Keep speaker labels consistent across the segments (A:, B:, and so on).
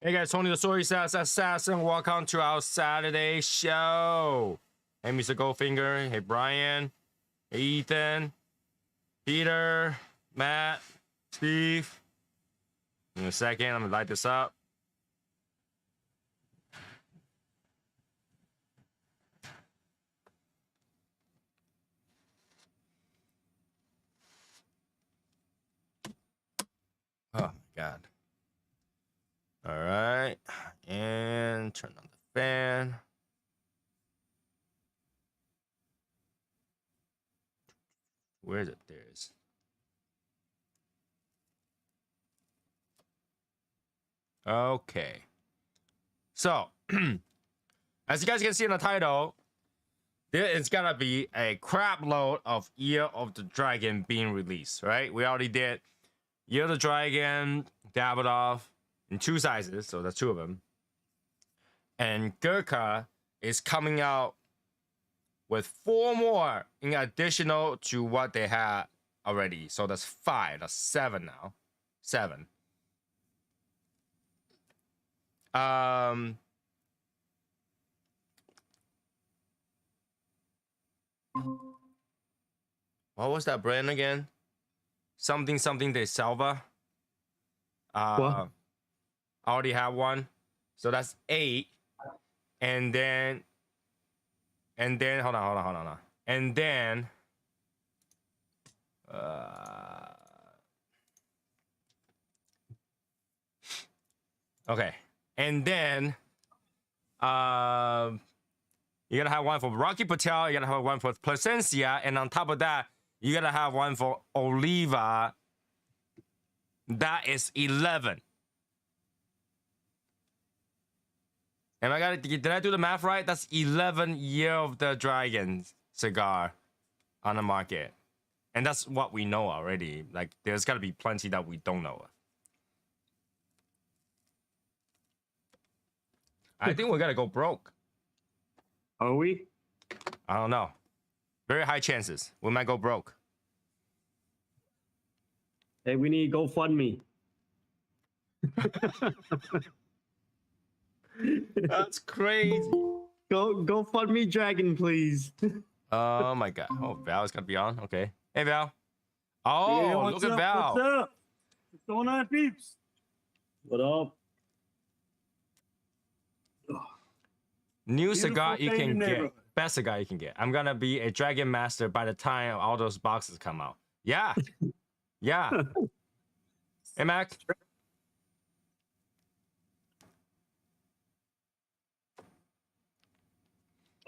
A: Hey guys, Tony the Soy Sauce Assassin. Welcome to our Saturday show. Hey, Mr. Goldfinger. Hey, Brian. Hey, Ethan. Peter. Matt. Steve. In a second, I'm gonna light this up. Oh my God. All right, and turn on the fan. Where is it? There it is. Okay. So, as you guys can see in the title, there is gonna be a crap load of Year of the Dragon being released, right? We already did Year of the Dragon, Davidoff, in 2 sizes, so that's 2 of them. And Gurkha is coming out with 4 more in additional to what they had already. So that's 5. That's 7 now. 7. What was that brand again? Something de Salva.
B: What?
A: I already have one, so that's 8. And then hold on. And then okay. And then you gotta have one for Rocky Patel, you gotta have one for Placencia, and on top of that, you gotta have one for Oliva. That is 11. Did I do the math right? That's 11 Year of the Dragon cigar on the market. And that's what we know already. Like, there's got to be plenty that we don't know. I think we're going to go broke.
B: Are we?
A: I don't know. Very high chances. We might go broke.
B: Hey, we need GoFundMe.
A: That's crazy.
B: Go fund me, Dragon, please.
A: Oh my God. Oh, Val is gonna be on. Okay. Hey, Val. Oh,
B: Yeah,
A: look at Val.
B: What's up? What's going on, peeps? What up?
A: New cigar you
B: day in
A: can
B: the
A: get.
B: neighborhood.
A: Best cigar you can get. I'm gonna be a Dragon Master by the time all those boxes come out. Yeah. Yeah. Hey, Mac.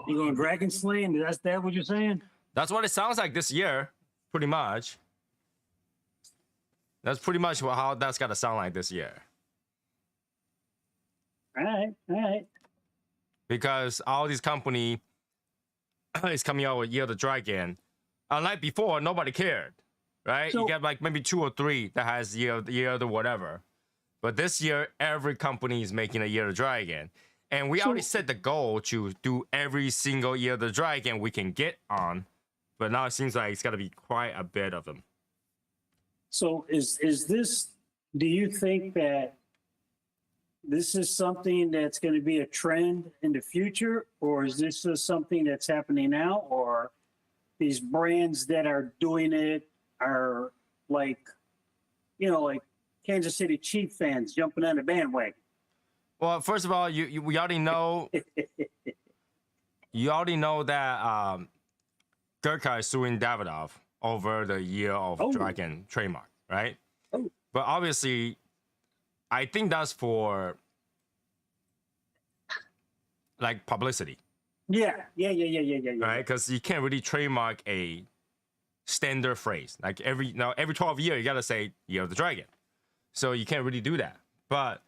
C: You going dragon slaying? That's what you're saying?
A: That's what it sounds like this year, pretty much. That's pretty much how that's gotta sound like this year.
C: All right.
A: Because all these company is coming out with Year of the Dragon. Unlike before, nobody cared, right?
C: So,
A: you get like maybe 2 or 3 that has Year of the whatever. But this year, every company is making a Year of the Dragon. And we already set the goal to do every single Year of the Dragon we can get on. But now it seems like it's got to be quite a bit of them.
C: so is this? Do you think that this is something that's going to be a trend in the future, or is this just something that's happening now, or these brands that are doing it are like, like Kansas City Chiefs fans jumping on the bandwagon?
A: Well, first of all, we already know. You already know that Gurkha is suing Davidoff over the Year of Dragon trademark, right?
C: Oh.
A: But obviously, I think that's for like publicity,
C: Yeah.
A: right? Because you can't really trademark a standard phrase. Like every 12 years, you gotta say Year of the Dragon. So you can't really do that. But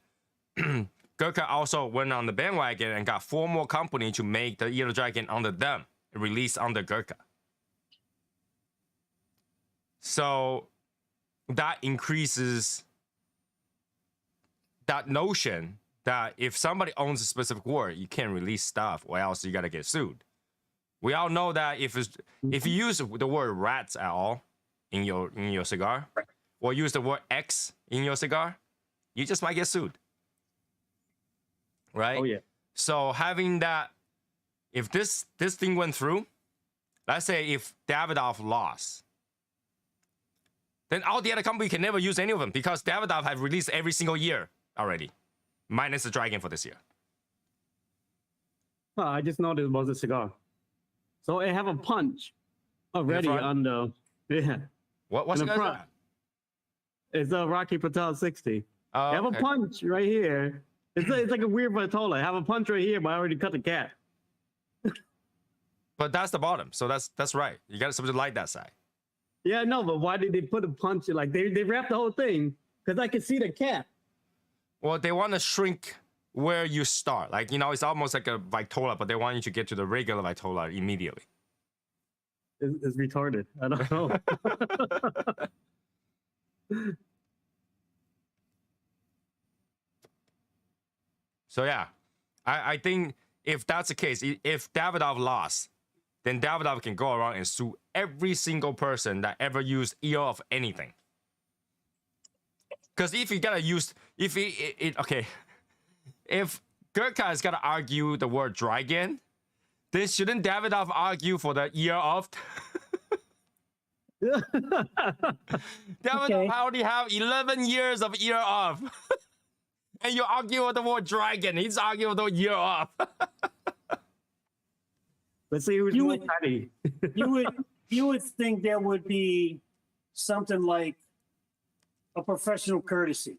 A: Gurkha also went on the bandwagon and got 4 more companies to make the Year of the Dragon under them, released under Gurkha. So that increases that notion that if somebody owns a specific word, you can't release stuff or else you gotta get sued. We all know that if you use the word rats at all in your cigar, or use the word X in your cigar, you just might get sued. right?
D: Oh yeah.
A: So having that, if this thing went through, let's say if Davidoff lost, then all the other company can never use any of them because Davidoff have released every single year already, minus the Dragon for this year.
D: Well, I just noticed it was a cigar. So it have a punch already
A: front?
D: on the
A: What's
D: in
A: the
D: the front. It's a Rocky Patel 60.
A: Oh,
D: I have
A: okay.
D: a punch right here. It's like a weird Vitola. I have a punch right here, but I already cut the cap.
A: But that's the bottom, so that's right. You got to light that side.
D: Yeah, no, but why did they put a punch? Like they wrapped the whole thing because I could see the cap.
A: Well, they want to shrink where you start. Like, you know, it's almost like a Vitola, but they want you to get to the regular Vitola immediately.
D: It's retarded. I don't know.
A: So yeah, I think if that's the case, if Davidoff lost, then Davidoff can go around and sue every single person that ever used EO of anything. Because if you gotta use, if Gurkha is gonna argue the word dragon, then shouldn't Davidoff argue for the year of? Davidoff already have 11 years of year of. And you argue with the word dragon. He's arguing with the year of.
D: Let's see who's more petty.
C: you would think there would be something like a professional courtesy.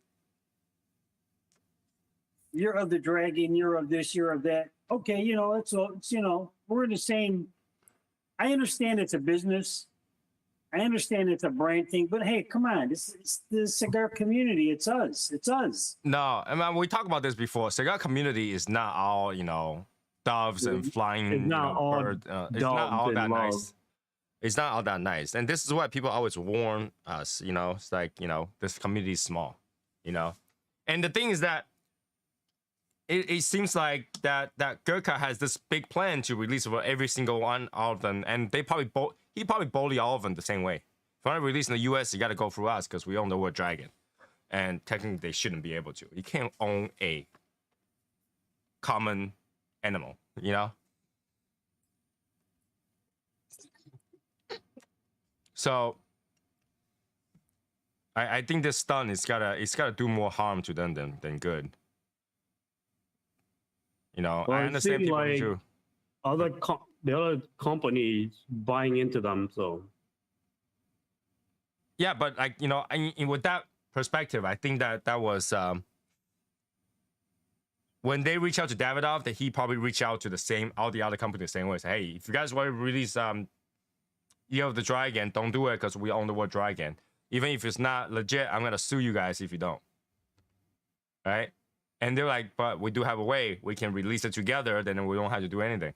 C: You're of the dragon, you're of this, you're of that. Okay, you know, it's you know, we're in the same. I understand it's a business. I understand it's a brand thing, but hey, come on, it's the cigar community. It's us. It's us.
A: No, I mean, we talked about this before. Cigar community is not all, you know, doves and flying.
D: It's not all
A: birds. It's not all that
D: love.
A: nice. It's not all that nice. And this is why people always warn us, you know, it's like, you know, this community is small, you know. And the thing is that it seems like that Gurkha has this big plan to release for every single one of them, and they probably he probably bully all of them the same way. If you want to release in the US, you got to go through us because we own the word dragon, and technically they shouldn't be able to. You can't own a common animal, you know. So I think this stunt is gotta do more harm to them than good. You know,
D: Well,
A: I
D: it
A: understand
D: seemed
A: people
D: like
A: too.
D: the other companies buying into them. So
A: Yeah, but like, you know, with that perspective, I think that was when they reach out to Davidoff, that he probably reached out to all the other companies the same way. Say, hey, if you guys want to release Year of the Dragon, don't do it because we own the word dragon. Even if it's not legit, I'm gonna sue you guys if you don't. Right? And they're like, but we do have a way we can release it together, then we don't have to do anything.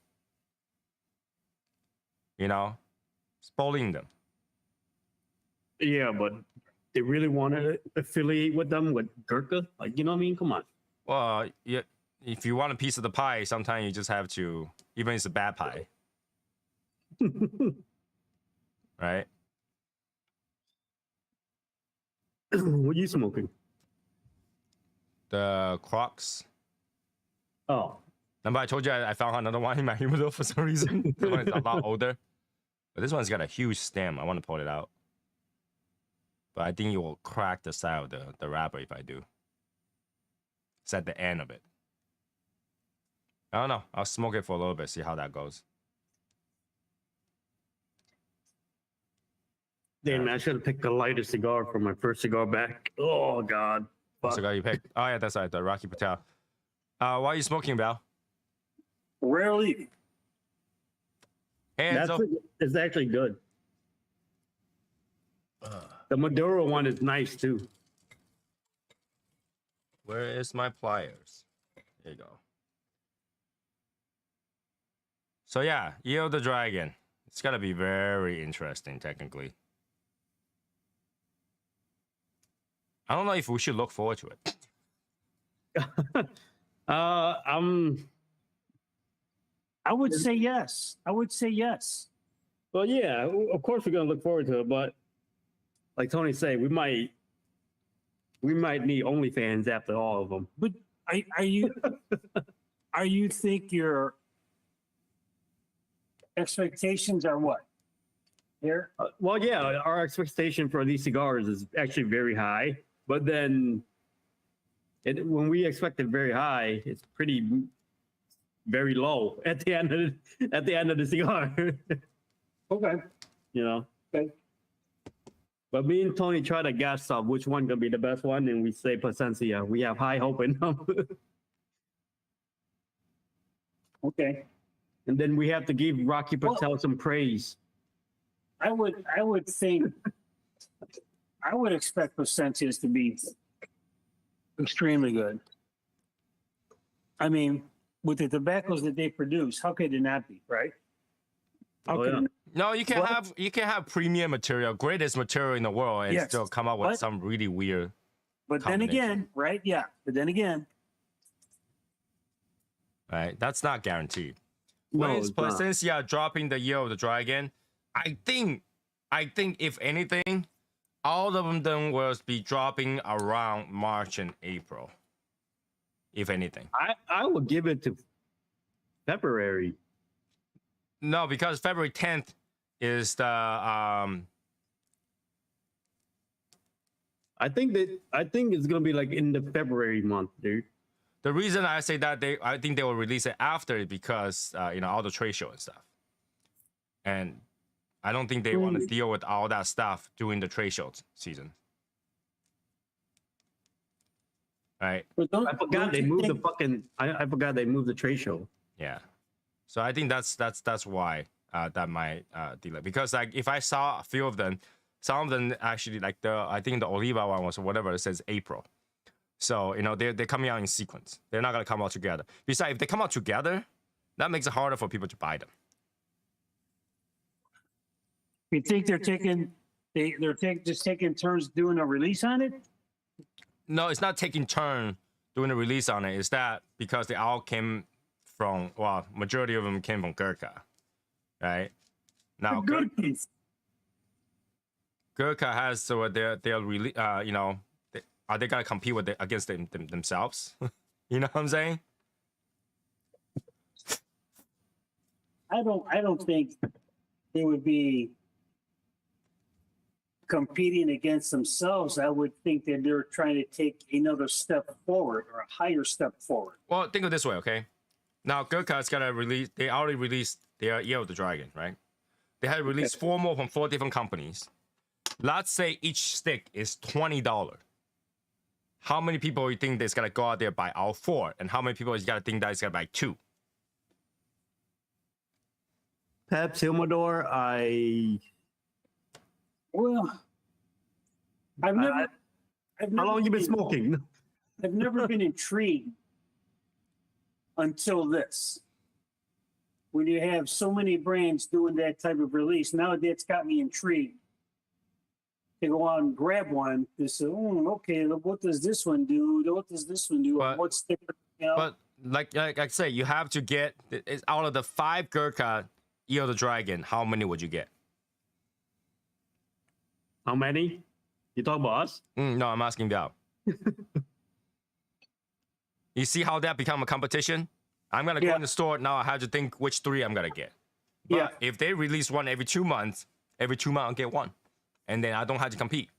A: You know, it's bullying them.
D: yeah, but they really want to affiliate with them with Gurkha. Like, you know what I mean? Come on.
A: Well, yeah, if you want a piece of the pie, sometimes you just have to, even if it's a bad pie. Right?
D: What are you smoking?
A: The Crocs.
D: Oh,
A: Remember I told you I found another one in my humidor for some reason? The one is a lot older. But this one's got a huge stem. I want to pull it out. But I think it will crack the side of the wrapper if I do. It's at the end of it. I don't know. I'll smoke it for a little bit, see how that goes.
D: damn, man, I should have picked a lighter cigar for my first cigar back. Oh, God.
A: What cigar you picked? Oh, yeah, that's right. The Rocky Patel. Why are you smoking, Bal?
C: Rarely.
A: Hands up.
D: It's actually good. The Maduro one is nice, too.
A: Where is my pliers? There you go. So yeah, Year of the Dragon. It's gotta be very interesting, technically. I don't know if we should look forward to it.
C: I would say yes. I would say yes.
D: Well, yeah, of course we're gonna look forward to it, but like Tony said, we might need OnlyFans after all of them.
C: But are you think your expectations are what? Here?
D: Well, yeah, our expectation for these cigars is actually very high, but then when we expect it very high, it's pretty very low at the end of the cigar.
C: Okay.
D: You know.
C: Okay.
D: But me and Tony try to guess which one gonna be the best one, and we say Plasencia. We have high hope in them.
C: Okay.
D: And then we have to give Rocky Patel some praise.
C: I would think, I would expect Plasencias to be extremely good. I mean, with the tobaccos that they produce, how could it not be, right? How
D: Oh,
C: could
D: yeah.
C: it-
A: No, you can have premium material, greatest material in the world, and
C: Yes.
A: still come up with
C: But-
A: some really weird.
C: But then again, right? Yeah. But then again,
A: Right, that's not guaranteed.
D: No,
A: When is
D: it's not.
A: Plasencia dropping the Year of the Dragon? I think if anything, all of them will be dropping around March and April. If anything.
D: I would give it to February.
A: No, because February 10th is the
D: I think it's gonna be like in the February month, dude.
A: the reason I say that I think they will release it after it because all the trade show and stuff. And I don't think they want to deal with all that stuff during the trade show season. Right?
C: but
D: I forgot they moved the fucking. I forgot they moved the trade show.
A: Yeah. So I think that's why that might delay. Because like if I saw a few of them, some of them actually like I think the Oliva one was whatever, it says April. So they're coming out in sequence. They're not gonna come out together. Besides, if they come out together, that makes it harder for people to buy them.
C: You think they're just taking turns doing a release on it?
A: No, it's not taking turn doing a release on it. It's that because they all came from majority of them came from Gurkha, right? Now
C: Good piece.
A: Gurkha has so they'll really are they gonna compete with against themselves? You know what I'm saying?
C: I don't think they would be competing against themselves. I would think that they're trying to take another step forward or a higher step forward.
A: Well, think of it this way, okay? Now Gurkha's gonna release. They already released their Year of the Dragon, right? They had released 4 more from 4 different companies. Let's say each stick is $20. How many people you think that's gonna go out there buy all 4, and how many people you gotta think that is gonna buy 2?
D: Pabst Humidor,
C: Well, I've never.
D: how long you been smoking?
C: I've never been intrigued until this. When you have so many brands doing that type of release, now that's got me intrigued to go out and grab one to say, okay, what does this one do? What does this one do?
A: But-
C: What's different?
A: But like I say, you have to get out of the 5 Gurkha Year of the Dragon. How many would you get?
D: How many? You talk about us?
A: No, I'm asking Val. You see how that become a competition? I'm gonna go in the store now. I have to think which 3 I'm gonna get. But if they release one every 2 months, I'll get one, and then I don't have to compete.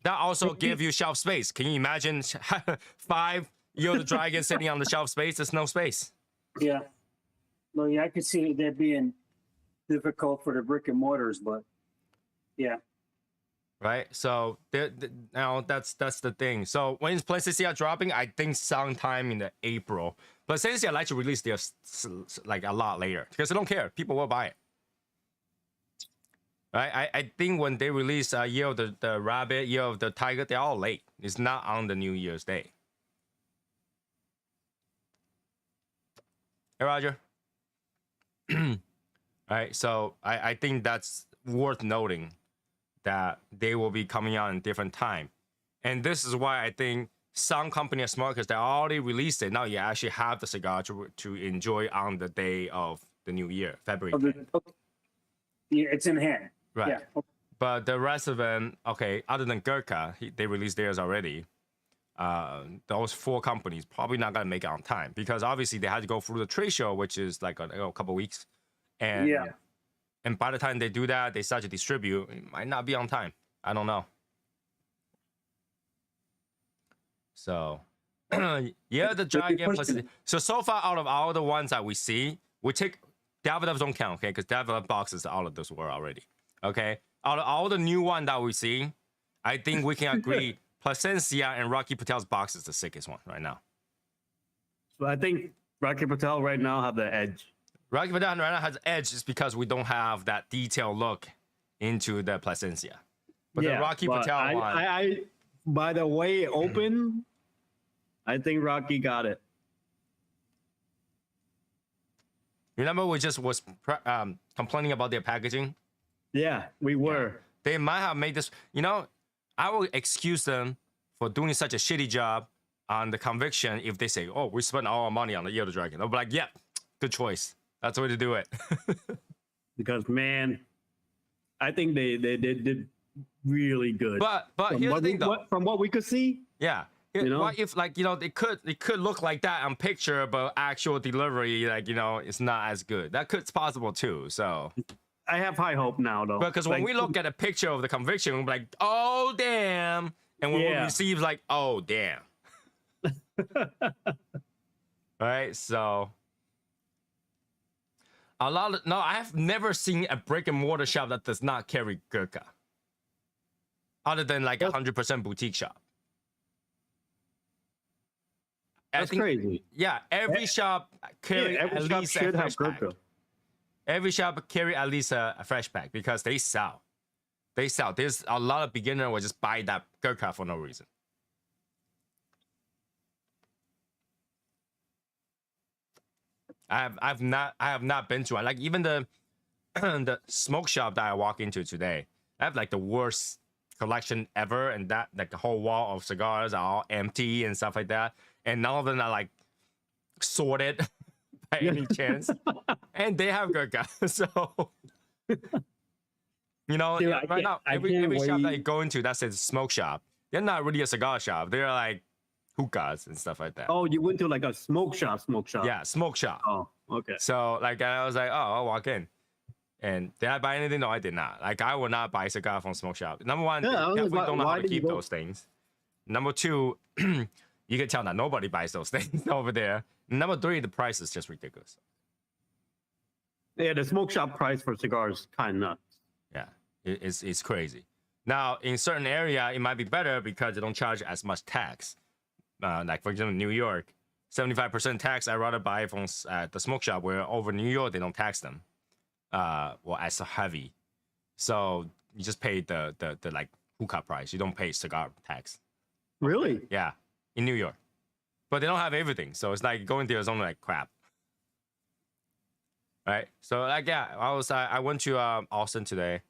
A: That also give you shelf space. Can you imagine 5 Year of the Dragon sitting on the shelf space? There's no space.
C: Yeah. Well, yeah, I could see that being difficult for the brick and mortars, but yeah.
A: Right, so now that's the thing. So when is Plasencia dropping? I think sometime in the April. Plasencia like to release their like a lot later because they don't care. People will buy it. Right, I think when they release Year of the Rabbit, Year of the Tiger, they're all late. It's not on the New Year's Day. Hey, Roger. All right, so I think that's worth noting, that they will be coming out in different time. And this is why I think some company are smart, because they already released it. Now you actually have the cigar to enjoy on the day of the new year, February 10th.
C: Yeah, it's in hand.
A: Right.
C: Yeah.
A: But the rest of them, okay, other than Gurkha, they released theirs already. Those 4 companies probably not gonna make it on time because obviously they had to go through the trade show, which is like a couple weeks, and
C: Yeah.
A: and by the time they do that, they start to distribute. It might not be on time. I don't know. So, yeah, the Dragon plus. So far, out of all the ones that we see, we take developed don't count, okay? Because developed boxes, all of those were already, okay? Out of all the new one that we see, I think we can agree Placencia and Rocky Patel's box is the sickest one right now.
D: So I think Rocky Patel right now have the edge.
A: Rocky Patel right now has edge just because we don't have that detailed look into the Placencia. But the Rocky Patel one,
D: I by the way it opened, I think Rocky got it.
A: remember we just was complaining about their packaging?
D: Yeah, we were.
A: They might have made this, you know, I will excuse them for doing such a shitty job on the conviction if they say, oh, we spent all our money on the Year of the Dragon. I'll be like, yeah, good choice. That's the way to do it.
D: Because, man, I think they did really good.
A: But here's the thing, though.
D: From what we could see,
A: Yeah.
D: You know?
A: What if, like, you know, it could look like that on picture, but actual delivery, like, you know, it's not as good. That could possible too. So
D: I have high hope now, though.
A: because when
D: Like,
A: we look at a picture of the conviction, we're like, oh damn, and when we receive, like, oh damn. Right? So I have never seen a brick and mortar shop that does not carry Gurkha. Other than like 100% boutique shop.
D: That's crazy.
A: Yeah, every shop carry
D: every
A: at
D: shop
A: least
D: should
A: a
D: have
A: fresh pack.
D: Gurkha.
A: Every shop carry at least a fresh pack because they sell. They sell. There's a lot of beginner will just buy that Gurkha for no reason. I have not been to it. Like even the the smoke shop that I walk into today, I have like the worst collection ever, and that like the whole wall of cigars are all empty and stuff like that, and none of them are like sorted by any chance, and they have Gurkha. So you know,
D: Dude,
A: right now every shop that you
D: wait.
A: go into that says smoke shop, they're not really a cigar shop. They're like hookahs and stuff like that.
D: Oh, you went to like a smoke shop.
A: Yeah, smoke shop.
D: Oh, okay.
A: So like I was like, oh, I'll walk in. And did I buy anything? No, I did not. Like I would not buy cigar from smoke shop. Number one,
D: Yeah,
A: they
D: I was
A: definitely
D: like,
A: don't know
D: why
A: how to
D: did you
A: keep
D: go-
A: those things. Number two, you can tell that nobody buys those things over there. Number three, the price is just ridiculous.
D: Yeah, the smoke shop price for cigars kind of nuts.
A: Yeah, it's crazy. Now in certain area, it might be better because they don't charge as much tax. Like for example, New York, 75% tax. I rather buy from the smoke shop where over New York they don't tax them. Well, as heavy, so you just pay the like hookah price. You don't pay cigar tax.
D: Really?
A: Yeah, in New York, but they don't have everything, so it's like going there is only like crap. Right? So like yeah, I went to Austin today,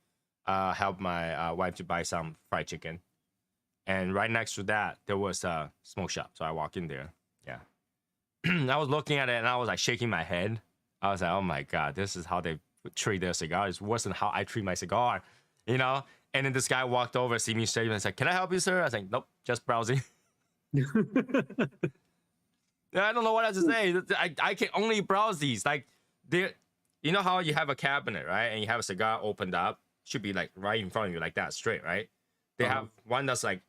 A: help my wife to buy some fried chicken, and right next to that there was a smoke shop. So I walked in there. Yeah, I was looking at it and I was like shaking my head. I was like, oh my god, this is how they treat their cigar. It's worse than how I treat my cigar, you know? And then this guy walked over, see me straight, and said, can I help you, sir? I was like, nope, just browsing. I don't know what else to say. I can only browse these. Like, you know how you have a cabinet, right? And you have a cigar opened up. Should be like right in front of you, like that, straight, right? They have one that's like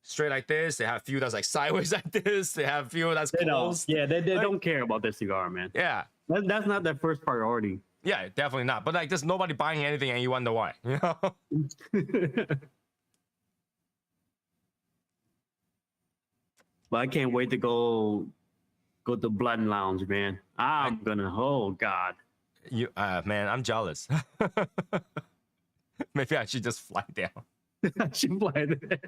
A: straight like this. They have a few that's like sideways like this. They have a few that's closed.
D: Yeah, they don't care about the cigar, man.
A: Yeah.
D: That's not their first priority.
A: Yeah, definitely not. But like, there's nobody buying anything, and you wonder why. You know?
D: But I can't wait to go to Blood Lounge, man. Oh God.
A: You, man, I'm jealous. Maybe I should just fly down.
D: I should play it.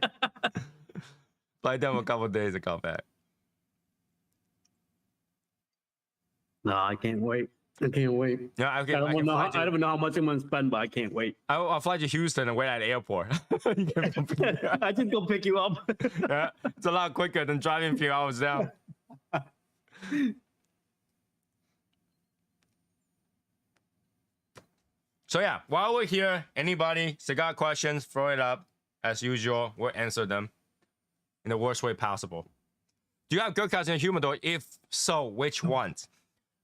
A: Fly down a couple days and come back.
D: No, I can't wait. I can't wait.
A: Yeah,
D: I don't know how much I'm gonna spend, but I can't wait.
A: I'll fly to Houston and wait at the airport.
D: I just go pick you up.
A: Yeah, it's a lot quicker than driving a few hours down. So yeah, while we're here, anybody cigar questions, throw it up. As usual, we'll answer them in the worst way possible. Do you have gurkhas in your humidor? If so, which ones?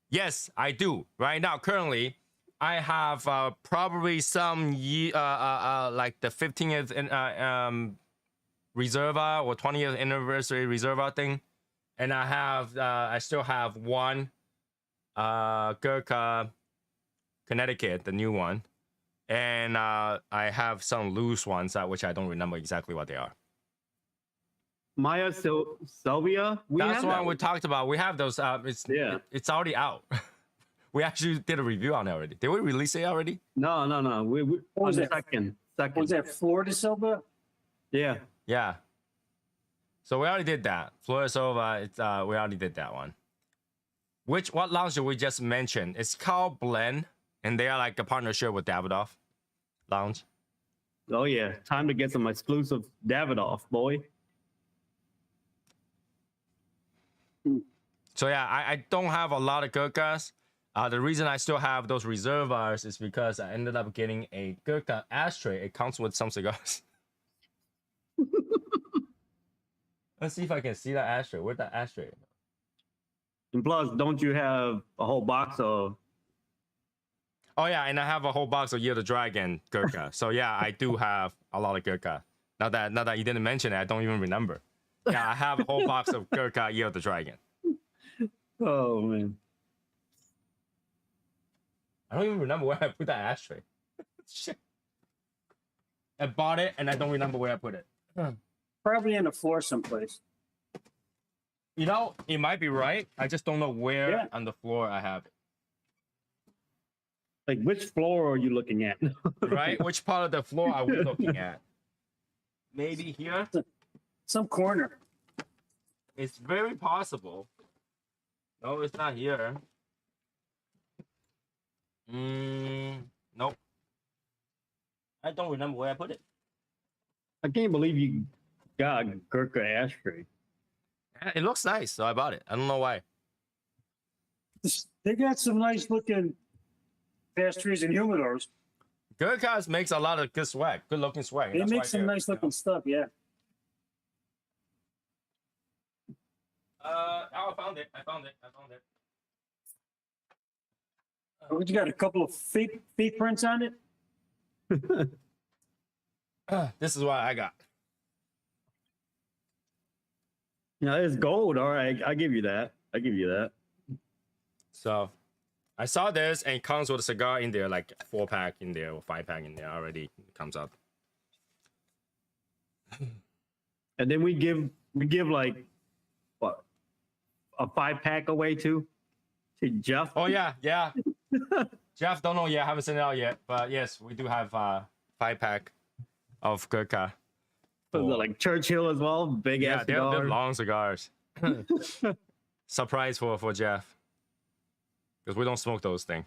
A: Yes, I do. Right now, currently, I have probably some like the 15th Reserva or 20th anniversary Reserva thing, and I still have one Gurkha Connecticut, the new one, and I have some loose ones which I don't remember exactly what they are.
D: Maya Sylvia.
A: That's the one we talked about. We have those. It's already out. We actually did a review on it already. Did we release it already?
D: No. We
C: What was that?
D: second.
C: Was that Florida Silva?
D: Yeah.
A: Yeah. So we already did that. Florida Silva. We already did that one. What lounge did we just mention? It's called Blend, and they are like a partnership with Davidoff Lounge.
D: Oh yeah, time to get some exclusive Davidoff, boy.
A: So yeah, I don't have a lot of Gurkhas. The reason I still have those reservoirs is because I ended up getting a Gurkha ashtray. It comes with some cigars. Let's see if I can see that ashtray. Where's that ashtray?
D: And plus, don't you have a whole box of?
A: Oh yeah, and I have a whole box of Year of the Dragon Gurkha. So yeah, I do have a lot of Gurkha. Now that you didn't mention it, I don't even remember. Yeah, I have a whole box of Gurkha Year of the Dragon.
D: Oh man.
A: I don't even remember where I put that ashtray. Shit. I bought it and I don't remember where I put it.
C: Probably in the floor someplace.
A: You know, it might be right. I just don't know where on the floor I have it.
D: Like, which floor are you looking at?
A: Right? Which part of the floor are we looking at? Maybe here?
C: Some corner.
A: It's very possible. No, it's not here. Nope. I don't remember where I put it.
D: I can't believe you got a Gurkha ashtray.
A: It looks nice, so I bought it. I don't know why.
C: They got some nice looking pastries and humidors.
A: Gurkhas makes a lot of good swag, good looking swag.
C: They make some nice looking stuff, yeah.
A: I found it.
C: You got a couple of feet prints on it?
A: This is what I got.
D: Yeah, it's gold. All right, I give you that.
A: So I saw this and it comes with a cigar in there, like 4-pack in there or 5-pack in there already. It comes up.
D: And then we give like what, a 5-pack away to Jeff.
A: Oh yeah. Jeff, don't know yet. Haven't sent it out yet. But yes, we do have 5-pack of Gurkha.
D: Was it like Churchill as well? Big ass cigar.
A: They're long cigars. Surprise for Jeff. Because we don't smoke those things.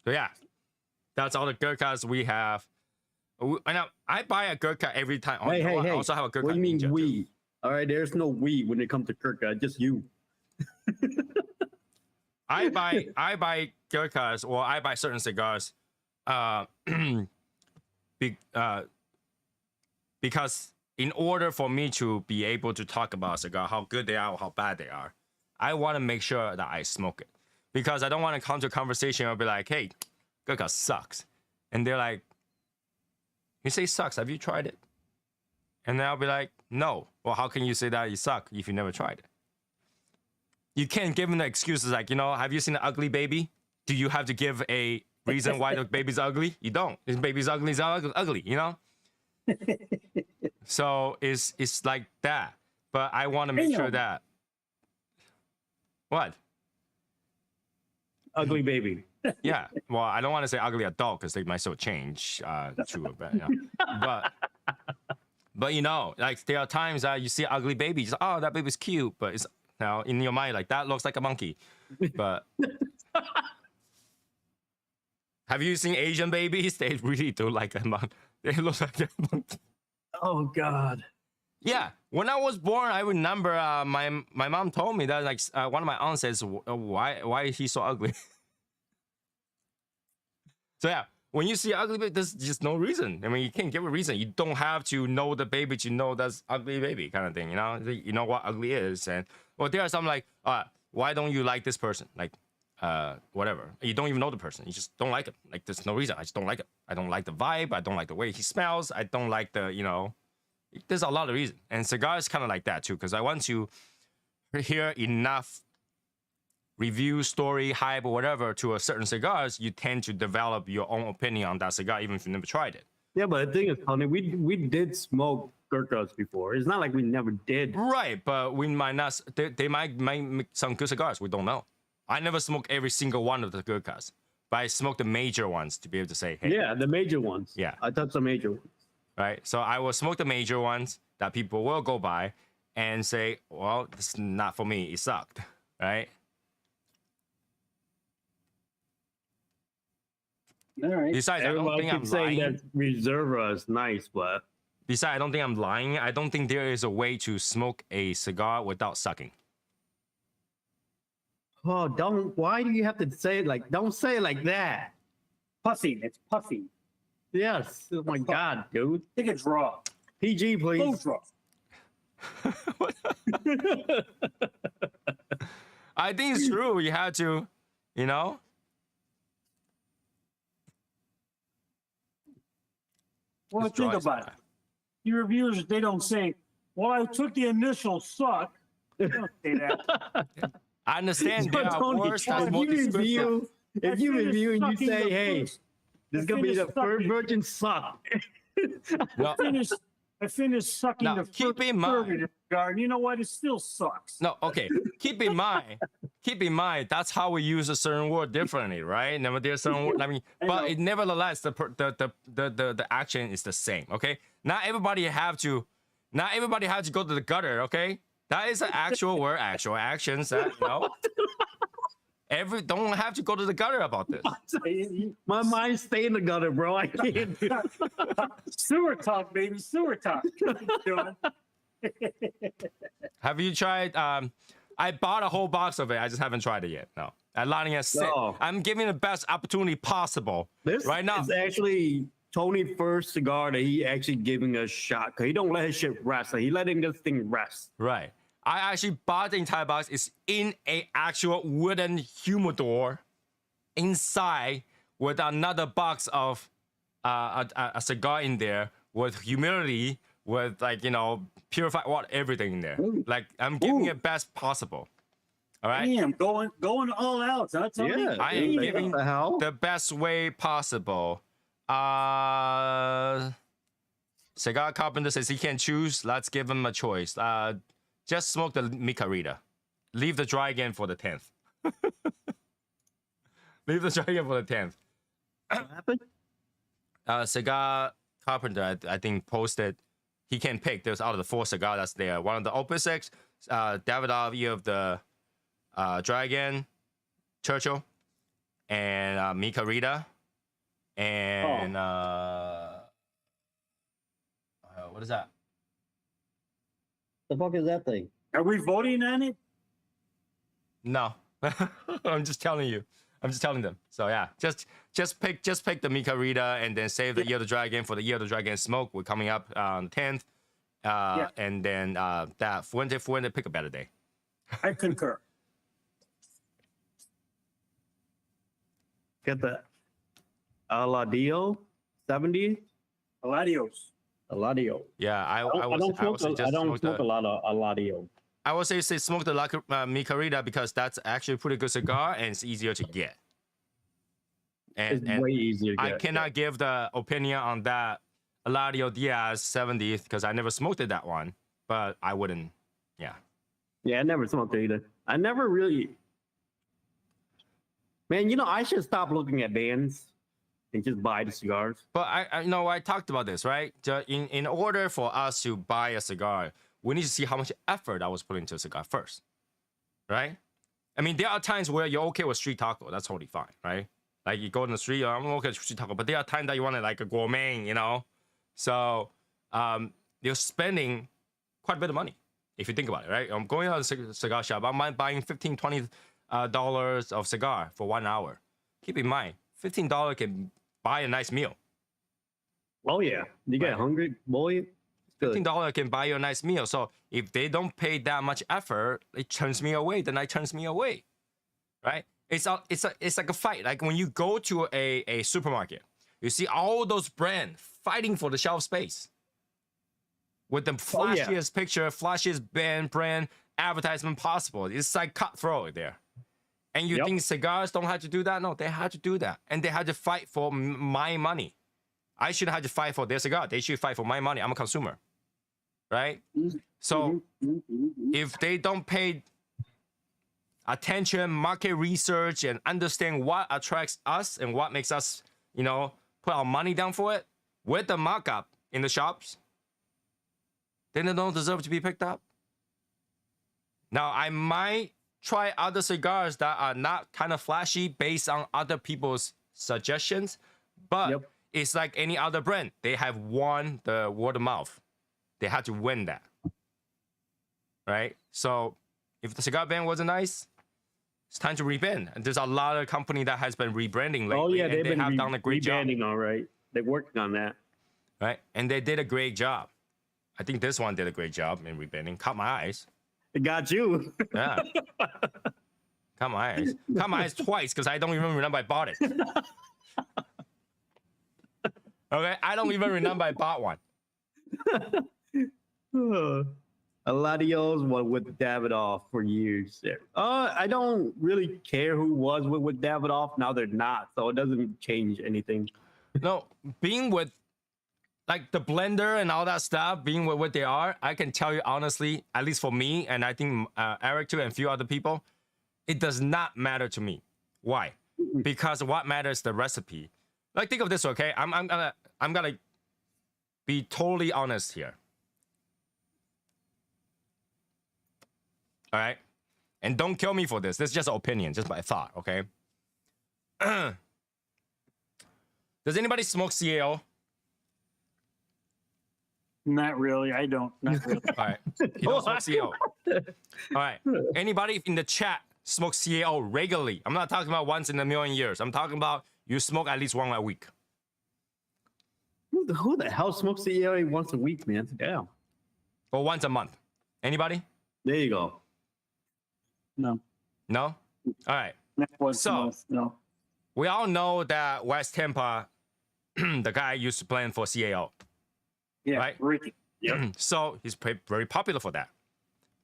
A: So yeah, that's all the Gurkhas we have. I buy a Gurkha every time.
D: Hey,
A: I also have a Gurkha
D: what do you mean
A: Ninja,
D: we?
A: too.
D: All right, there's no we when it comes to Gurkha, just you.
A: I buy Gurkhas, or I buy certain cigars because in order for me to be able to talk about a cigar, how good they are or how bad they are, I want to make sure that I smoke it. Because I don't want to come to a conversation and be like, hey, Gurkha sucks. And they're like, you say sucks, have you tried it? And then I'll be like, no. Well, how can you say that you suck if you never tried it? You can't give them the excuses like, have you seen an ugly baby? Do you have to give a reason why the baby's ugly? You don't. If the baby's ugly, it's ugly, So it's like that. But I want to make sure that. What?
D: Ugly baby.
A: Yeah. Well, I don't want to say ugly adult because they might still change to a bit. But like there are times that you see an ugly baby, just that baby's cute, but it's now in your mind like that looks like a monkey. But have you seen Asian babies? They really do like a monkey. They look like a monkey.
D: Oh God.
A: Yeah, when I was born, I remember my mom told me that like one of my aunts says, why is he so ugly? So yeah, when you see an ugly baby, there's just no reason. I mean, you can't give a reason. You don't have to know the baby to know that's ugly baby kind of thing. You know what ugly is, and well, there are some like, why don't you like this person? Like, whatever. You don't even know the person. You just don't like him. Like, there's no reason. I just don't like him. I don't like the vibe. I don't like the way he smells. I don't like the, there's a lot of reasons. And cigar is kind of like that too, because I want to hear enough review, story, hype, or whatever to a certain cigars, you tend to develop your own opinion on that cigar, even if you never tried it.
D: Yeah, but the thing is, Tony, we did smoke Gurkhas before. It's not like we never did.
A: Right, but we might not. They might make some good cigars. We don't know. I never smoked every single one of the Gurkhas, but I smoked the major ones to be able to say, hey.
D: Yeah, the major ones.
A: Yeah.
D: I touched the major ones.
A: Right, so I will smoke the major ones that people will go by and say, well, this is not for me. It sucked, right?
C: All right.
A: Besides, I don't
D: Everybody
A: think I'm
D: keeps saying
A: lying.
D: that Reserva is nice, but
A: Besides, I don't think I'm lying. I don't think there is a way to smoke a cigar without sucking.
D: oh, don't. Why do you have to say it like? Don't say it like that.
C: Puffing. It's puffing.
D: Yes. Oh my God, dude.
C: Take a draw.
D: PG,
C: Full
D: please.
C: draw.
A: I think it's true. You have to,
C: Well,
A: It's
C: think
A: dry
C: about it.
A: cigar.
C: Your reviewers, they don't say, well, I took the initial suck. They don't say that.
A: I understand
D: So,
A: there are
D: Tony,
A: words that's
D: if
A: more
D: you
A: descriptive.
D: review, if you
C: I finished
D: review and you
C: sucking
D: say,
C: the
D: "Hey,
C: first-
D: this is
C: I
D: gonna be the
C: finished
D: first
C: sucking.
D: virgin suck,"
A: No,
C: I finished sucking
A: Now,
C: the
A: keep
C: first
A: in mind-
C: cigar, garden. You know what? It still sucks.
A: no, okay. Keep in mind, that's how we use a certain word differently, right? Never there's certain word. I mean,
C: I
A: but
C: know.
A: it nevertheless the action is the same. Okay, not everybody have to go to the gutter. Okay, that is an actual word, actual actions that don't have to go to the gutter about this.
D: My mind stay in the gutter, bro. I can't.
C: Sewer talk, baby. Sewer talk. Doing.
A: Have you tried? I bought a whole box of it. I just haven't tried it yet. No, I'm letting it sit.
D: No.
A: I'm giving the best opportunity possible.
D: This
A: Right now-
D: is actually Tony's first cigar that he actually giving a shot. Cause he don't let his shit rest. He letting this thing rest.
A: Right. I actually bought the entire box. It's in a actual wooden humidor inside with another box of a cigar in there with humidity, with purified water, everything in there.
D: Ooh.
A: Like I'm giving
C: Ooh.
A: it best possible. All right.
C: Damn, going all out. Huh, Tony?
D: Yeah,
A: I am
D: like,
A: giving
D: what the hell?
A: the best way possible. Cigar Carpenter says he can choose. Let's give him a choice. Just smoke the Micarita. Leave the dry again for the 10th. Leave the dry again for the 10th.
D: What happened?
A: Cigar Carpenter, I think, posted he can pick. There's out of the 4 cigar that's there. One of the Opus 6, Davidoff, year of the Dragon, Churchill, and Micarita, and what is that?
D: The fuck is that thing?
C: Are we voting on it?
A: No, I'm just telling you. I'm just telling them. So yeah, just pick the Micarita and then save the Year of the Dragon for the Year of the Dragon smoke. We're coming up on the 10th, and then that Fuente, pick a better day.
C: I concur.
D: Get the Aladio 70.
C: Adios.
D: Aladio.
A: Yeah, I
D: I
A: would
D: don't
A: say just
D: smoke a lot of Aladio.
A: I would say smoke the Micarita because that's actually a pretty good cigar and it's easier to get.
D: It's
A: And
D: way easier. To
A: I
D: get.
A: cannot give the opinion on that Eladio Diaz 70th because I never smoked it that one, but I wouldn't. Yeah.
D: Yeah, I never smoked it either. I never really. Man, I should stop looking at bands and just buy the cigars.
A: But I talked about this, right? In order for us to buy a cigar, we need to see how much effort I was put into a cigar first, right? I mean, there are times where you're okay with street taco. That's totally fine, right? Like you go in the street, I'm okay with street taco. But there are times that you want it like a gourmet, So you're spending quite a bit of money if you think about it, right? I'm going out to a cigar shop. I'm buying $15, $20 of cigar for 1 hour. Keep in mind, $15 can buy a nice meal.
D: Oh yeah, you get
A: Right.
D: hungry, boy. It's good.
A: $15 can buy you a nice meal. So if they don't pay that much effort, it turns me away. The night turns me away, right? It's like a fight. Like when you go to a supermarket, you see all those brands fighting for the shelf space with the flashiest picture, flashiest brand advertisement possible. It's like cutthroat there. And you think cigars don't have to do that? No, they had to do that. And they had to fight for my money. I shouldn't have to fight for their cigar. They should fight for my money. I'm a consumer, right? So if they don't pay attention, market research, and understand what attracts us and what makes us, you know, put our money down for it with the markup in the shops, then they don't deserve to be picked up. Now, I might try other cigars that are not kind of flashy based on other people's suggestions, but it's like any other brand. They have won the word of mouth. They had to win that, right? So if the cigar brand wasn't nice, it's time to rebrand. And there's a lot of company that has been rebranding lately.
D: Oh yeah,
A: and
D: they've
A: they
D: been
A: have done a great job,
D: rebranding, all right. They're working on that.
A: right? And they did a great job. I think this one did a great job in rebranding. Caught my eyes.
D: It got you.
A: Yeah. Caught my eyes. Caught my eyes twice because I don't even remember I bought it. Okay, I don't even remember I bought one.
D: A lot of y'all were with Davidoff for years. I don't really care who was with Davidoff. Now they're not, so it doesn't change anything.
A: No, being with like the blender and all that stuff, being with what they are, I can tell you honestly, at least for me, and I think Eric too, and a few other people, it does not matter to me. Why? Because what matters is the recipe. Like think of this, okay? I'm gonna be totally honest here. All right, and don't kill me for this. This is just an opinion, just my thought, okay? Does anybody smoke CAO?
C: Not really. I don't. Not really.
A: All right. You don't smoke CAO. All right. Anybody in the chat smoke CAO regularly? I'm not talking about once in a million years. I'm talking about you smoke at least one a week.
D: Who the hell smokes CAO once a week, man? Damn.
A: Or once a month. Anybody?
D: There you go.
C: No.
A: No? All right.
C: That was
A: So-
C: no.
A: We all know that West Tampa, the guy used to play for CAO.
C: Yeah.
A: Right.
C: Ricky.
A: So he's very popular for that.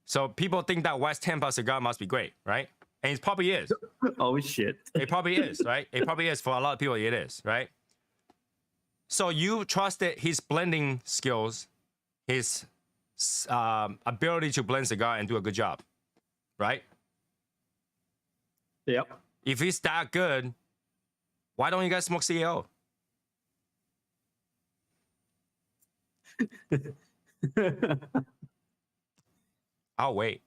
A: So people think that West Tampa cigar must be great, right? And it probably is.
D: Oh shit.
A: It probably is, right? It probably is for a lot of people. It is, right? So you trusted his blending skills, his ability to blend cigar and do a good job, right?
D: Yep.
A: If he's that good, why don't you guys smoke CAO? I'll wait.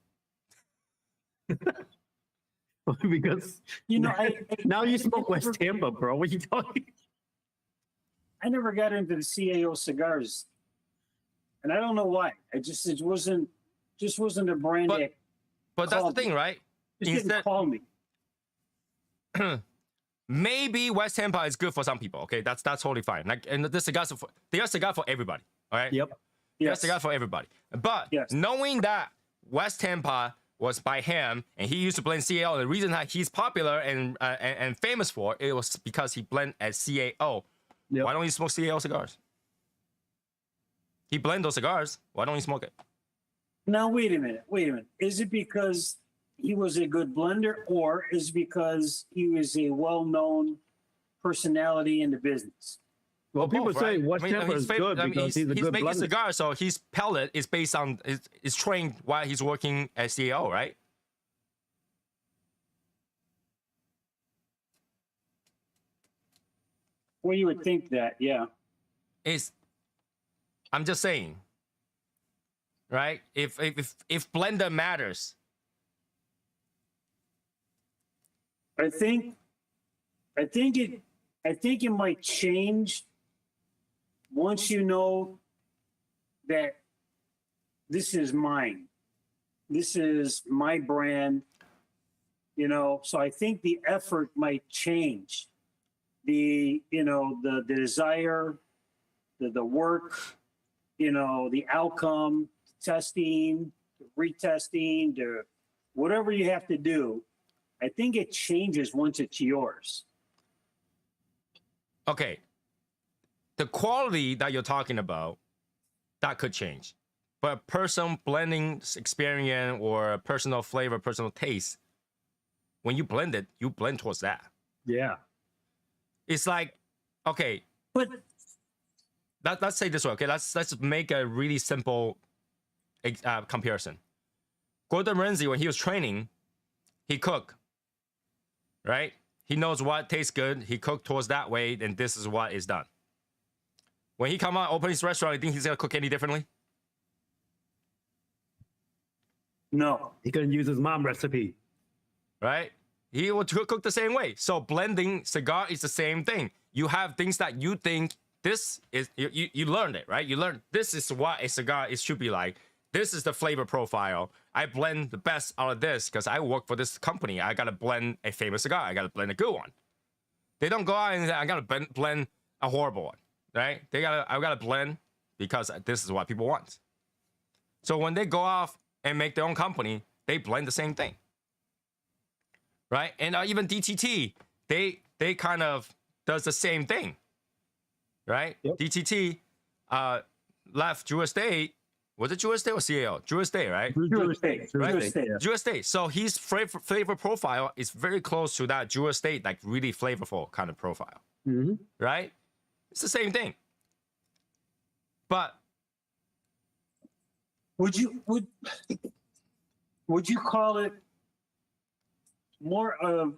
D: Because
C: You know,
D: now you smoke West Tampa, bro. What you talking?
C: I never got into the CAO cigars, and I don't know why. It wasn't a brand
A: But-
C: that
A: But that's the thing, right?
C: just didn't call me.
A: Maybe West Tampa is good for some people. Okay, that's totally fine. Like, and the cigars they are cigar for everybody. All right.
D: Yep.
A: They are
C: Yes.
A: cigar for everybody. But
C: Yes.
A: knowing that West Tampa was by him and he used to blend CAO, the reason that he's popular and famous for it was because he blend at CAO.
D: Yep.
A: Why don't you smoke CAO cigars? He blend those cigars. Why don't you smoke it?
C: Now wait a minute. Is it because he was a good blender, or is it because he was a well-known personality in the business?
D: Well, people
A: Both,
D: say
A: right?
D: West Tampa
A: he's
D: is
A: fam-
D: good
A: I mean,
D: because he's a good
A: making
D: blender.
A: cigars, so his palate is based on is trained while he's working at CAO, right?
C: Well, you would think that, yeah.
A: I'm just saying, right? If blender matters,
C: I think it might change once you know that this is mine. This is my brand, you know. So I think the effort might change. The, you know, the desire, the work, you know, the outcome, testing, retesting, the whatever you have to do. I think it changes once it's yours.
A: Okay. The quality that you're talking about, that could change. But personal blending experience or personal flavor, personal taste, when you blend it, you blend towards that.
D: Yeah.
A: It's like, okay,
C: But
A: let's say this way, okay? Let's make a really simple comparison. Gordon Ramsay, when he was training, he cooked, right? He knows what tastes good. He cooked towards that way, and this is what is done. When he come out, open his restaurant, you think he's gonna cook any differently?
C: no,
D: He couldn't use his mom recipe.
A: Right? He will cook the same way. So blending cigar is the same thing. You have things that you think this is, you learned it, right? You learned this is what a cigar should be like. This is the flavor profile. I blend the best out of this because I work for this company. I gotta blend a famous cigar. I gotta blend a good one. They don't go out and say, I gotta blend a horrible one, right? I gotta blend because this is what people want. So when they go off and make their own company, they blend the same thing, right? And even DTT, they kind of does the same thing, right?
D: Yep.
A: DTT left Jewish State. Was it Jewish State or CAO? Jewish State, right?
C: Jewish State,
A: Right?
C: Jewish State.
A: Jewish State. So his flavor profile is very close to that Jewish State, like really flavorful kind of profile,
D: Mm-hmm.
A: right? It's the same thing. But
C: Would you call it more of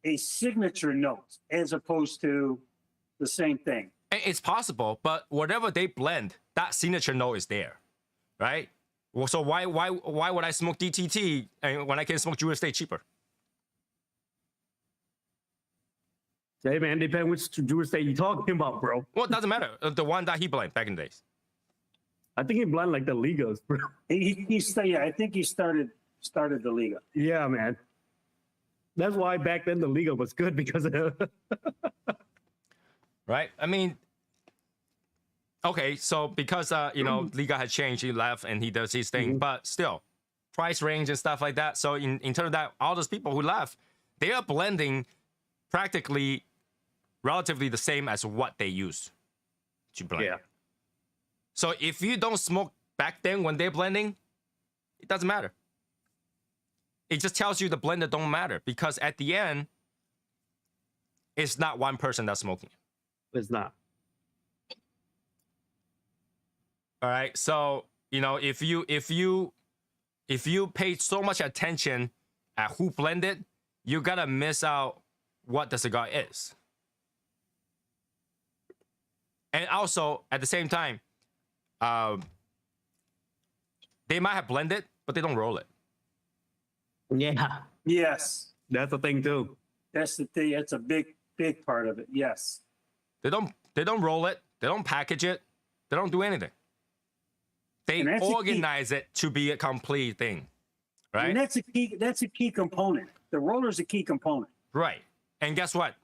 C: a signature note as opposed to the same thing?
A: it's possible, but whatever they blend, that signature note is there, right? Well, so why would I smoke DTT when I can smoke Jewish State cheaper?
D: Hey man, depends which Jewish state you talking about, bro.
A: Well, it doesn't matter. The one that he blended back in the days.
D: I think he blend like the Ligos, bro.
C: Yeah, I think he started the Liga.
D: Yeah, man. That's why back then the Liga was good because of
A: Right? I mean, okay, so because Liga had changed, he left and he does his thing, but still, price range and stuff like that. So in terms of that, all those people who left, they are blending practically relatively the same as what they used to blend.
D: Yeah.
A: So if you don't smoke back then when they're blending, it doesn't matter. It just tells you the blender don't matter because at the end, it's not one person that's smoking it.
D: It's not.
A: All right. So, if you pay so much attention at who blended, you gotta miss out what the cigar is. And also at the same time, they might have blended, but they don't roll it.
D: Yeah.
C: Yes,
D: That's the thing too.
C: that's the thing. That's a big part of it. Yes.
A: They don't roll it. They don't package it. They don't do anything. They
C: And that's a key-
A: organize it to be a complete thing, right?
C: And that's a key component. The roller's a key component.
A: Right. And guess what?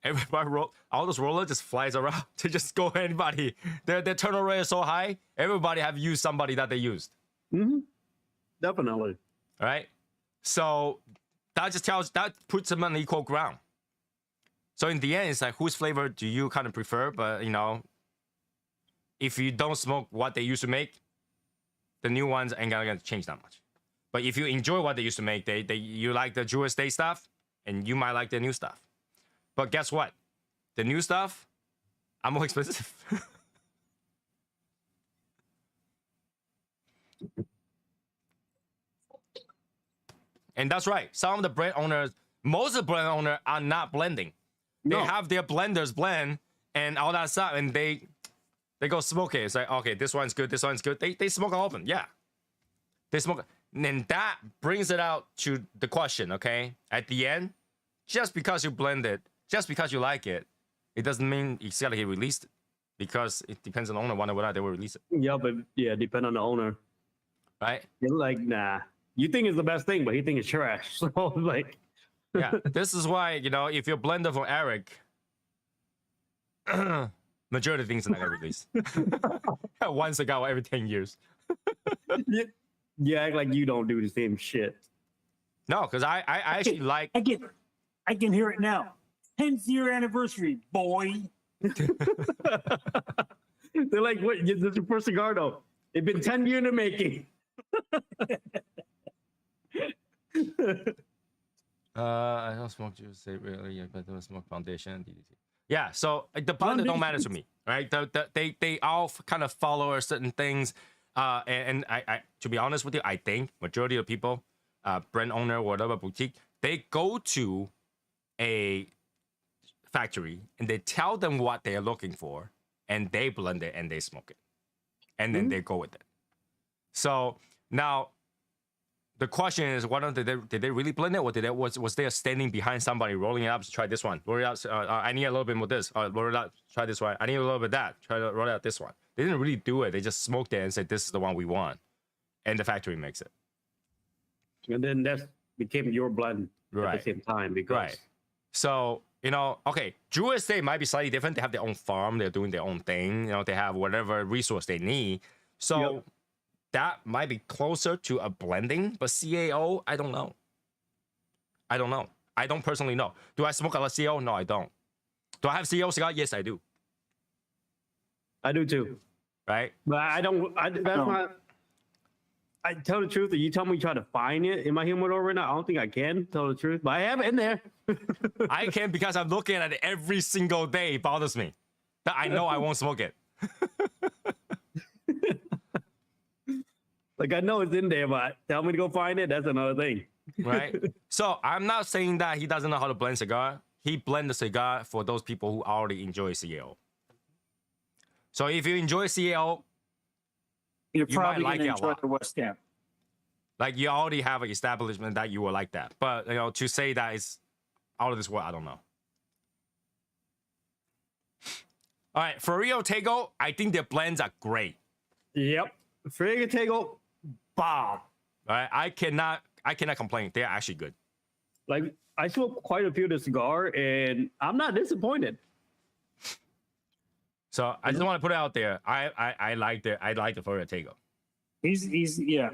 A: Everybody all those rollers just flies around to just go anybody. Their turnover rate is so high. Everybody have used somebody that they used.
D: Mm-hmm. Definitely.
A: Right. So that puts them on equal ground. So in the end, it's like whose flavor do you kind of prefer? But if you don't smoke what they used to make, the new ones ain't gonna change that much. But if you enjoy what they used to make, you like the Jewish State stuff, and you might like the new stuff. But guess what? The new stuff, are more expensive. And that's right. Some of the brand owners, most of the brand owners are not blending. They
C: No.
A: have their blenders blend and all that stuff, and they go smoke it. It's like, okay, this one's good, this one's good. They smoke it open, yeah. They smoke it. And that brings it out to the question, okay? At the end, just because you blend it, just because you like it, it doesn't mean it's gotta get released because it depends on the owner whether or not they will release it,
D: Yeah, but yeah, depend on the owner.
A: right?
D: They're like, nah. You think it's the best thing, but he think it's trash. So like,
A: Yeah, this is why, you know, if you're blender for Eric, majority of things are not gonna release. One cigar every 10 years.
D: you act like you don't do the same shit.
A: No, because I actually like.
C: I can hear it now. 10th year anniversary, boy.
D: They're like, what? This is your first cigar though. It's been 10 years in the making.
A: I don't smoke juice, really, but don't smoke foundation. DDT. Yeah, so the blender don't matter to me, right? They all kind of follow certain things. And I, to be honest with you, I think majority of people, brand owner, whatever boutique, they go to a factory and they tell them what they're looking for, and they blend it and they smoke it, and then they go with it. So now the question is, did they really blend it, or was they standing behind somebody rolling it up to try this one, roll it out? I need a little bit more this. Roll it out, try this one. I need a little bit of that. Try to roll out this one. They didn't really do it. They just smoked it and said, "This is the one we want," and the factory makes it.
D: And then that became your blend
A: Right.
D: at the same time. Because
A: Right. So, you know, okay, Drew Estate might be slightly different. They have their own farm. They're doing their own thing. You know, they have whatever resource they need. So
D: Yep.
A: that might be closer to a blending. But CAO, I don't know. I don't personally know. Do I smoke a lot of CAO? No, I don't. Do I have CAO cigar? Yes, I do.
D: I do too.
A: Right?
D: But I don't. That's not. I tell the truth. If you tell me try to find it in my humidor right now, I don't think I can tell the truth. But I have it in there.
A: I can, because I'm looking at it every single day. It bothers me that I know I won't smoke it.
D: Like I know it's in there, but tell me to go find it. That's another thing.
A: Right? So I'm not saying that he doesn't know how to blend cigar. He blends the cigar for those people who already enjoy CAO. So if you enjoy CAO,
C: You're
A: You might
C: probably
A: like
C: going
A: it
C: to
A: a
C: enjoy
A: lot.
C: the West Ham.
A: like you already have an establishment that you will like that. But you know, to say that is out of this world, I don't know. All right, for Rio Tego, I think their blends are great.
D: Yep. Frigatego, bomb.
A: All right, I cannot complain. They're actually good.
D: Like I smoked quite a few of the cigar, and I'm not disappointed.
A: So I just want to put it out there. I like the Rio Tego.
C: He's yeah.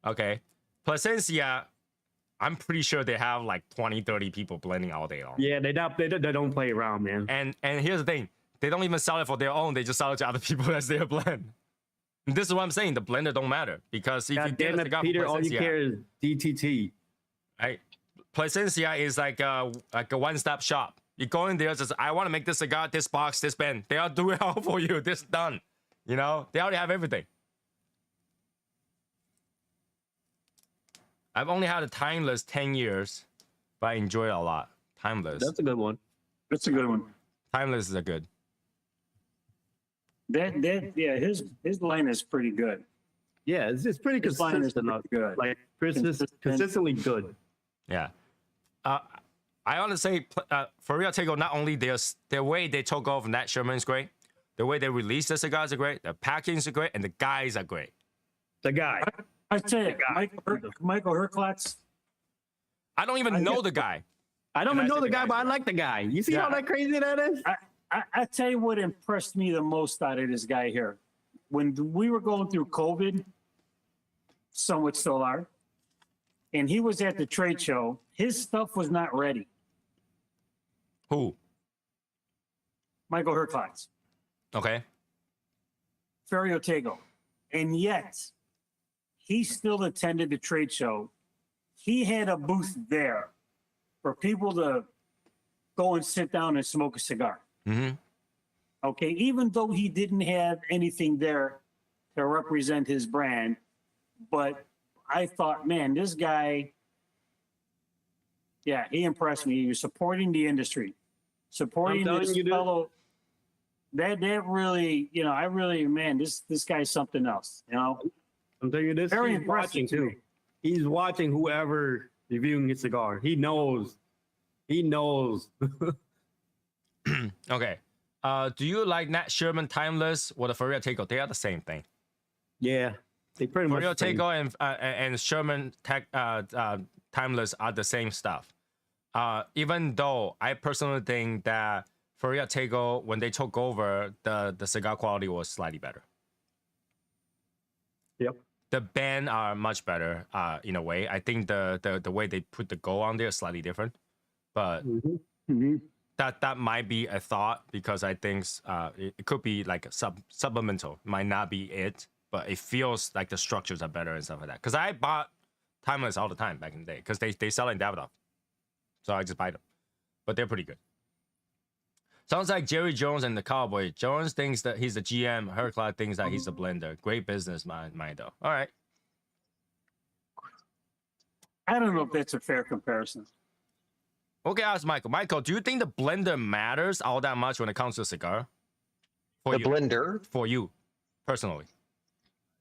A: Okay. Plasencia, I'm pretty sure they have like 20, 30 people blending all day long.
D: Yeah, they don't play around, man.
A: And here's the thing. They don't even sell it for their own. They just sell it to other people as their blend. And this is what I'm saying. The blender don't matter. Because if you
D: God
A: get
D: damn
A: a
D: it,
A: cigar
D: Peter,
A: from
D: all you
A: Plasencia,
D: care is DTT.
A: right? Plasencia is like a one-stop shop. You go in there, just, I want to make this cigar, this box, this pen. They'll do it all for you. This done. You know? They already have everything. I've only had a Timeless 10 years, but I enjoy it a lot. Timeless.
D: That's a good one.
C: That's a good one.
A: Timeless is a good.
C: Yeah, his line is pretty good.
D: Yeah, it's pretty
C: His line is
D: consistent.
C: pretty good.
D: Like
C: Consistent.
D: consistently good.
A: Yeah. I want to say for Rio Tego, not only their way they took off Nat Sherman is great, the way they release the cigars are great, the packaging is great, and the guys are great.
D: The guy.
C: I tell you, Michael Herklatz.
A: I don't even know the guy.
D: I don't
A: And
D: even
A: I
D: know
A: said
D: the
A: the
D: guy,
A: guy's
D: but I
A: right.
D: like the guy. You see
A: Yeah.
D: how that crazy that is?
C: I tell you what impressed me the most out of this guy here. When we were going through COVID, some would still are, and he was at the trade show, his stuff was not ready.
A: Who?
C: Michael Herklatz,
A: Okay.
C: Ferio Tego. And yet, he still attended the trade show. He had a booth there for people to go and sit down and smoke a cigar.
A: Mm-hmm.
C: Okay, even though he didn't have anything there to represent his brand, but I thought, man, this guy, yeah, he impressed me. He was supporting the industry, supporting
D: telling
C: this
D: you, dude.
C: fellow. That really, you know, I really, man, this guy's something else. You know,
D: I'm telling you this.
C: very
D: He's
C: impressive
D: watching
C: to
D: too.
C: me.
D: He's watching whoever reviewing his cigar. He knows. He knows.
A: Okay. Do you like Nat Sherman Timeless or the For Real Taco? They are the same thing.
D: Yeah, they pretty
A: For
D: much.
A: Real
D: the same.
A: Taco and Sherman Timeless are the same stuff. Even though I personally think that For Real Taco, when they took over, the cigar quality was slightly better.
D: Yep.
A: The band are much better in a way. I think the way they put the gold on there is slightly different, but that might be a thought because I think it could be like a supplemental. Might not be it, but it feels like the structures are better and stuff like that. Because I bought Timeless all the time back in the day because they sell in Davidoff, so I just buy them. But they're pretty good. Sounds like Jerry Jones and the Cowboy. Jones thinks that he's the GM. Herclad thinks that he's a blender. Great business mind though. All right.
C: I don't know if that's a fair comparison.
A: Okay, ask Michael. Michael, do you think the blender matters all that much when it comes to cigar?
E: The blender?
A: For you, personally.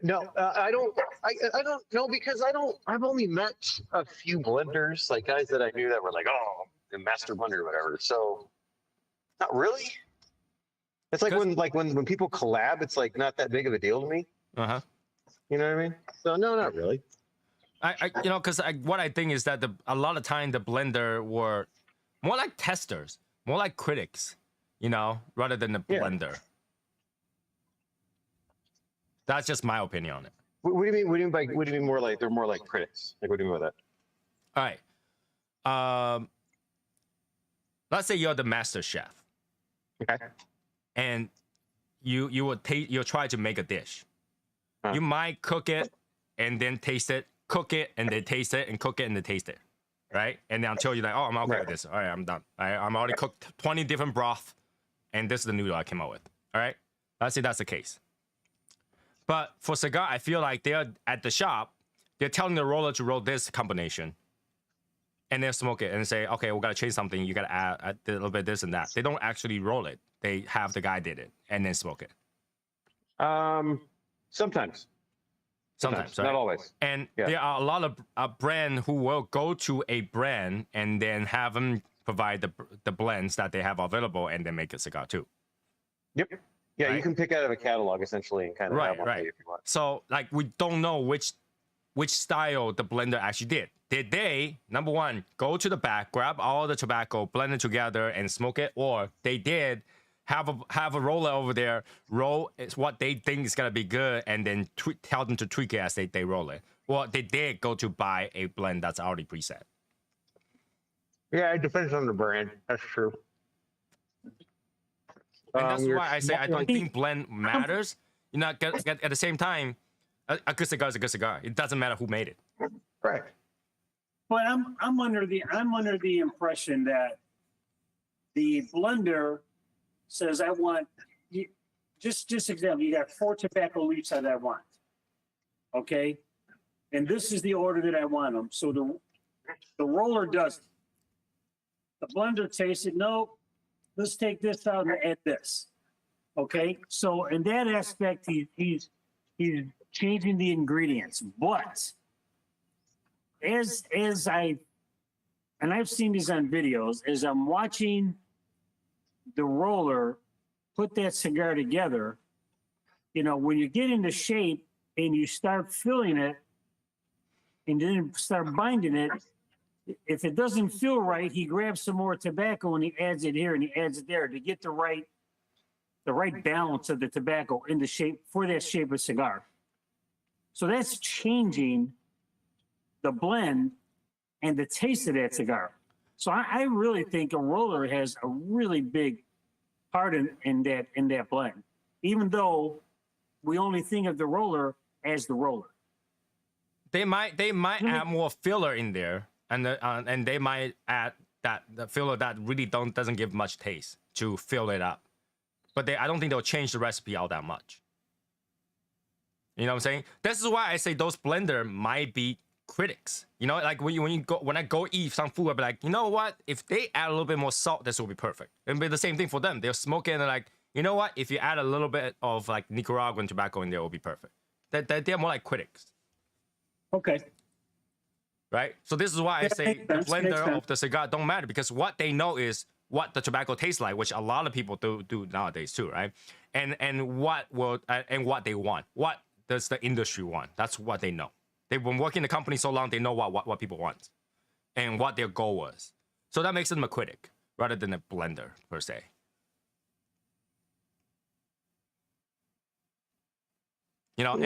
E: No, I don't. I don't know because I've only met a few blenders, like guys that I knew that were like, oh, the master blender or whatever. So, not really. It's like when people collab, it's like not that big of a deal to me.
A: Uh-huh.
E: You know what I mean? So no, not really.
A: Because what I think is that a lot of time the blender were more like testers, more like critics, rather than the blender. That's just my opinion on it.
E: What do you mean? What do you mean more like they're more like critics? Like what do you mean by that?
A: All right. Let's say you're the master chef.
E: Okay.
A: And you'll try to make a dish. You might cook it and then taste it, cook it and then taste it, and cook it and then taste it, right? And then until you're like, oh, I'm okay with this. All right, I'm done. I'm already cooked 20 different broth, and this is the noodle I came out with. All right, let's say that's the case. But for cigar, I feel like they're at the shop, they're telling the roller to roll this combination, and they'll smoke it and say, okay, we gotta change something. You gotta add a little bit this and that. They don't actually roll it. They have the guy did it and then smoke it.
E: Sometimes,
A: right?
E: Not always.
A: And there are a lot of brand who will go to a brand and then have them provide the blends that they have available and then make a cigar too.
E: Yep. Yeah,
A: right?
E: you can pick out of a catalog essentially and kind of have one for you if you want.
A: So like we don't know which style the blender actually did. Did they, number one, go to the back, grab all the tobacco, blend it together and smoke it, or they did have a roller over there, roll what they think is gonna be good, and then tell them to tweak it as they roll it. Or they did go to buy a blend that's already preset.
E: Yeah, it depends on the brand. That's true.
A: And that's why I say I don't think blend matters. At the same time, a good cigar is a good cigar. It doesn't matter who made it.
E: Right.
C: But I'm under the impression that the blender says I want just example, you got 4 tobacco leaves that I want. Okay? And this is the order that I want them. So the roller does it. The blender tastes it. No, let's take this out and add this. Okay? So in that aspect, he's changing the ingredients. But I've seen these on videos, as I'm watching the roller put that cigar together, when you get into shape and you start filling it and then start binding it, if it doesn't feel right, he grabs some more tobacco and he adds it here and he adds it there to get the right balance of the tobacco in the shape for that shape of cigar. So that's changing the blend and the taste of that cigar. So I really think a roller has a really big part in that blend, even though we only think of the roller as the roller.
A: They might add more filler in there, and they might add the filler that really doesn't give much taste to fill it up. But I don't think they'll change the recipe all that much. You know what I'm saying? This is why I say those blender might be critics. Like when I go eat some food, I'll be like, you know what? If they add a little bit more salt, this will be perfect. It'll be the same thing for them. They'll smoke it and they're like, you know what? If you add a little bit of like Nicaraguan tobacco in there, it will be perfect. They're more like critics.
C: Okay.
A: Right? So this is why I say the blender of the cigar don't matter, because what they know is what the tobacco tastes like, which a lot of people do nowadays too, right? And what will and what they want. What does the industry want? That's what they know. They've been working in the company so long, they know what people want and what their goal was. So that makes them a critic rather than a blender per se. You know,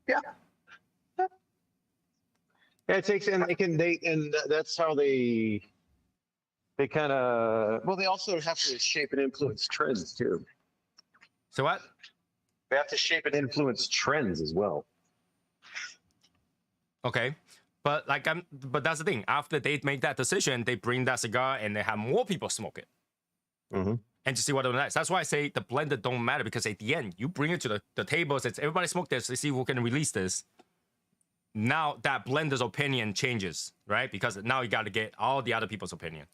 E: yeah. Yeah, it takes, and that's how they kind of, well, they also have to shape and influence trends too.
A: So what?
E: They have to shape and influence trends as well.
A: Okay, but but that's the thing. After they make that decision, they bring that cigar and they have more people smoke it, and to see what it likes. That's why I say the blender don't matter, because at the end you bring it to the table. Says everybody smoke this. Let's see who can release this. Now that blender's opinion changes, right? Because now you got to get all the other people's opinion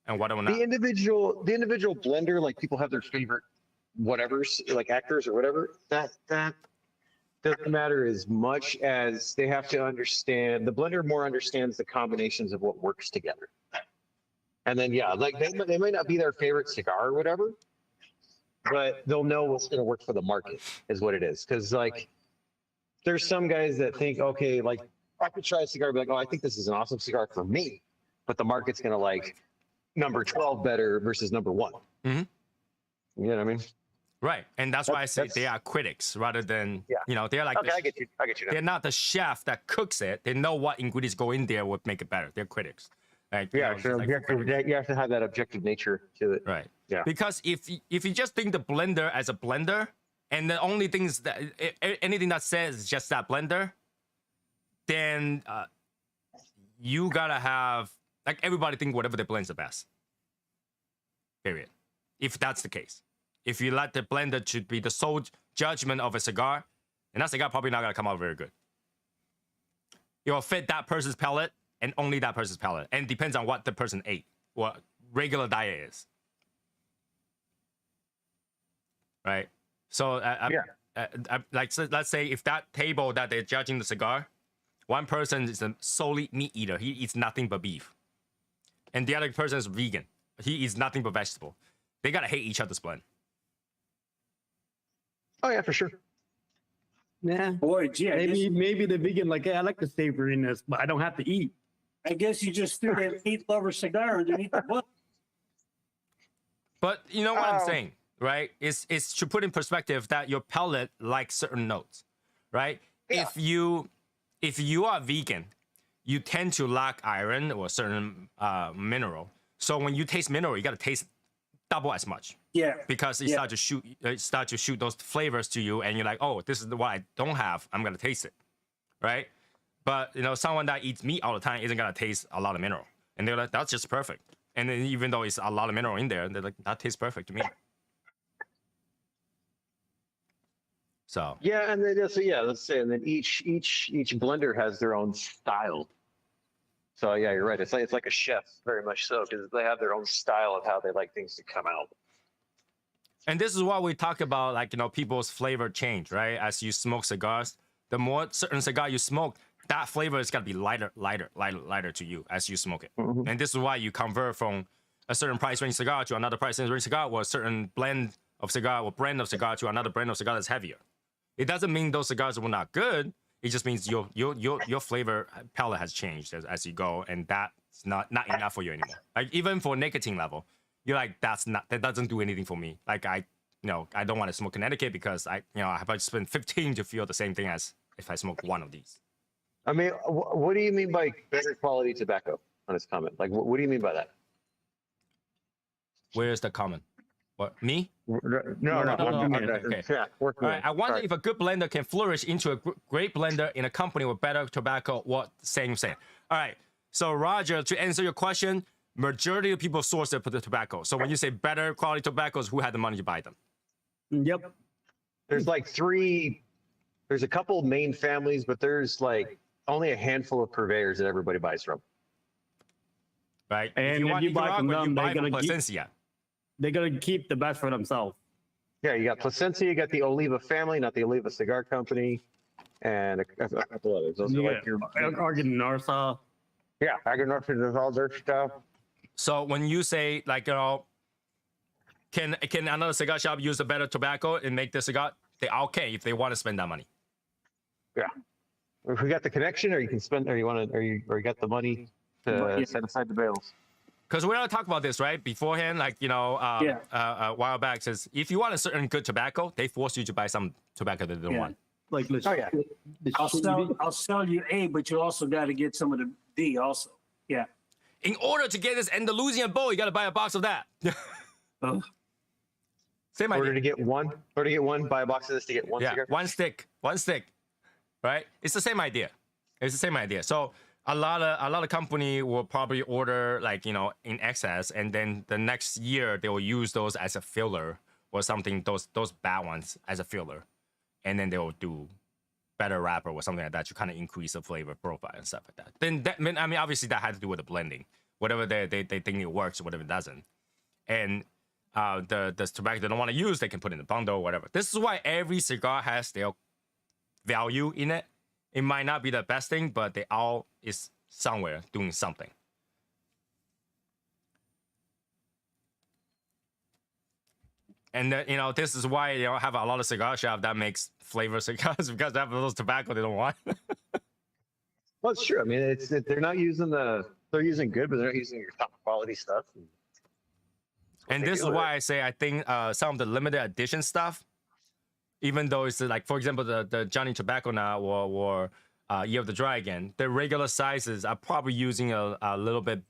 A: and what not.
E: The individual blender, like people have their favorite whatevers, like actors or whatever. That doesn't matter as much as they have to understand. The blender more understands the combinations of what works together. And then yeah, like they might not be their favorite cigar or whatever, but they'll know what's going to work for the market is what it is. Because like there's some guys that think, okay, like I could try a cigar and be like, oh, I think this is an awesome cigar for me, but the market's going to like number 12 better versus number 1.
A: Mm-hmm.
E: You know what I mean?
A: Right, and that's why I say they are critics rather than you know, they're like
E: okay, I get you. Now.
A: They're not the chef that cooks it. They know what ingredients go in there would make it better. They're critics. Like,
E: yeah,
A: you know,
E: sure.
A: like
E: You have to have that objective nature to it.
A: right.
E: Yeah.
A: Because if you just think the blender as a blender, and the only things that anything that says is just that blender, then you gotta have like everybody think whatever they blend's the best. Period. If that's the case, if you let the blender to be the sole judgment of a cigar, then that cigar probably not gonna come out very good. It will fit that person's palate and only that person's palate, and it depends on what the person ate, what regular diet is. Right. So like so let's say if that table that they're judging the cigar, one person is a solely meat eater. He eats nothing but beef, and the other person is vegan. He eats nothing but vegetable. They gotta hate each other's blend.
E: Oh yeah, for sure.
D: Yeah.
C: Boy, gee,
D: Maybe the vegan, like, hey, I like the savoriness, but I don't have to eat.
C: I guess you just threw a meat lover cigar underneath the book.
A: But you know what I'm saying, right? It's to put in perspective that your palate likes certain notes, right?
E: Yeah.
A: If you are vegan, you tend to lack iron or certain mineral. So when you taste mineral, you gotta taste double as much.
C: Yeah.
A: Because it start to shoot those flavors to you, and you're like, oh, this is what I don't have. I'm gonna taste it, right? But you know, someone that eats meat all the time isn't gonna taste a lot of mineral, and they're like, that's just perfect. And then even though it's a lot of mineral in there, they're like, that tastes perfect to me. So
E: Yeah, and then let's say, and then each blender has their own style. So yeah, you're right. It's like a chef, very much so, because they have their own style of how they like things to come out.
A: and this is what we talk about, like, you know, people's flavor change, right? As you smoke cigars, the more certain cigar you smoke, that flavor is gonna be lighter to you as you smoke it.
E: Mm-hmm.
A: And this is why you convert from a certain price range cigar to another price range cigar, or a certain blend of cigar or brand of cigar to another brand of cigar that's heavier. It doesn't mean those cigars were not good. It just means your flavor palette has changed as you go, and that's not enough for you anymore. Like even for nicotine level, you're like, that doesn't do anything for me. Like I don't want to smoke Connecticut because I have to spend 15 to feel the same thing as if I smoke one of these.
E: I mean, what do you mean by better quality tobacco on this comment? Like, what do you mean by that?
A: Where's the comment? What, me?
E: No.
A: Okay.
E: Yeah,
A: All right, I wonder if a good blender can flourish into a great blender in a company with better tobacco. What saying? All right. So Roger, to answer your question, majority of people source their tobacco. So when you say better quality tobaccos, who had the money to buy them?
D: Yep.
E: There's like there's a couple main families, but there's like only a handful of purveyors that everybody buys from.
A: Right.
D: And
A: if you want
D: buy from them,
A: buy
D: they're
A: from
D: gonna
A: Plasencia.
D: They're gonna keep the best for themselves.
E: Yeah, you got Plasencia, you got the Oliva family, not the Oliva Cigar Company, and a couple others. Those are like your
D: Argon Narsa.
E: yeah, Aganorphin does all their stuff.
A: So when you say like can another cigar shop use a better tobacco and make the cigar? They okay if they want to spend that money.
E: Yeah. If we got the connection, or you can spend, or you got the money to set aside the bales.
A: Because we already talked about this, right? Beforehand, like, a while back, says if you want a certain good tobacco, they force you to buy some tobacco that they don't want.
D: Like, let's,
E: Oh, yeah.
C: I'll sell you A, but you also got to get some of the D also. Yeah.
A: In order to get this Andalusian bowl, you got to buy a box of that. Same
E: In order
A: idea.
E: to get one, buy a box of this to get one
A: Yeah,
E: cigar.
A: one stick, right? It's the same idea. So a lot of company will probably order like in excess, and then the next year they will use those as a filler or something. Those bad ones as a filler, and then they will do better wrapper or something like that to kind of increase the flavor profile and stuff like that. Then obviously that had to do with the blending, whatever they think it works, whatever it doesn't, and the tobacco they don't want to use, they can put in the bundle or whatever. This is why every cigar has their value in it. It might not be the best thing, but they all is somewhere doing something. And this is why you have a lot of cigar shop that makes flavor cigars because they have those tobacco they don't want.
E: Well, it's true. I mean, they're not using they're using good, but they're not using your top quality stuff.
A: And this is why I say I think some of the limited edition stuff, even though it's like, for example, the Johnny Tobacco now or Year of the Dragon, the regular sizes are probably using a little bit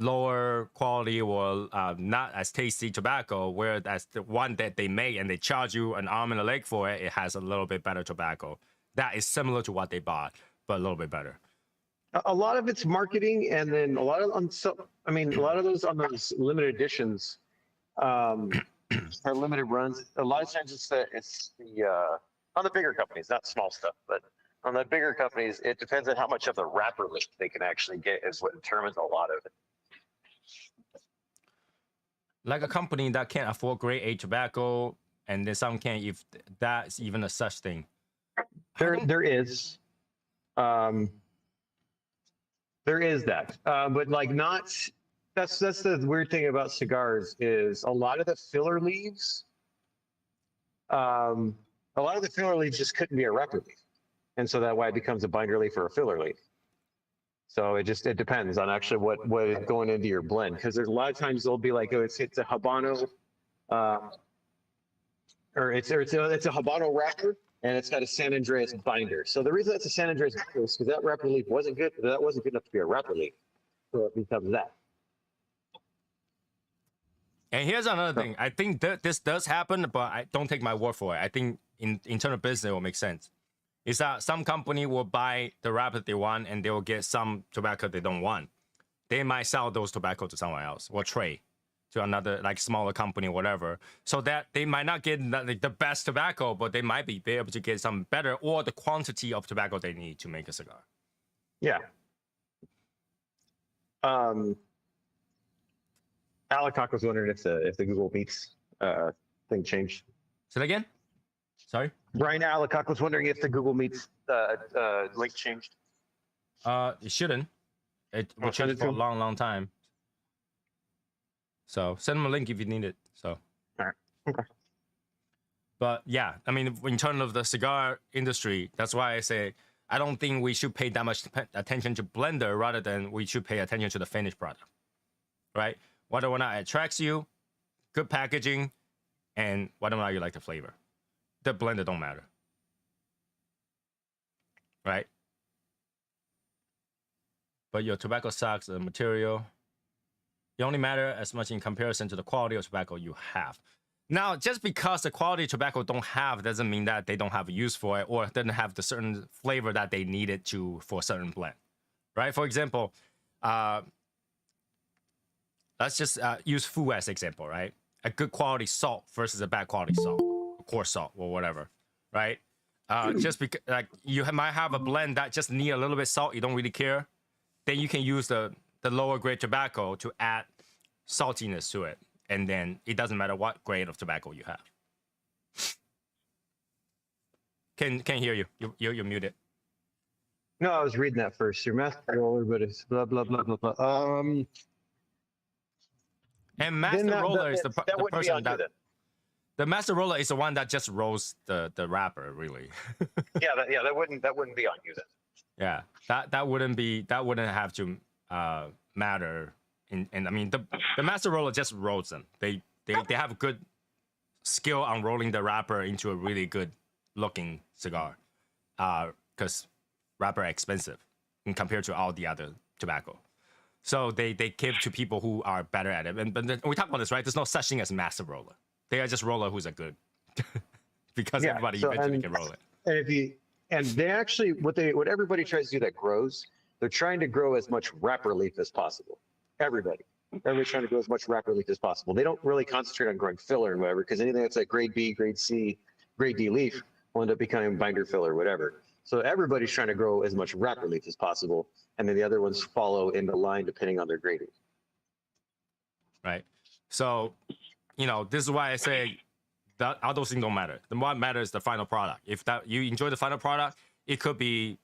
A: lower quality or not as tasty tobacco, whereas the one that they make and they charge you an arm and a leg for it, it has a little bit better tobacco. That is similar to what they bought, but a little bit better.
E: A lot of it's marketing, and then a lot of those on those limited editions are limited runs. A lot of times it's the on the bigger companies, not small stuff, but on the bigger companies, it depends on how much of the wrapper lift they can actually get is what determines a lot of it.
A: Like a company that can't afford grade A tobacco, and then some can't, if that's even a such thing.
E: There is. There is that, but like not. That's the weird thing about cigars is a lot of the filler leaves. A lot of the filler leaves just couldn't be a wrapper leaf, and so that's why it becomes a binder leaf or a filler leaf. So it depends on actually what is going into your blend, because there's a lot of times they'll be like, oh, it's a Habano, or it's a Habano wrapper. And it's got a San Andreas binder. So the reason that's a San Andreas binder is because that wrapper leaf wasn't good. That wasn't good enough to be a wrapper leaf. So it becomes that.
A: And here's another thing. I think that this does happen, but I don't take my word for it. I think in internal business it will make sense. Is that some company will buy the wrapper they want and they will get some tobacco they don't want. They might sell those tobacco to someone else or trade to another like smaller company or whatever, so that they might not get like the best tobacco, but they might be able to get some better or the quantity of tobacco they need to make a cigar.
E: Yeah. Alec was wondering if the Google Meets thing changed.
A: Say that again? Sorry?
E: Brian Alec was wondering if the Google Meets link changed.
A: It shouldn't. It will change for a long time. So send them a link if you need it. So.
E: All right. Okay.
A: But yeah, I mean, in terms of the cigar industry, that's why I say I don't think we should pay that much attention to blender rather than we should pay attention to the finished product, right? Whether or not it attracts you, good packaging, and whether or not you like the flavor. The blender don't matter, right? But your tobacco sucks, the material. It only matter as much in comparison to the quality of tobacco you have. Now, just because the quality of tobacco don't have doesn't mean that they don't have a use for it or doesn't have the certain flavor that they needed to for a certain blend, right? For example, let's just use food as example, right? A good quality salt versus a bad quality salt, coarse salt or whatever, right? Just because like you might have a blend that just need a little bit salt, you don't really care, then you can use the lower grade tobacco to add saltiness to it. And then it doesn't matter what grade of tobacco you have. Can't hear you. You're muted.
E: No, I was reading that first. Your master roller, but it's blah, blah, blah, blah, blah.
A: And master
E: Then
A: roller is the
E: that
A: the
E: wouldn't be on
A: person
E: you
A: that
E: then.
A: the master roller is the one that just rolls the wrapper, really.
E: Yeah, that wouldn't be on you then.
A: Yeah, that wouldn't have to matter. And I mean the master roller just rolls them. They have a good skill on rolling the wrapper into a really good looking cigar, because wrapper are expensive in compared to all the other tobacco. So they give to people who are better at it. But then we talk about this, right? There's no such thing as master roller. They are just roller who's a good, because
E: Yeah,
A: everybody
E: so,
A: eventually can roll it.
E: And they actually what everybody tries to do that grows, they're trying to grow as much wrapper leaf as possible. Everybody's trying to grow as much wrapper leaf as possible. They don't really concentrate on growing filler and whatever, because anything that's like grade B, grade C, grade D leaf will end up becoming binder filler, whatever. So everybody's trying to grow as much wrapper leaf as possible, and then the other ones follow in the line depending on their grading.
A: Right. So, this is why I say that all those things don't matter. The what matters is the final product. If that you enjoy the final product, it could be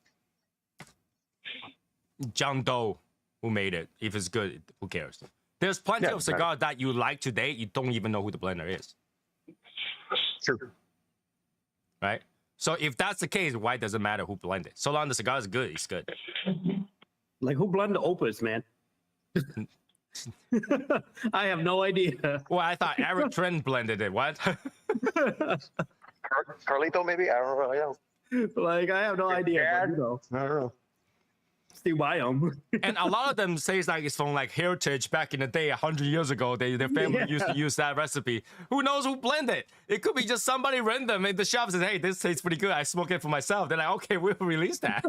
A: John Doe who made it. If it's good, who cares? There's plenty of cigars that you like today, you don't even know who the blender is.
E: Sure.
A: Right? So if that's the case, why does it matter who blended? So long the cigar is good, it's good.
D: Like, who blended Opus, man? I have no idea.
A: Well, I thought Eric Trent blended it. What?
E: Carlito, maybe? I don't really know.
D: Like, I have no idea. But,
E: I don't know.
D: still buy them.
A: And a lot of them say it's from like heritage back in the day, 100 years ago. Their family used to use that recipe. Who knows who blended it? It could be just somebody random in the shop says, "Hey, this tastes pretty good. I smoke it for myself." They're like, "Okay, we'll release that."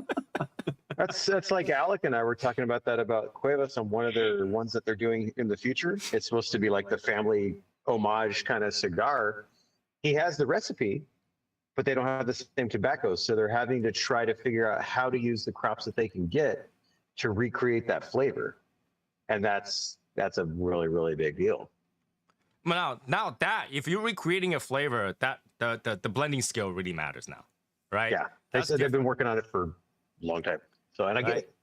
E: That's like Alec and I were talking about that about Cuevas on one of their ones that they're doing in the future. It's supposed to be like the family homage kind of cigar. He has the recipe, but they don't have the same tobacco. So they're having to try to figure out how to use the crops that they can get to recreate that flavor. And that's a really, really big deal.
A: Now that if you're recreating a flavor, that the blending skill really matters now, right?
E: Yeah. They said they've been working on it for a long time. So, and I get it.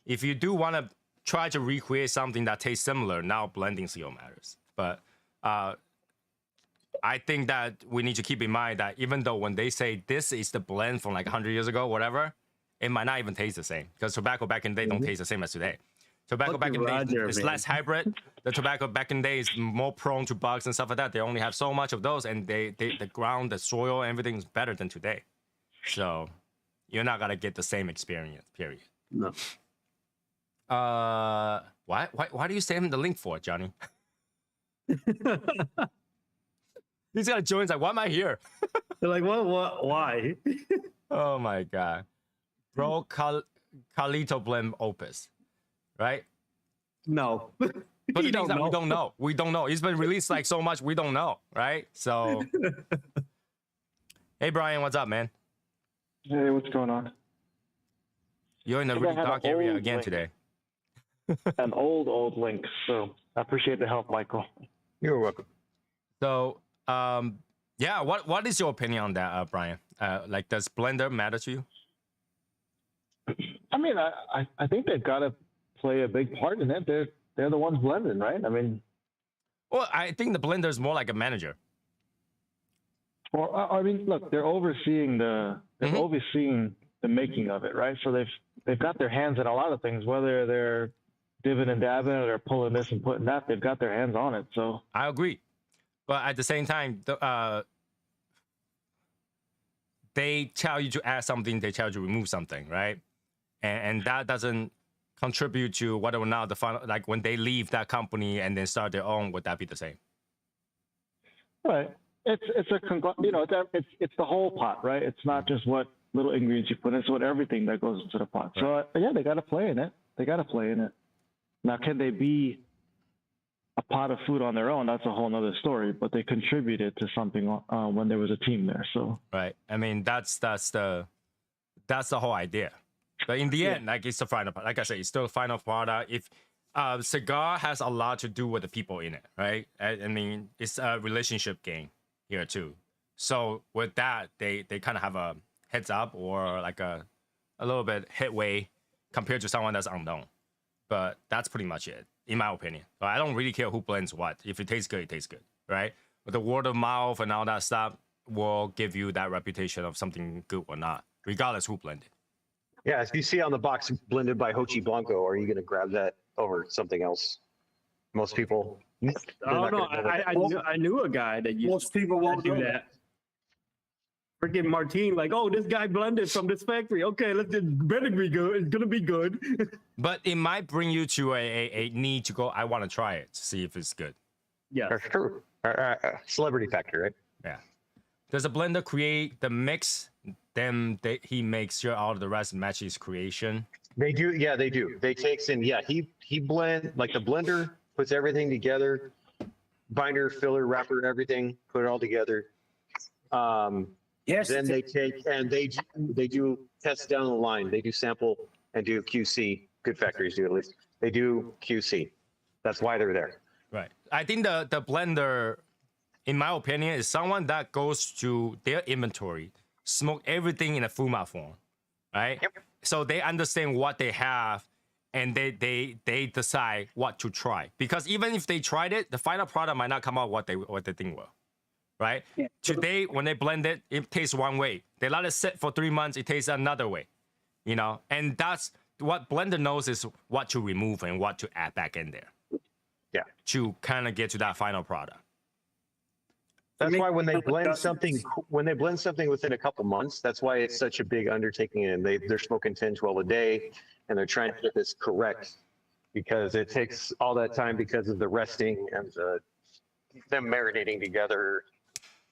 A: If you do want to try to recreate something that tastes similar, now blending skill matters. But I think that we need to keep in mind that even though when they say this is the blend from like 100 years ago, whatever, it might not even taste the same, because tobacco back in the day don't taste the same as today. Tobacco back in the day is less hybrid. The tobacco back in the day is more prone to bugs and stuff like that. They only have so much of those, and the ground, the soil, everything is better than today. So you're not gonna get the same experience, period.
D: No.
A: Why do you send him the link for, Johnny? He's gonna join. He's like, why am I here?
D: They're like, what, why?
A: Oh my god, bro, Carlito blend Opus, right?
D: No.
A: But the things that we don't know. It's been released like so much, we don't know, right? So, hey Brian, what's up, man?
F: Hey, what's going on?
A: You're in a really dark area again today.
F: An old link, so I appreciate the help, Michael.
E: You're welcome.
A: So, yeah, what is your opinion on that, Brian? Like, does blender matter to you?
F: I mean, I think they've got to play a big part in it. They're the ones blending, right? I mean,
A: well, I think the blender is more like a manager.
F: or I mean, look, they're overseeing the making of it, right? So they've got their hands in a lot of things, whether they're dibbing and dabbing or they're pulling this and putting that. They've got their hands on it. So
A: I agree, but at the same time, they tell you to add something, they tell you to remove something, right? And that doesn't contribute to whether or not the final, like when they leave that company and then start their own, would that be the same?
F: right, it's the whole pot, right? It's not just what little ingredients you put in, it's what everything that goes into the pot. So yeah, they got to play in it. Now, can they be a pot of food on their own? That's a whole nother story. But they contributed to something when there was a team there. So
A: right. I mean, that's the whole idea. But in the end, like, it's the final. Like I said, it's still the final product. If cigar has a lot to do with the people in it, right? I mean, it's a relationship game here too. So with that, they kind of have a heads up or like a little bit headway compared to someone that's unknown. But that's pretty much it. in my opinion. So I don't really care who blends what. If it tastes good, it tastes good, right? But the word of mouth and all that stuff will give you that reputation of something good or not, regardless who blended.
E: Yeah, if you see on the box blended by Hochi Blanco, are you going to grab that over something else? Most people.
D: Oh no, I knew a guy that used
C: Most people won't
D: to do
C: do
D: that. Freaking Martine, like, oh, this guy blended from this factory. Okay, let's it better be good. It's gonna be good.
A: But it might bring you to a need to go, I want to try it to see if it's good.
D: Yeah.
E: That's true. Celebrity factor, right?
A: Yeah. Does the blender create the mix? Then he makes sure all of the rest matches creation.
E: They do. Yeah, they do. They takes in. Yeah, he blend like the blender puts everything together, binder, filler, wrapper, everything. Put it all together.
C: Yes.
E: Then they take and they do tests down the line. They do sample and do QC. Good factories do at least. They do QC. That's why they're there.
A: Right. I think the blender, in my opinion, is someone that goes to their inventory, smoke everything in a FUMA form, right?
E: Yep.
A: So they understand what they have, and they decide what to try. Because even if they tried it, the final product might not come out what they think will, right?
C: Yeah.
A: Today, when they blend it, it tastes one way. They let it sit for 3 months, it tastes another way, you know? And that's what blender knows is what to remove and what to add back in there.
E: Yeah.
A: To kind of get to that final product.
E: That's why when they blend
C: adjustments.
E: something within a couple months, that's why it's such a big undertaking, and they're smoking 10, 12 a day, and they're trying to get this correct because it takes all that time because of the resting and them marinating together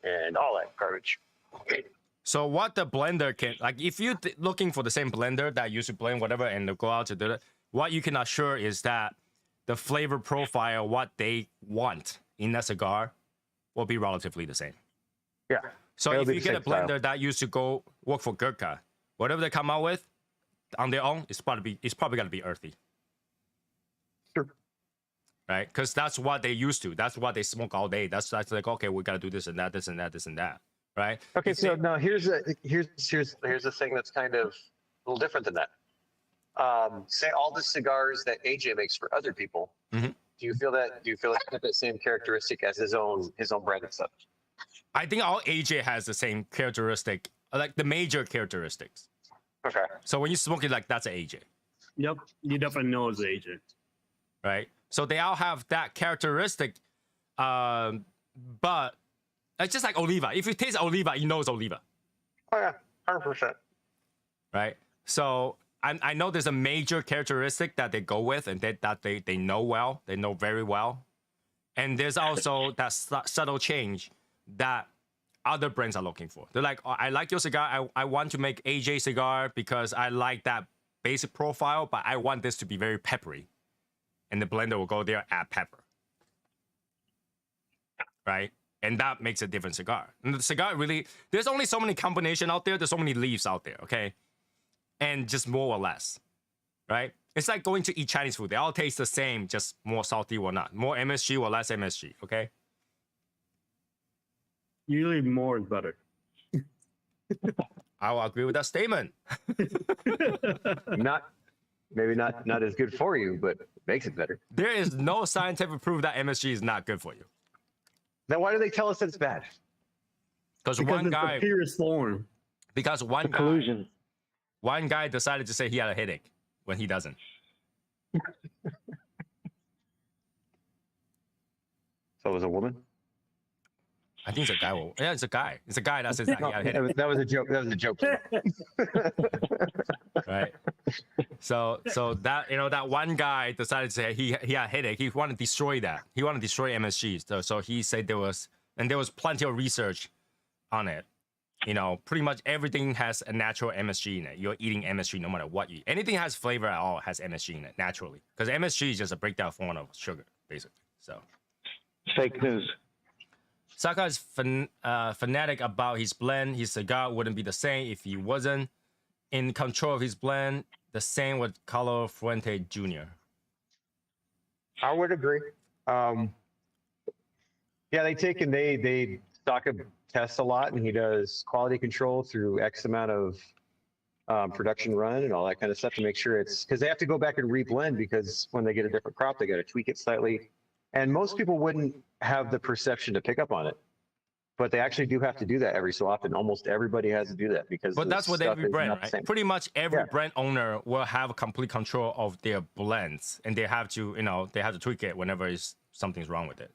E: and all that garbage.
A: So what the blender can, like if you're looking for the same blender that used to blend whatever and go out to do it, what you can assure is that the flavor profile, what they want in a cigar, will be relatively the same.
E: Yeah.
A: So
E: It'll
A: if
E: be
A: you
E: the
A: get a
E: same style.
A: blender that used to go work for Gurkha, whatever they come out with on their own, it's probably gonna be earthy.
E: Sure.
A: Right? Because that's what they used to. That's what they smoke all day. That's like, okay, we gotta do this and that, this and that, this and that. Right?
E: Okay, so now here's a thing that's kind of a little different than that. Say all the cigars that AJ makes for other people.
A: Mhm.
E: Do you feel it's got that same characteristic as his own brand and stuff?
A: I think all AJ has the same characteristic, like the major characteristics.
E: Okay.
A: So when you smoke it, like that's an AJ,
D: Yep. You definitely know it's agent.
A: right? So they all have that characteristic, but it's just like Oliva. If you taste Oliva, you know it's Oliva,
E: Oh yeah, 100%.
A: right? So I know there's a major characteristic that they go with and that they know well, they know very well. And there's also that subtle change that other brands are looking for. They're like, oh, I like your cigar. I want to make AJ cigar because I like that basic profile, but I want this to be very peppery. And the blender will go there, add pepper. Right? And that makes a different cigar. And the cigar really, there's only so many combinations out there. There's so many leaves out there, okay? And just more or less, right? It's like going to eat Chinese food. They all taste the same, just more salty or not. More MSG or less MSG, okay?
D: Usually more is better.
A: I will agree with that statement.
E: Maybe not as good for you, but makes it better.
A: There is no scientific proof that MSG is not good for you.
E: Then why do they tell us that it's bad?
A: Because
D: Because
A: one
D: it's
A: guy,
D: the purest form.
A: because one guy,
F: Collusion.
A: one guy decided to say he had a headache when he doesn't.
E: So it was a woman?
A: I think it's a guy. Yeah, it's a guy. It's a guy that says that he had a headache.
E: That was a joke. That was a joke.
A: Right? So that that one guy decided to say he had a headache. He wanted to destroy that. He wanted to destroy MSG. So he said there was plenty of research on it. Pretty much everything has a natural MSG in it. You're eating MSG no matter what you eat. Anything has flavor at all has MSG in it naturally. Because MSG is just a breakdown form of sugar, basically. So
F: Fake news.
A: Saka is fanatic about his blend. His cigar wouldn't be the same if he wasn't in control of his blend. The same with Carlo Fuente Jr.
E: I would agree. Yeah, they stock up tests a lot, and he does quality control through X amount of production run and all that kind of stuff to make sure it's because they have to go back and reblend because when they get a different crop, they got to tweak it slightly. And most people wouldn't have the perception to pick up on it, but they actually do have to do that every so often. Almost everybody has to do that because.
A: But that's what every brand, right?
E: Same.
A: Pretty much every brand owner will have complete control of their blends, and they have to, they have to tweak it whenever something's wrong with it.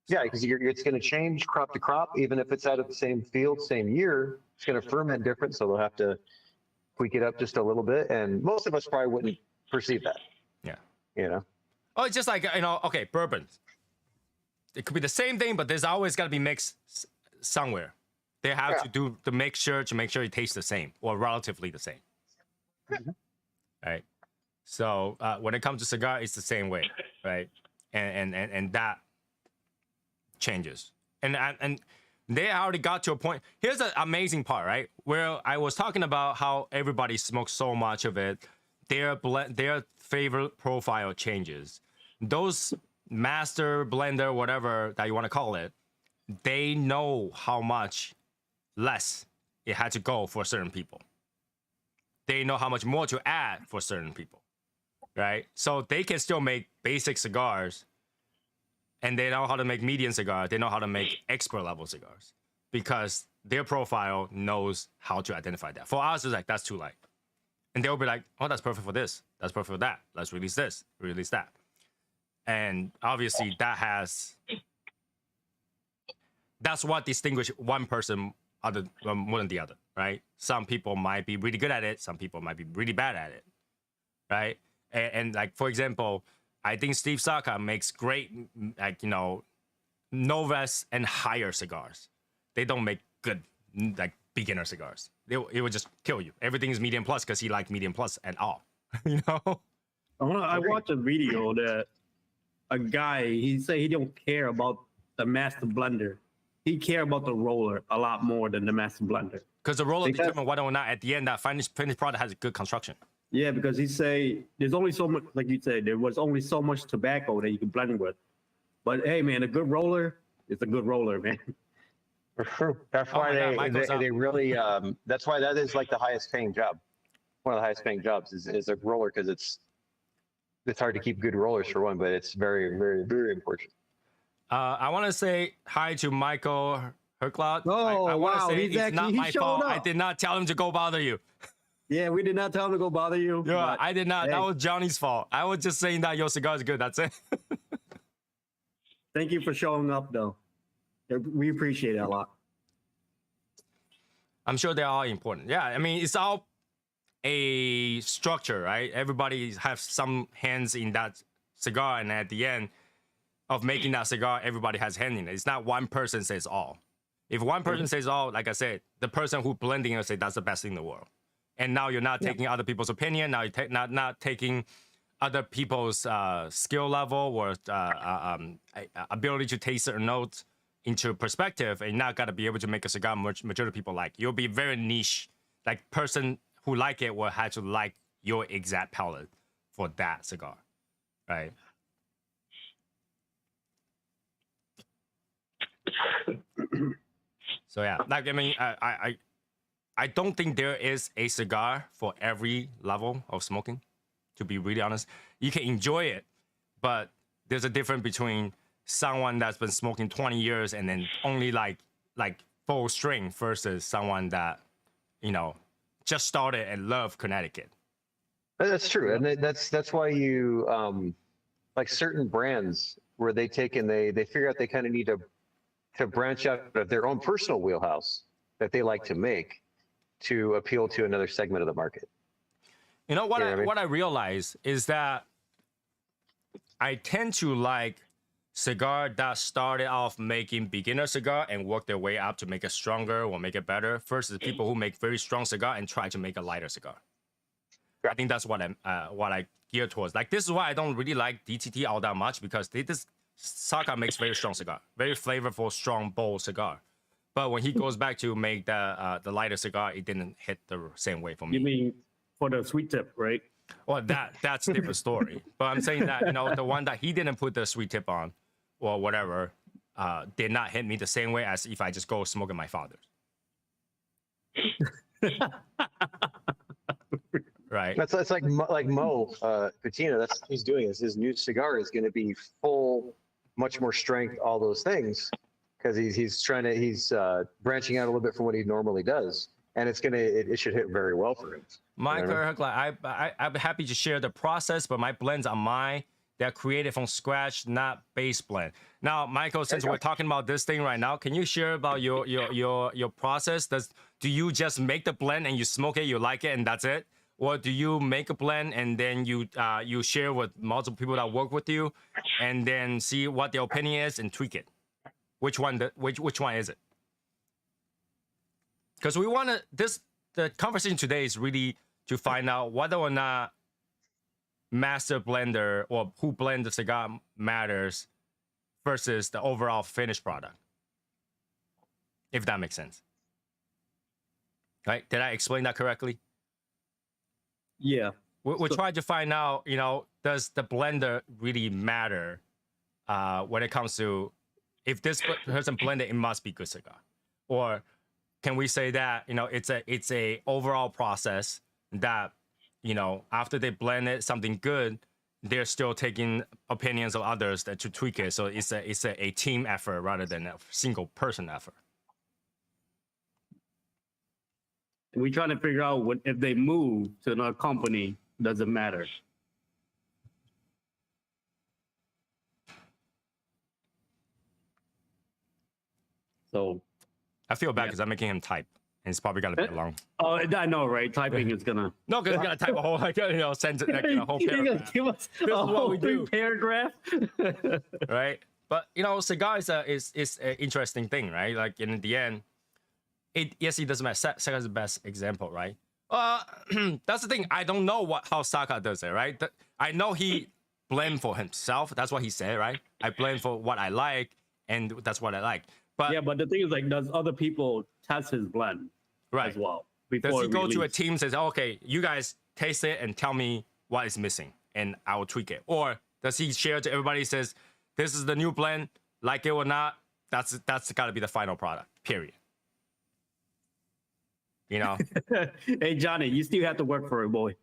E: Yeah, because it's going to change crop to crop, even if it's out of the same field, same year. It's going to ferment different, so they'll have to tweak it up just a little bit. And most of us probably wouldn't perceive that.
A: Yeah. Oh, it's just like, okay, bourbon. It could be the same thing, but there's always got to be mixed somewhere. They have to do the mixture to make sure it tastes the same or relatively the same. Right. So when it comes to cigar, it's the same way, right? And that changes. And they already got to a point. Here's the amazing part, right? Where I was talking about how everybody smokes so much of it, their favorite profile changes. Those master blender, whatever that you want to call it, they know how much less it had to go for certain people. They know how much more to add for certain people, right? So they can still make basic cigars, and they know how to make medium cigars. They know how to make expert level cigars because their profile knows how to identify that. For us, it's like, that's too light. And they'll be like, oh, that's perfect for this. That's perfect for that. Let's release this, release that. And obviously that's what distinguishes one person more than the other, right? Some people might be really good at it. Some people might be really bad at it, right? And like, for example, I think Steve Saka makes great, like, novice and higher cigars. They don't make good, like, beginner cigars. It would just kill you. Everything is medium plus because he liked medium plus and all,
D: I watched a video that a guy, he said he don't care about the master blender. He care about the roller a lot more than the master blender.
A: Because the roller determines whether or not at the end that finished product has a good construction.
D: Yeah, because he say there's only so much, like you said, there was only so much tobacco that you can blend with. But hey, man, a good roller is a good roller, man.
E: That's why they really. That's why that is like the highest paying job. One of the highest paying jobs is a roller because it's hard to keep good rollers for one, but it's very, very, very important.
A: I want to say hi to Michael Herklot.
D: Oh,
A: I want to
D: wow,
A: say it's not my fault.
D: up.
A: I did not tell him to go bother you.
D: Yeah, we did not tell him to go bother you.
A: Yeah, I did not.
D: Hey.
A: That was Johnny's fault. I was just saying that your cigar is good. That's it.
D: Thank you for showing up, though. We appreciate it a lot.
A: I'm sure they're all important. Yeah, I mean, it's all a structure, right? Everybody has some hands in that cigar, and at the end of making that cigar, everybody has hand in it. It's not one person says all. If one person says all, like I said, the person who blending it say that's the best thing in the world. And now you're not taking other people's opinion. Now you're not taking other people's skill level or ability to taste certain notes into perspective, and you're not gotta be able to make a cigar majority of people like. You'll be very niche. Like person who like it will have to like your exact palate for that cigar, right? So yeah, like I mean, I don't think there is a cigar for every level of smoking. To be really honest, you can enjoy it, but there's a difference between someone that's been smoking 20 years and then only like full string versus someone that just started and love Connecticut.
E: That's true, and that's why you like certain brands where they take and they figure out they kind of need to branch out of their own personal wheelhouse that they like to make to appeal to another segment of the market.
A: You know what? What I realize is that I tend to like cigar that started off making beginner cigar and work their way up to make it stronger or make it better versus people who make very strong cigar and try to make a lighter cigar. I think that's what I gear towards. Like this is why I don't really like DTT all that much because Saka makes very strong cigar, very flavorful, strong, bold cigar. But when he goes back to make the lighter cigar, it didn't hit the same way for me.
D: You mean for the sweet tip, right?
A: Well, that's a different story. But I'm saying that the one that he didn't put the sweet tip on, or whatever, did not hit me the same way as if I just go smoking my father's. right?
E: That's like Mo Patina. That's what he's doing. Is his new cigar is going to be full, much more strength, all those things, because he's branching out a little bit from what he normally does, and it should hit very well for him.
A: Michael, I'm happy to share the process, but my blends are mine. They're created from scratch, not base blend. Now, Michael, since we're talking about this thing right now, can you share about your process? Do you just make the blend and you smoke it, you like it, and that's it? Or do you make a blend and then you share with multiple people that work with you, and then see what their opinion is and tweak it? Which one is it? Because we want to the conversation today is really to find out whether or not master blender or who blends the cigar matters versus the overall finished product. If that makes sense. Right? Did I explain that correctly?
D: Yeah.
A: We're trying to find out, does the blender really matter when it comes to if this person blended, it must be good cigar? Or can we say that, it's a overall process that, after they blend it something good, they're still taking opinions of others to tweak it. So it's a team effort rather than a single person effort.
D: We're trying to figure out if they move to another company, does it matter? So
A: I feel bad because I'm making him type. And it's probably gonna be long.
D: Oh, I know, right? Typing is gonna.
A: No, because it's gonna type a whole, sentence, a whole paragraph.
D: Give us
A: This is what we do.
D: Paragraph.
A: Right? But cigar is an interesting thing, right? Like in the end, it doesn't matter. Cigar is the best example, right? That's the thing. I don't know how Saka does it, right? I know he blend for himself. That's what he said, right? I blend for what I like, and that's what I like. But
D: yeah, but the thing is, like, does other people test his blend as well?
A: Does he go to a team and says, okay, you guys taste it and tell me what is missing, and I will tweak it? Or does he share to everybody, says, this is the new blend, like it or not, that's got to be the final product, period.
D: Hey, Johnny, you still have to work for it, boy.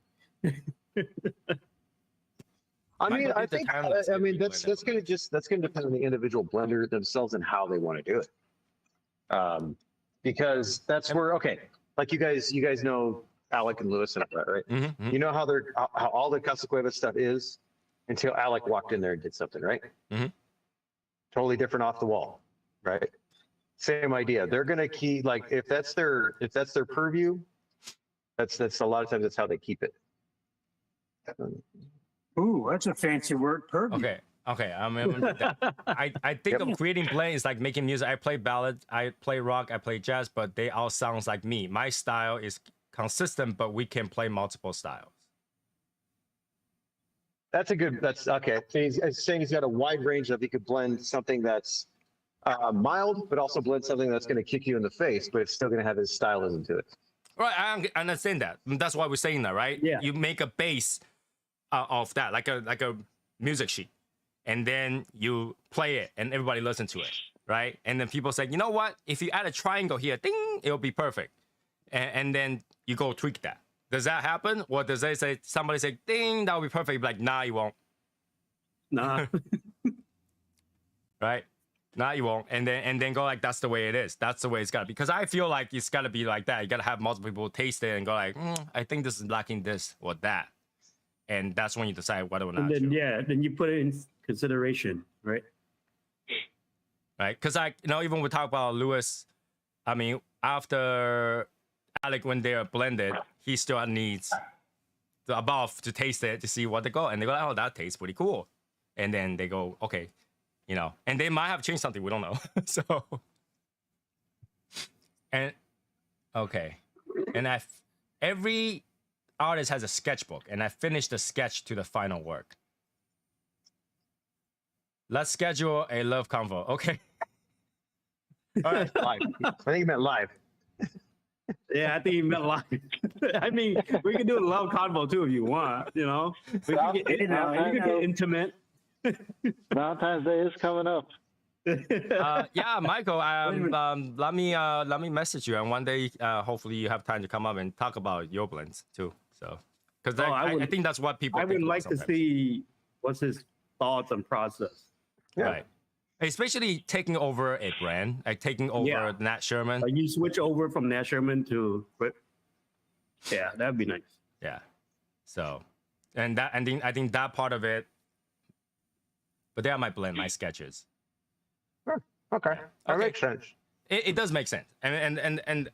E: I mean, I think that's gonna depend on the individual blender themselves and how they want to do it. Because that's where, like you guys know Alec and Lewis and all that, right?
A: Mm-hmm.
E: You know how all the Casa Cueva stuff is until Alec walked in there and did something, right?
A: Mm-hmm.
E: Totally different off the wall, right? Same idea. They're gonna keep, like, if that's their purview, that's a lot of times that's how they keep it.
C: Ooh, that's a fancy word, purview.
A: Okay. I think of creating blend is like making music. I play ballads, I play rock, I play jazz, but they all sounds like me. My style is consistent, but we can play multiple styles.
E: That's okay. So he's saying he's got a wide range of, he could blend something that's mild, but also blend something that's going to kick you in the face, but it's still going to have his stylism to it.
A: Right, I understand that. That's why we're saying that, right?
D: Yeah.
A: You make a base of that, like a music sheet, and then you play it, and everybody listen to it, right? And then people say, you know what? If you add a triangle here, ding, it'll be perfect. And then you go tweak that. Does that happen? Or does somebody say, ding, that'll be perfect? You're like, nah, you won't.
D: Nah.
A: Right? Nah, you won't. And then go like, that's the way it is. That's the way it's gotta be. Because I feel like it's gotta be like that. You gotta have multiple people taste it and go like, I think this is lacking this or that. And that's when you decide whether or not.
D: And then, then you put it in consideration, right?
A: Right? Because even we talk about Lewis, I mean, after Alec, when they're blended, he still needs the above to taste it to see what they go. And they go, oh, that tastes pretty cool. And then they go, okay. And they might have changed something, we don't know. Every artist has a sketchbook, and I finished the sketch to the final work. Let's schedule a love convo, okay? All right.
E: Live. I think he meant live.
D: Yeah, I think he meant live. I mean, we can do a love convo too if you want, We can get intimate.
F: Valentine's Day is coming up.
A: Yeah, Michael. Let me message you, and one day, hopefully, you have time to come up and talk about your blends too. So. Because
D: I
A: I think that's what people.
D: I
A: think
D: would
A: about
D: like to
A: sometimes.
D: see what's his thoughts and process.
E: Yeah.
A: Right. Especially taking over a brand, like taking over
D: Yeah.
A: Nat Sherman.
D: Like you switch over from Nat Sherman to, yeah, that'd be nice.
A: Yeah. So, and I think that part of it. But there I might blend my sketches.
E: Okay, that
A: Okay.
E: makes sense.
A: It does make sense, and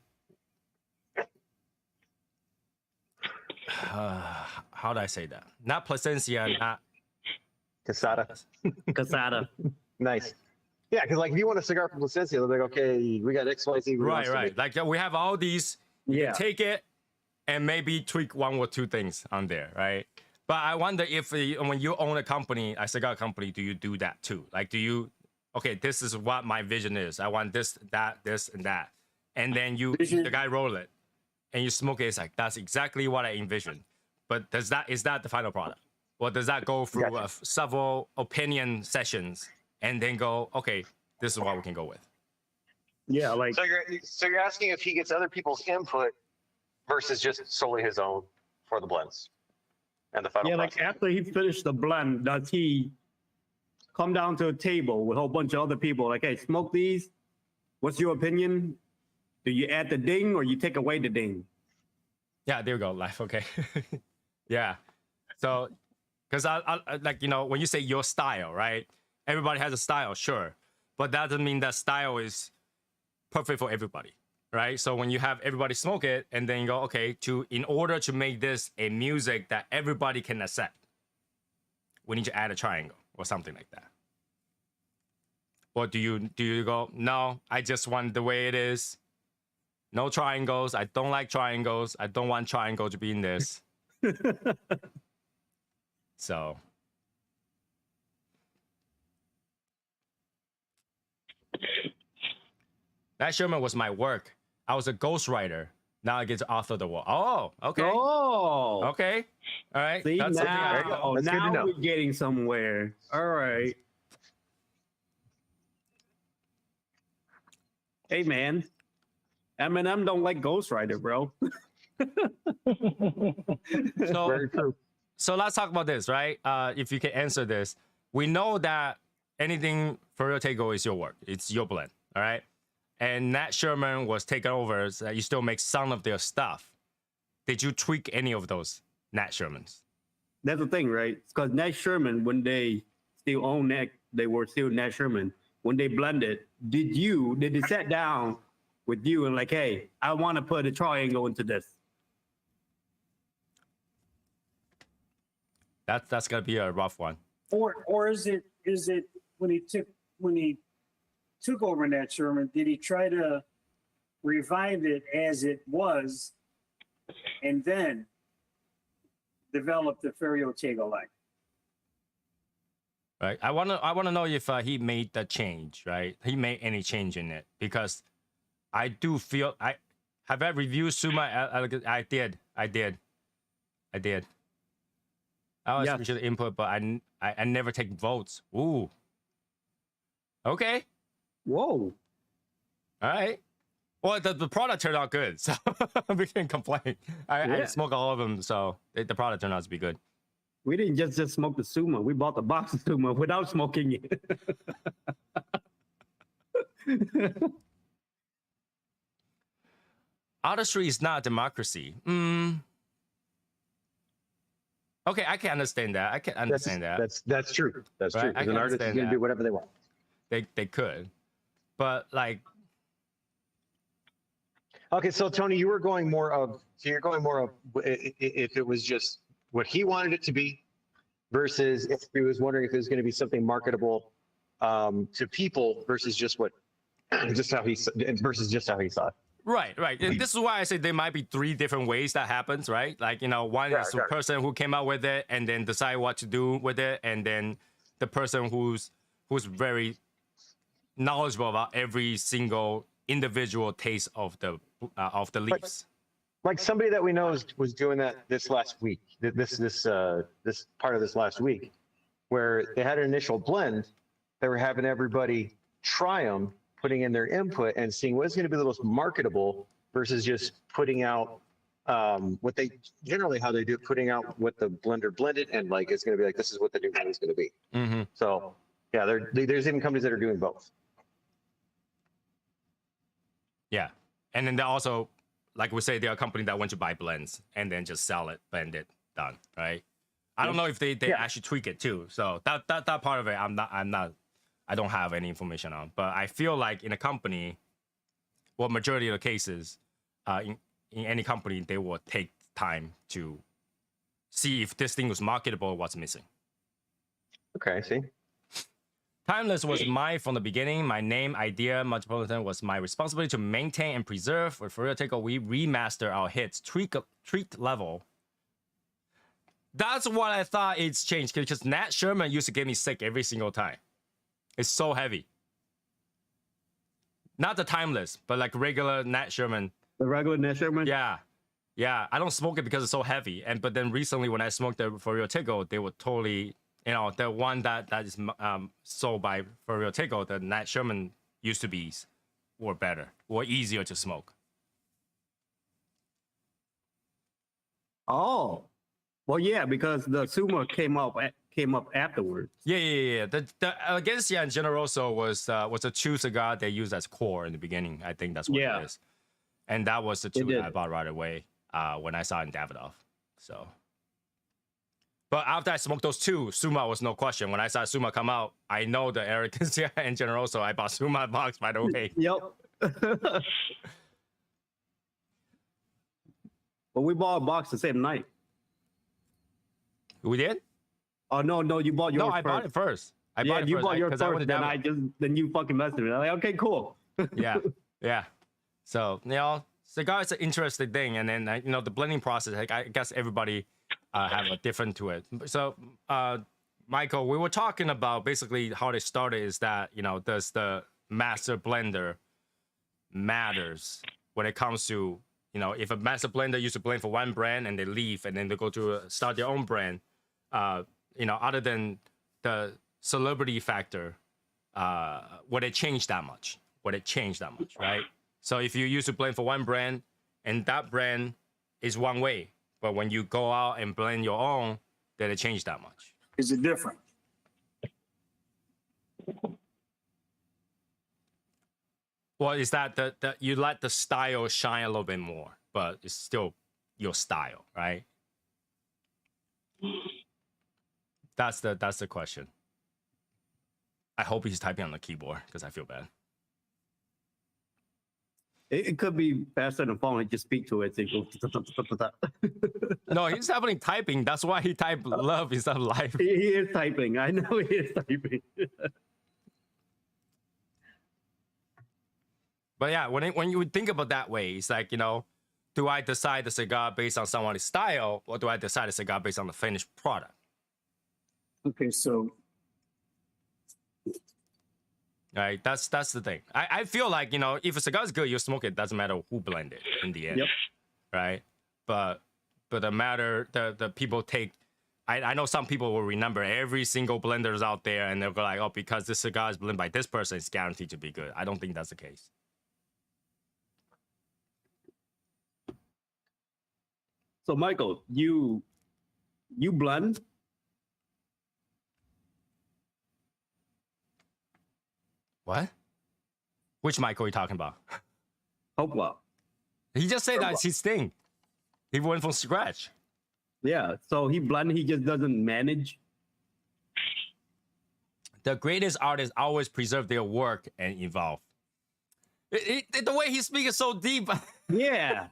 A: how do I say that? Not Placencia, not
E: Casada,
D: Casada.
E: nice. Yeah, because like if you want a cigar from Placencia, they're like, okay, we got XYZ. we want
A: right,
E: to
A: right.
E: make-
A: Like we have all these. You
D: Yeah.
A: can take it and maybe tweak one or two things on there, right? But I wonder if when you own a company, a cigar company, do you do that too? Like, do you? Okay, this is what my vision is. I want this, that, this, and that, and then
C: Vision.
A: the guy roll it, and you smoke it. It's like that's exactly what I envisioned. But is that the final product, or does that go through
E: Gotcha.
A: several opinion sessions and then go, okay, this is what we can go with?
D: Yeah, like
E: So you're asking if he gets other people's input versus just solely his own for the blends and the final
D: yeah,
E: process.
D: like after he finished the blend, does he come down to a table with a whole bunch of other people? Like, hey, smoke these. What's your opinion? Do you add the ding or you take away the ding?
A: Yeah, there we go. Life. Okay. Yeah. So, because I like, when you say your style, right? Everybody has a style, sure, but that doesn't mean that style is perfect for everybody, right? So when you have everybody smoke it, and then you go, okay, in order to make this a music that everybody can accept, we need to add a triangle or something like that. Or do you go, no, I just want the way it is. No triangles. I don't like triangles. I don't want triangle to be in this. So. That Sherman was my work. I was a ghostwriter. Now I get to author the wall. Oh, okay.
D: Oh,
A: Okay. All right.
D: see
A: That's something I
D: now,
A: know.
E: That's good to
D: now
E: know.
D: we're getting somewhere. All right. Hey man, Eminem don't like Ghostwriter, bro.
A: So,
E: Very true.
A: so let's talk about this, right? If you can answer this, we know that anything for your Tego is your work. It's your blend, all right? And Nat Sherman was taken over. So you still make some of their stuff. Did you tweak any of those Nat Shermans?
D: That's the thing, right? Because Nat Sherman, when they still own Nat, they were still Nat Sherman. When they blended, did they sat down with you and like, hey, I want to put a triangle into this?
A: That's gonna be a rough one.
C: Or is it when he took over Nat Sherman, did he try to revive it as it was and then develop the Ferio Tego line?
A: Right. I wanna know if he made the change. Right. He made any change in it, because I do feel I reviewed Suma. I did. I always
D: Yeah.
A: appreciate the input, but I never take votes. Ooh. Okay.
D: Whoa.
A: All right. Well, the product turned out good, so we can complain. I
D: Yeah.
A: smoke all of them, so the product turned out to be good.
D: We didn't just smoke the Suma. We bought the box of Suma without smoking it.
A: Artistry is not a democracy. Okay, I can understand that. I can understand that.
E: That's true. That's
A: Right,
E: true.
A: I
E: Because
A: can
E: an artist is
A: understand
E: going
A: that.
E: to do whatever they want.
A: They could, but like,
E: Okay, so Tony, you're going more of if it was just what he wanted it to be, versus if he was wondering if there's going to be something marketable to people versus just how he saw it.
A: right. And this is why I say there might be three different ways that happens, right? Like, one is the
E: Right.
A: person who came out with it and then decide what to do with it, and then the person who's very knowledgeable about every single individual taste of the leaves.
E: Like somebody that we know was doing that this last week. This part of this last week, where they had an initial blend. They were having everybody try them, putting in their input and seeing what's going to be the most marketable versus just putting out what they generally how they do it, putting out what the blender blended, and like it's going to be like this is what the new blend is going to be.
A: Mm-hmm.
E: So yeah, there's even companies that are doing both.
A: Yeah, and then they also, like we say, there are companies that want to buy blends and then just sell it, blend it, done, right? I don't know if they actually tweak it too. So that part of it, I don't have any information on. But I feel like in a company, well, majority of the cases, in any company, they will take time to see if this thing was marketable or what's missing.
E: Okay, I see.
A: Timeless was mine from the beginning. My name, idea, Metropolitan was my responsibility to maintain and preserve. For real takeover, we remaster our hits, tweaked level. That's what I thought it's changed, because Nat Sherman used to get me sick every single time. It's so heavy. Not the Timeless, but like regular Nat Sherman.
D: The regular Nat Sherman?
A: Yeah. Yeah, I don't smoke it because it's so heavy. But then recently when I smoked the For Real Tickle, they were totally, you know, the one that is sold by For Real Tickle, the Nat Sherman used to be, were better, or easier to smoke.
D: Oh. Well, yeah, because the Suma came up afterwards.
A: Yeah. The Elegancia and Generoso was a chew cigar they used as core in the beginning. I think that's what it is. And that was the two that I bought right away when I saw it in Davidoff. So, but after I smoked those two, Suma was no question. When I saw Suma come out, I know the Elegancia and Generoso. I bought Suma box right away.
D: Yep. But we bought a box the same night.
A: We did?
D: Oh no, you bought yours.
A: No, I bought it first. I bought it
D: you
A: first,
D: bought yours first. Then you fucking messed with it. I'm like, okay, cool.
A: Yeah. So, you know, cigar is an interesting thing, and then you know, the blending process. Like, I guess everybody have a different to it. So, Michael, we were talking about basically how they started. Is that, you know, does the master blender matters when it comes to, you know, if a master blender used to blend for one brand and they leave and then they go to start their own brand, you know, other than the celebrity factor, would it change that much? Right? So if you used to blend for one brand and that brand is one way, but when you go out and blend your own, did it change that much?
C: Is it different?
A: Well, is that the you let the style shine a little bit more, but it's still your style, right? That's the question. I hope he's typing on the keyboard because I feel bad.
D: It could be faster than phone. Just speak to it.
A: No, he's definitely typing. That's why he typed love instead of life.
D: He is typing. I know he is typing.
A: But yeah, when you think about that way, it's like, you know, do I decide the cigar based on someone's style, or do I decide a cigar based on the finished product?
C: Okay, so
A: Right, that's the thing. I feel like, you know, if a cigar is good, you smoke it. Doesn't matter who blended it in the end.
D: Yep.
A: Right, but the people take. I know some people will remember every single blenders out there, and they'll go like, oh, because this cigar is blended by this person, it's guaranteed to be good. I don't think that's the case.
D: So Michael, you blend?
A: What? Which Michael are you talking about?
D: Hopewell.
A: He just said that's his thing. He went from scratch.
D: Yeah. So he blend. He just doesn't manage.
A: The greatest artists always preserve their work and evolve. The way he speaks is so deep.
D: Yeah.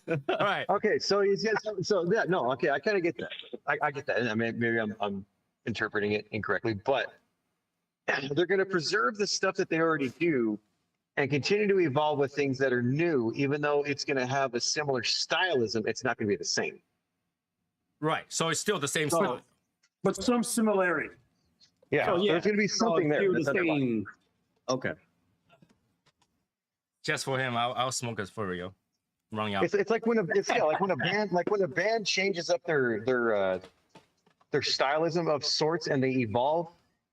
A: All right.
E: Okay, so he's so yeah, no, okay, I kind of get that. I get that. I mean, maybe I'm interpreting it incorrectly, but they're going to preserve the stuff that they already do and continue to evolve with things that are new, even though it's going to have a similar stylism. It's not going to be the same.
A: Right. So it's still the same style.
C: but some similarity.
E: Yeah,
D: So, yeah.
E: there's going to be something there.
D: The
E: that's underlying.
D: same. Okay.
A: Just for him, I'll smoke it for real. Wrong out.
E: It's like when a band changes up their stylism of sorts and they evolve.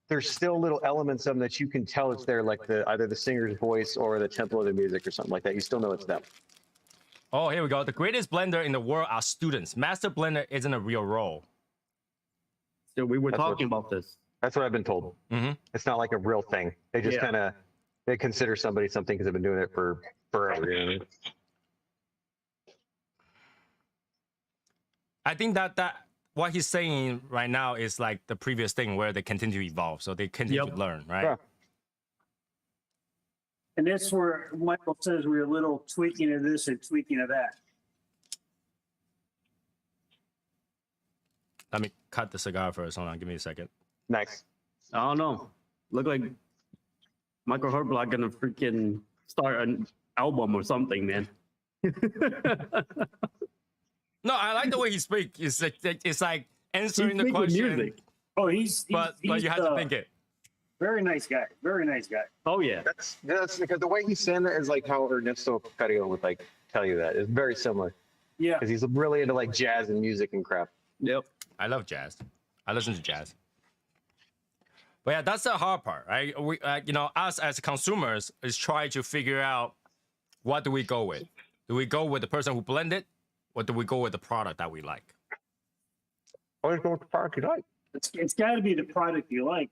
E: There's still little elements of them that you can tell it's there, like either the singer's voice or the tempo of the music or something like that. You still know it's them.
A: Oh, here we go. The greatest blender in the world are students. Master blender isn't a real role.
D: So we were
E: That's
D: talking about this.
E: That's what I've been told.
A: Mm-hmm.
E: It's not like a real thing. They just
D: Yeah.
E: kind of they consider somebody something because they've been doing it for forever. You know what I mean?
A: I think that what he's saying right now is like the previous thing where they continue to evolve, so they continue to learn, right?
E: Yeah.
C: And that's where Michael says we're a little tweaking of this and tweaking of that.
A: Let me cut the cigar first. Hold on, give me a second.
E: Nice.
D: I don't know. Look like Michael Herblock gonna freaking start an album or something, man.
A: No, I like the way he speaks. It's like answering the
D: He's making
A: question,
D: music.
C: Oh, he's
A: but you have to think it.
C: Very nice guy. Very nice guy.
D: Oh yeah.
E: That's because the way he's saying that is like how Ernesto Carrillo would like tell you that. It's very similar
C: Yeah.
E: because he's really into like jazz and music and crap.
D: Yep.
A: I love jazz. I listen to jazz. But yeah, that's the hard part, right? We, you know, us as consumers is try to figure out what do we go with. Do we go with the person who blended, or do we go with the product that we like?
E: Always go with the product you like.
C: It's got to be the product you like.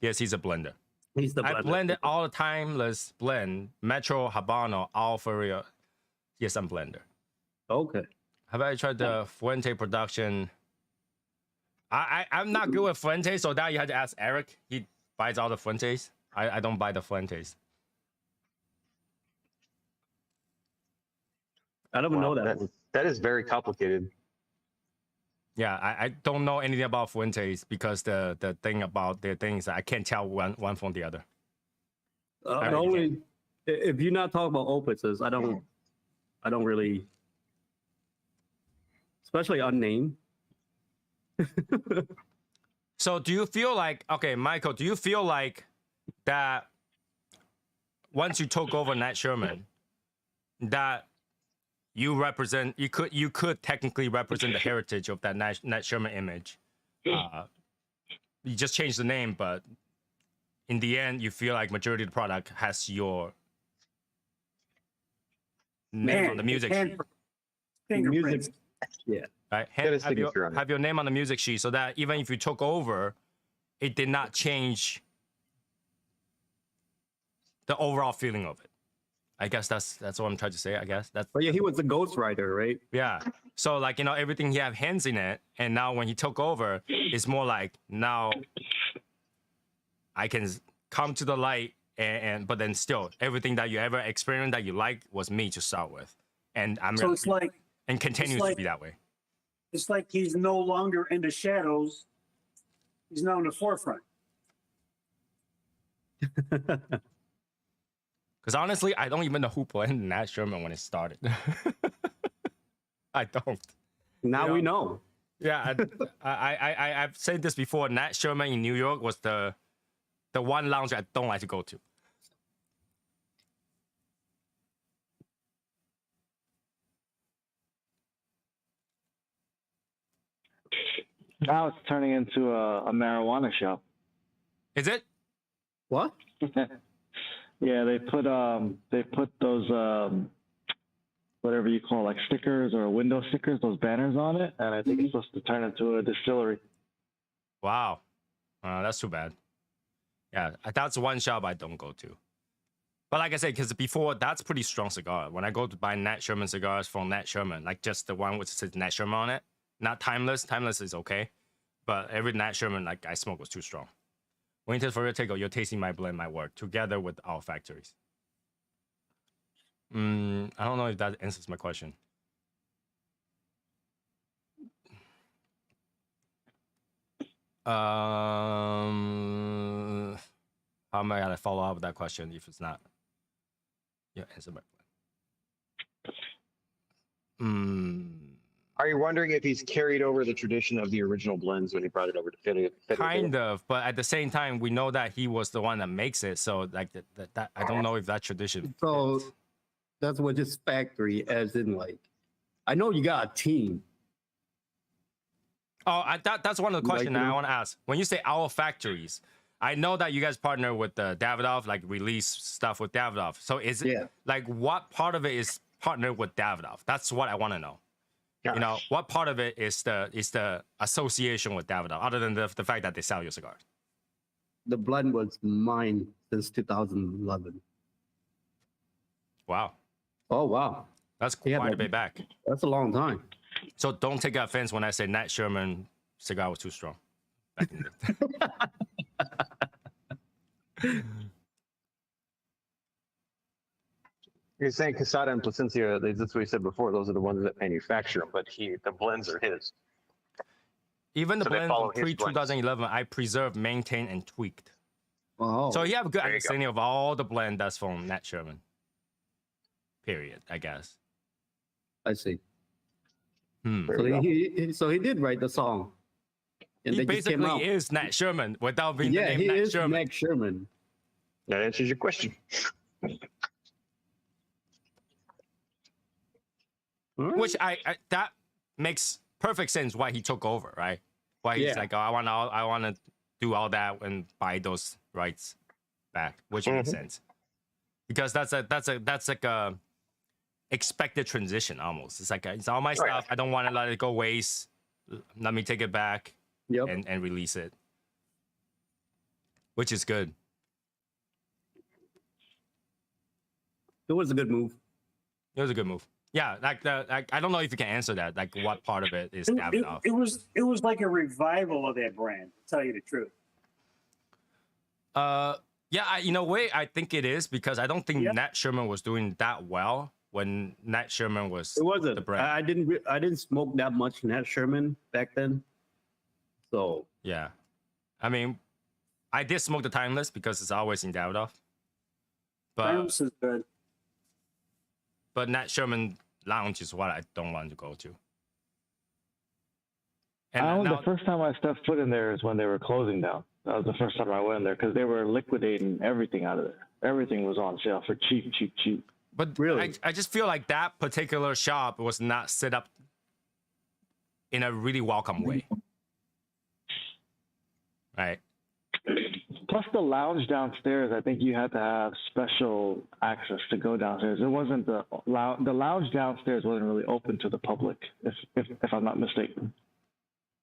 A: Yes, he's a blender.
D: He's the
A: I
D: blender.
A: blended all the timeless blend, Metro, Habano, Alfaria. Yes, I'm blender.
D: Okay.
A: Have I tried the Fuente production? I'm not good with Fuente, so now you have to ask Eric. He buys all the Fuentes. I don't buy the Fuentes.
D: I don't know that.
E: That is very complicated.
A: Yeah, I don't know anything about Fuentes because the thing about their things I can't tell one from the other.
D: The only if you're not talking about opuses, I don't really, especially unnamed.
A: So do you feel like, okay, Michael, do you feel like that once you took over Nat Sherman, that you could technically represent the heritage of that Nat Sherman image? You just changed the name, but in the end, you feel like majority of the product has your name on the music sheet,
C: Fingerprints.
D: Music. Yeah.
A: right?
E: Get his signature on it.
A: Have your name on the music sheet so that even if you took over, it did not change the overall feeling of it. I guess that's what I'm trying to say. I guess that's.
D: But yeah, he was the ghostwriter, right?
A: Yeah. So like, you know, everything he had hands in it, and now when he took over, it's more like now I can come to the light, and but then still everything that you ever experienced that you liked was me to start with, and I'm
C: So it's like
A: and continues
C: like-
A: to be that way.
C: it's like he's no longer in the shadows. He's now in the forefront.
A: Because honestly, I don't even know who blended Nat Sherman when it started. I don't.
D: Now
A: You
D: we know.
A: Yeah, I've said this before. Nat Sherman in New York was the one lounge I don't like to go to.
F: Now it's turning into a marijuana shop.
A: Is it?
D: What?
F: Yeah, they put those whatever you call like stickers or window stickers, those banners on it, and I think it's supposed to turn into a distillery.
A: Wow. That's too bad. Yeah, that's one shop I don't go to. But like I said, because before, that's pretty strong cigar. When I go to buy Nat Sherman cigars from Nat Sherman, like just the one which says Nat Sherman on it, not Timeless. Timeless is okay. But every Nat Sherman like I smoke was too strong. Winter for your take, you're tasting my blend, my work, together with our factories. I don't know if that answers my question. How am I gonna follow up with that question if it's not? Yeah, answer my question.
E: Are you wondering if he's carried over the tradition of the original blends when he brought it over to fit it?
A: Kind of, but at the same time, we know that he was the one that makes it. So like that I don't know if that tradition.
D: So
A: fits.
D: that's what this factory, as in like, I know you got a team.
A: Oh, that's one of the questions
D: Like,
A: I want to ask. When you say our factories, I know that you guys partner with Davidoff, like release stuff with Davidoff. So is it like what part of it is partnered with Davidoff? That's what I want to know.
E: Gosh.
A: You know, what part of it is the association with Davidoff, other than the fact that they sell your cigars?
G: The blend was mine since 2011.
A: Wow,
G: Oh wow,
A: that's
G: Yeah,
A: quite a
G: but-
A: bit back.
G: that's a long time.
A: So don't take offense when I say Nat Sherman cigar was too strong. Back in the
E: You're saying Casada and Placencia, that's what he said before. Those are the ones that manufacture them, but the blends are his.
A: Even the
E: So they
A: blend
E: follow
A: from
E: his blends.
A: pre-2011, I preserved, maintained, and tweaked.
G: Oh,
A: So you have a good
E: There you go.
A: understanding of all the blend that's from Nat Sherman. Period, I guess.
G: I see.
A: Hmm.
E: There
G: So
E: you go.
G: so he did write the song. And
A: He
G: they just came out.
A: basically is Nat Sherman without being the
G: Yeah,
A: name
G: he
A: Nat
G: is
A: Sherman.
G: Mac Sherman.
E: That answers your question.
A: Which I that makes perfect sense why he took over, right? Why he's
G: Yeah.
A: like, oh, I want to do all that and buy those rights back, which makes sense. Because that's like a expected transition almost. It's like it's all my
E: Oh, yeah.
A: stuff. I don't want to let it go waste. Let me take it back
G: Yep.
A: and release it, which is good.
G: It was a good move.
A: It was a good move. Yeah, like I don't know if you can answer that. Like, what part of it is
C: It,
A: Davidoff?
C: it was like a revival of that brand, to tell you the truth.
A: Yeah, in a way, I think it is because I don't think
C: Yep.
A: Nat Sherman was doing that well when Nat Sherman was
G: It wasn't.
A: the brand.
G: I didn't smoke that much Nat Sherman back then. So
A: Yeah, I mean, I did smoke the Timeless because it's always in Davidoff.
C: Timeless is good.
A: But Nat Sherman Lounge is what I don't want to go to. And
F: The first time I stepped foot in there is when they were closing down. That was the first time I went in there because they were liquidating everything out of there. Everything was on sale for cheap, cheap, cheap.
A: but
G: Really?
A: I just feel like that particular shop was not set up in a really welcome way. Right.
F: Plus the lounge downstairs, I think you had to have special access to go downstairs. It wasn't the lounge downstairs wasn't really open to the public, if I'm not mistaken.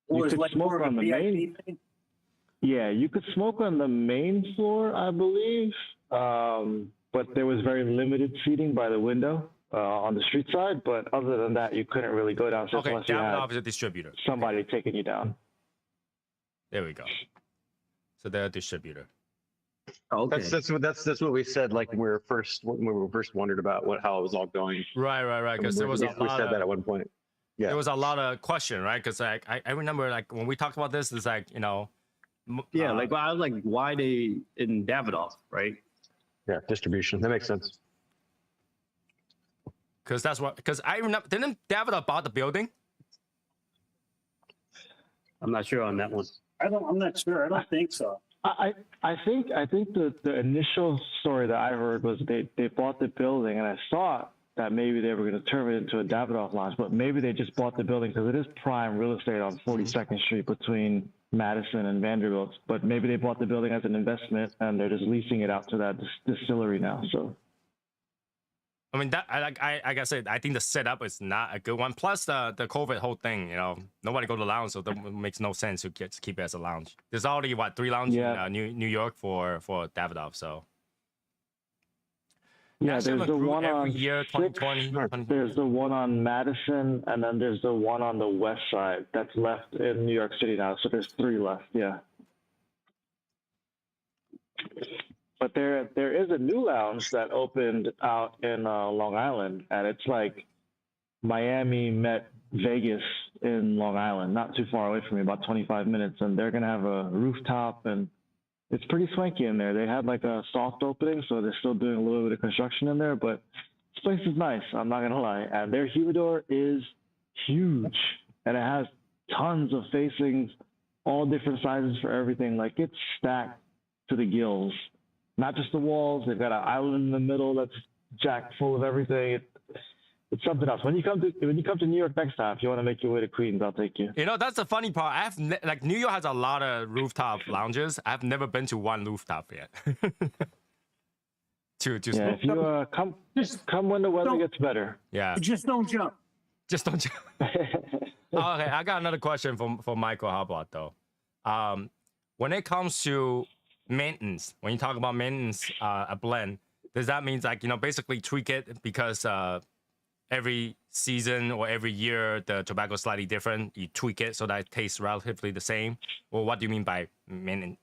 C: It
F: You
C: was
F: could
C: like
F: smoke
C: more of
F: on
C: a
F: the
C: VIP
F: main.
C: thing.
F: Yeah, you could smoke on the main floor, I believe, but there was very limited seating by the window on the street side. But other than that, you couldn't really go downstairs
A: Okay,
F: unless you
A: Davidoff
F: had
A: is a distributor.
F: somebody taking you down.
A: There we go. So they're a distributor.
G: okay.
E: That's what we said. Like when we were first wondered about how it was all going.
A: Right. Because there was a
E: we
A: lot
E: said that
A: of
E: at one point. Yeah.
A: there was a lot of question, right? Because like I remember like when we talked about this, it's like
G: Yeah, like I was like, why they in Davidoff, right?
E: Yeah, distribution. That makes sense.
A: because I remember didn't Davidoff bought the building?
G: I'm not sure on that one.
C: I'm not sure. I don't think so.
F: I think the initial story that I heard was they bought the building, and I thought that maybe they were going to turn it into a Davidoff lounge, but maybe they just bought the building because it is prime real estate on 42nd Street between Madison and Vanderbilt. But maybe they bought the building as an investment, and they're just leasing it out to that distillery now. So
A: I mean, that like I said, I think the setup is not a good one. Plus the COVID whole thing, nobody go to the lounge, so that makes no sense to keep it as a lounge. There's already 3 lounges in New York for Davidoff, so.
F: yeah,
A: National
F: there's the
A: grew
F: one
A: every
F: on
A: year, 2020.
F: There's the one on Madison, and then there's the one on the west side that's left in New York City now. So there's 3 left. Yeah. But there is a new lounge that opened out in Long Island, and it's like Miami met Vegas in Long Island, not too far away from me, about 25 minutes. And they're gonna have a rooftop, and it's pretty swanky in there. They had like a soft opening, so they're still doing a little bit of construction in there, but this place is nice. I'm not gonna lie, and their humidor is huge, and it has tons of facings, all different sizes for everything. Like it's stacked to the gills. Not just the walls. They've got an island in the middle that's jacked full of everything. It's something else. When you come to New York next time, if you want to make your way to Queens, I'll take you.
A: You know, that's the funny part. Like New York has a lot of rooftop lounges. I've never been to one rooftop yet. to
F: Yeah, if you come when the weather gets better.
A: Yeah.
C: Just don't jump.
A: Just don't. Oh, okay, I got another question for Michael. How about though? When it comes to maintenance, when you talk about maintenance, a blend, does that mean like basically tweak it because every season or every year the tobacco is slightly different? You tweak it so that it tastes relatively the same. Or what do you mean by maintain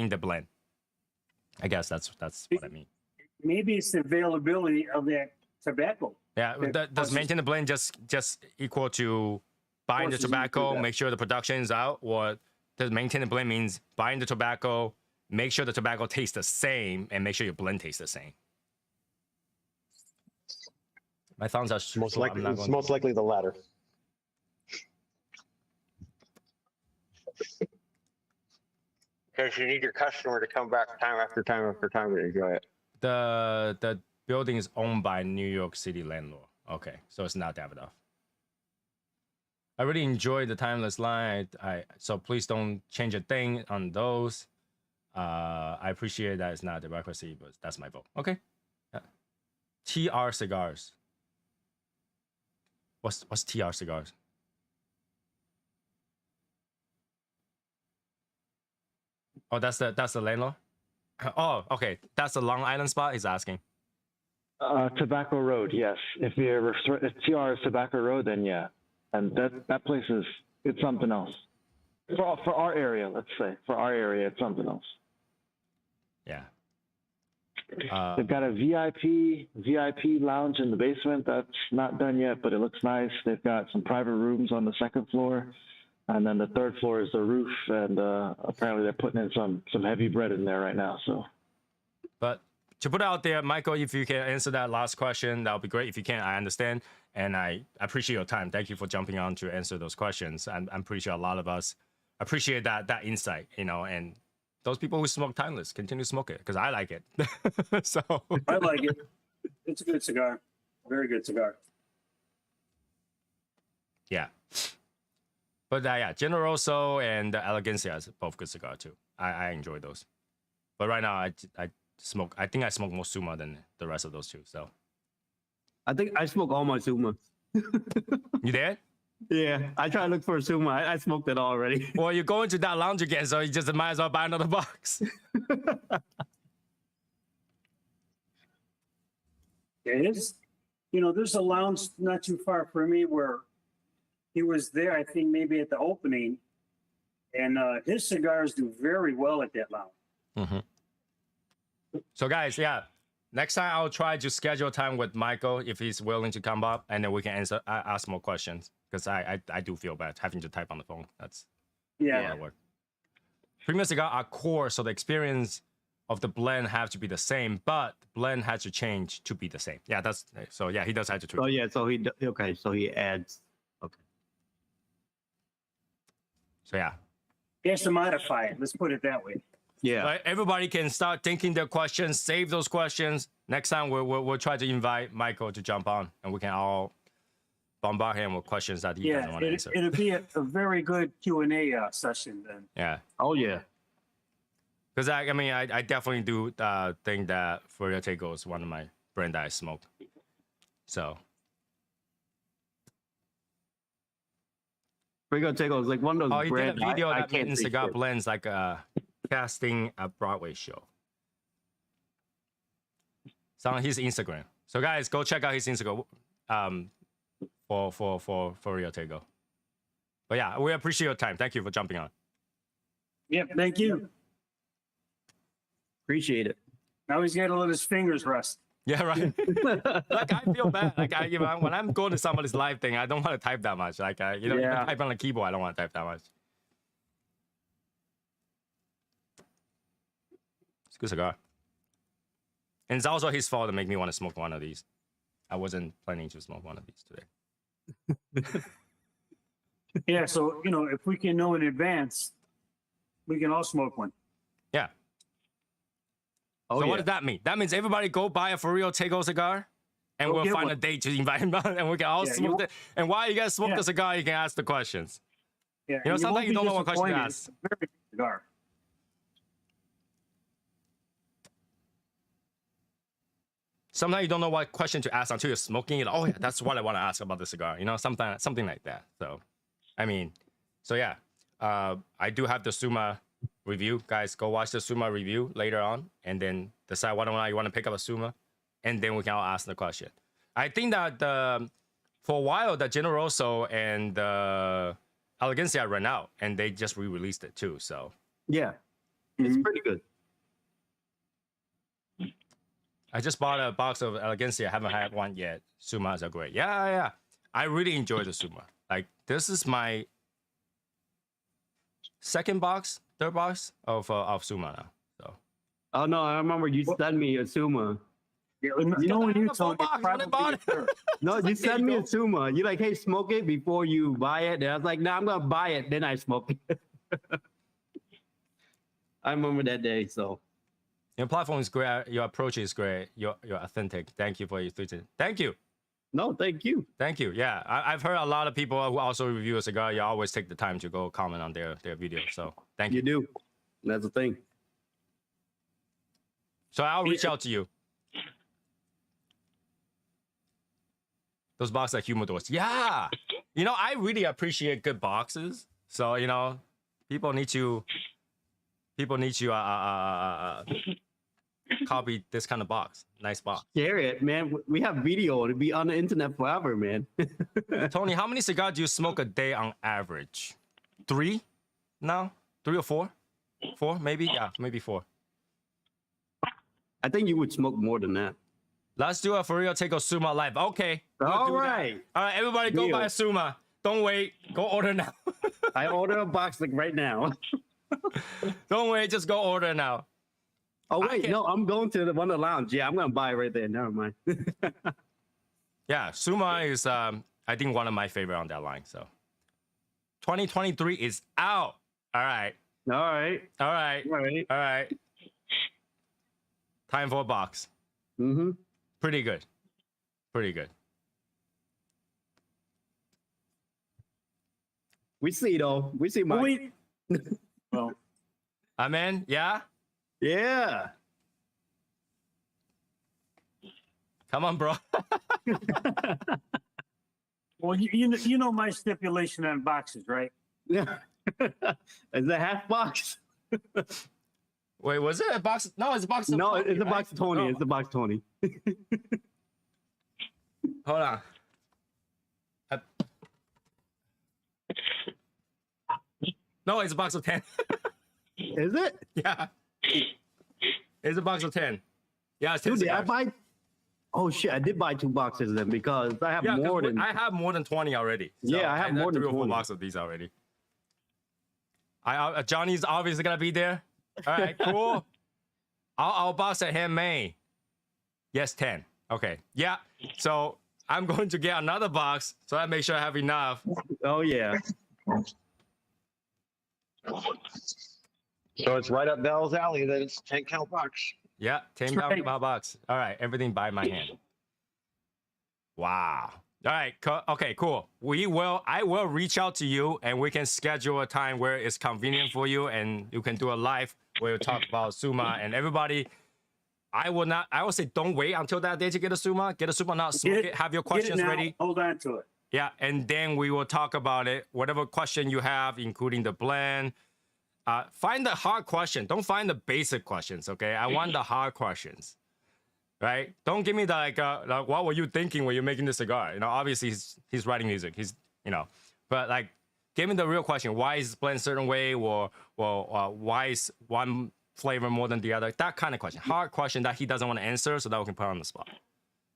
A: the blend? I guess that's what I mean.
C: Maybe it's the availability of that tobacco.
A: Yeah, does maintain the blend just equal to buying the tobacco, make sure the production is out, or does maintain the blend means buying the tobacco, make sure the tobacco tastes the same, and make sure your blend tastes the same? My thumbs are
E: Most likely, it's most likely the latter. Because you need your customer to come back time after time after time to enjoy it.
A: The building is owned by New York City landlord. Okay, so it's not that enough. I really enjoyed the timeless line. So please don't change a thing on those. I appreciate that it's not democracy, but that's my vote. Okay. TR cigars. What's TR cigars? Oh, that's the landlord. Oh, okay. That's the Long Island spot he's asking.
F: Tobacco Road, yes. If TR is Tobacco Road, then yeah. And that place it's something else. For our area, let's say. For our area, it's something else.
A: Yeah.
F: They've got a VIP lounge in the basement that's not done yet, but it looks nice. They've got some private rooms on the second floor, and then the third floor is the roof. And apparently they're putting in some heavy bread in there right now. So, but
A: to put it out there, Michael, if you can answer that last question, that would be great. If you can't, I understand, and I appreciate your time. Thank you for jumping on to answer those questions. I'm pretty sure a lot of us appreciate that insight, and those people who smoke timeless continue to smoke it because I like it. So
C: I like it. It's a good cigar. Very good cigar.
A: Yeah. But yeah, Generoso and Elegancia is both good cigar too. I enjoy those. But right now I think I smoke more Suma than the rest of those two. So
G: I think I smoke all my Suma.
A: You did?
G: Yeah, I try to look for a Suma. I smoked it already.
A: Well, you're going to that lounge again, so you just might as well buy another box.
C: It is. There's a lounge not too far from me where he was there, I think maybe at the opening, and his cigars do very well at that lounge.
A: Mm-hmm. So guys, yeah, next time I'll try to schedule time with Michael if he's willing to come up, and then we can ask more questions. Because I do feel bad having to type on the phone. That's a lot of work. Premium cigar are core, so the experience of the blend have to be the same, but the blend has to change to be the same. Yeah, that's so. Yeah, he does have to tweak.
G: Oh yeah, so he adds. Okay.
A: So yeah,
C: He has to modify it. Let's put it that way.
G: Yeah.
A: Right, everybody can start thinking their questions. Save those questions. Next time we'll try to invite Michael to jump on, and we can all bombard him with questions that he doesn't want to answer.
C: It'll be a very good Q&A session then.
A: Yeah.
G: Oh yeah.
A: Because I definitely do think that Furio Tego is one of my brand that I smoke. So.
G: Furio Tego is like one of those.
A: Oh, he did a video
G: I
A: that
G: can't
A: made
G: say
A: cigar
G: for.
A: blends like casting a Broadway show. It's on his Instagram. So guys, go check out his Instagram. For Rio Tego. But yeah, we appreciate your time. Thank you for jumping on.
C: Yep, thank you.
G: Appreciate it.
C: Now he's got to let his fingers rest.
A: Yeah, right. Like I feel bad. Like when I'm going to somebody's live thing, I don't want to type that much. Like even type on the keyboard, I don't want to type that much. It's a good cigar. And it's also his fault to make me want to smoke one of these. I wasn't planning to smoke one of these today.
C: Yeah, so if we can know in advance, we can all smoke one.
A: Yeah.
G: Oh,
A: So what does that mean? That means everybody go buy a For Real Tego cigar and
C: Go
A: we'll
C: get
A: find
C: one.
A: a date to invite him on, and we can all
C: Yeah,
A: smoke it. And while you guys smoke
C: Yeah.
A: the cigar, you can ask the questions.
C: Yeah,
A: You know,
C: and
A: sometimes
C: won't
A: you
C: be
A: don't know what question to
C: disappointed.
A: ask.
C: It's a very good cigar.
A: Sometimes you don't know what question to ask until you're smoking it. Oh yeah, that's what I want to ask about the cigar. You know, something like that. So, I mean, so yeah, I do have the Suma review. Guys, go watch the Suma review later on, and then decide whether or not you want to pick up a Suma, and then we can all ask the question. I think that for a while the Generoso and the Elegancia ran out, and they just re-released it too. So
G: Yeah, it's
C: Mhm.
G: pretty good.
A: I just bought a box of Elegancia. I haven't had one yet. Sumas are great. Yeah. I really enjoy the Suma. Like, this is my third box of Suma now. So
G: Oh no, I remember you sent me a Suma.
C: Yeah, you know when you
A: the full
C: told me
A: box when I bought
C: probably
A: it.
C: a third.
G: No, you
A: There
G: sent
A: you
G: me
A: go.
G: a Suma. You're like, hey, smoke it before you buy it. And I was like, nah, I'm gonna buy it, then I smoke it. I remember that day. So
A: Your platform is great. Your approach is great. You're authentic. Thank you for your tweeting. Thank you.
G: no, thank you.
A: Thank you. Yeah, I've heard a lot of people who also review a cigar. You always take the time to go comment on their video. So thank you.
G: You do. That's the thing.
A: So I'll reach out to you. Those boxes are humidors. Yeah. You know, I really appreciate good boxes. So, you know, people need to copy this kind of box. Nice box.
G: Share it, man. We have video. It'll be on the internet forever, man.
A: Tony, how many cigars do you smoke a day on average? 3 now? 3 or 4? 4 maybe? Yeah, maybe 4.
G: I think you would smoke more than that.
A: Let's do a for real take a Suma live. Okay. we'll
G: All
A: do that.
G: right.
A: All right, everybody go
G: Deal.
A: buy a Suma. Don't wait. Go order now.
G: I order a box like right now.
A: Don't wait. Just go order now.
G: Oh
A: I
G: wait,
A: can-
G: no, I'm going to the Wonder Lounge. Yeah, I'm gonna buy it right there. Never mind.
A: Yeah, Suma is I think one of my favorite on that line. So 2023 is out. All right.
G: All right.
A: All right.
G: All right.
A: All right. Time for a box.
G: Mm-hmm.
A: Pretty good. Pretty good.
G: We see though. We see Mike.
C: Wait. Well,
A: Amen. Yeah.
G: Yeah.
A: Come on, bro.
C: well, you know my stipulation on boxes, right?
G: Yeah. Is it half box?
A: Wait, was it a box? No, it's a box. Of
G: No,
A: Tony,
G: it's a
A: right?
G: box of Tony.
A: No.
G: It's the box of Tony.
A: Hold on. No, it's a box of 10.
G: Is it?
A: Yeah. It's a box of 10. Yeah, it's 10
G: Dude, did I
A: cigars.
G: buy? Oh shit! I did buy 2 boxes then because I have
A: Yeah, 'cause
G: more than.
A: I have more than 20 already.
G: Yeah, I have more than
A: 3 or 4
G: 20.
A: boxes of these already. Johnny's obviously gonna be there. All right, cool. I'll box at him, May. Yes, 10. Okay. Yeah. So I'm going to get another box so I make sure I have enough.
G: Oh yeah.
E: So it's right up Bell's alley that it's 10 count box.
A: Yeah, 10
C: That's right.
A: box. All right, everything by my hand. Wow. All right. Okay, cool. I will reach out to you and we can schedule a time where it's convenient for you and you can do a live where you talk about Suma and everybody. I will say don't wait until that day to get a Suma. Get a Suma now, smoke it, have your
C: Get it
A: questions
C: now,
A: ready.
C: Hold on to it.
A: Yeah, and then we will talk about it. Whatever question you have, including the blend. Find the hard question. Don't find the basic questions, okay? I want the hard questions, right? Don't give me the like what were you thinking when you're making the cigar? You know, obviously he's writing music. He's, you know, but like, give me the real question. Why is it blend a certain way, or why is one flavor more than the other? That kind of question. Hard question that he doesn't want to answer, so that we can put on the spot.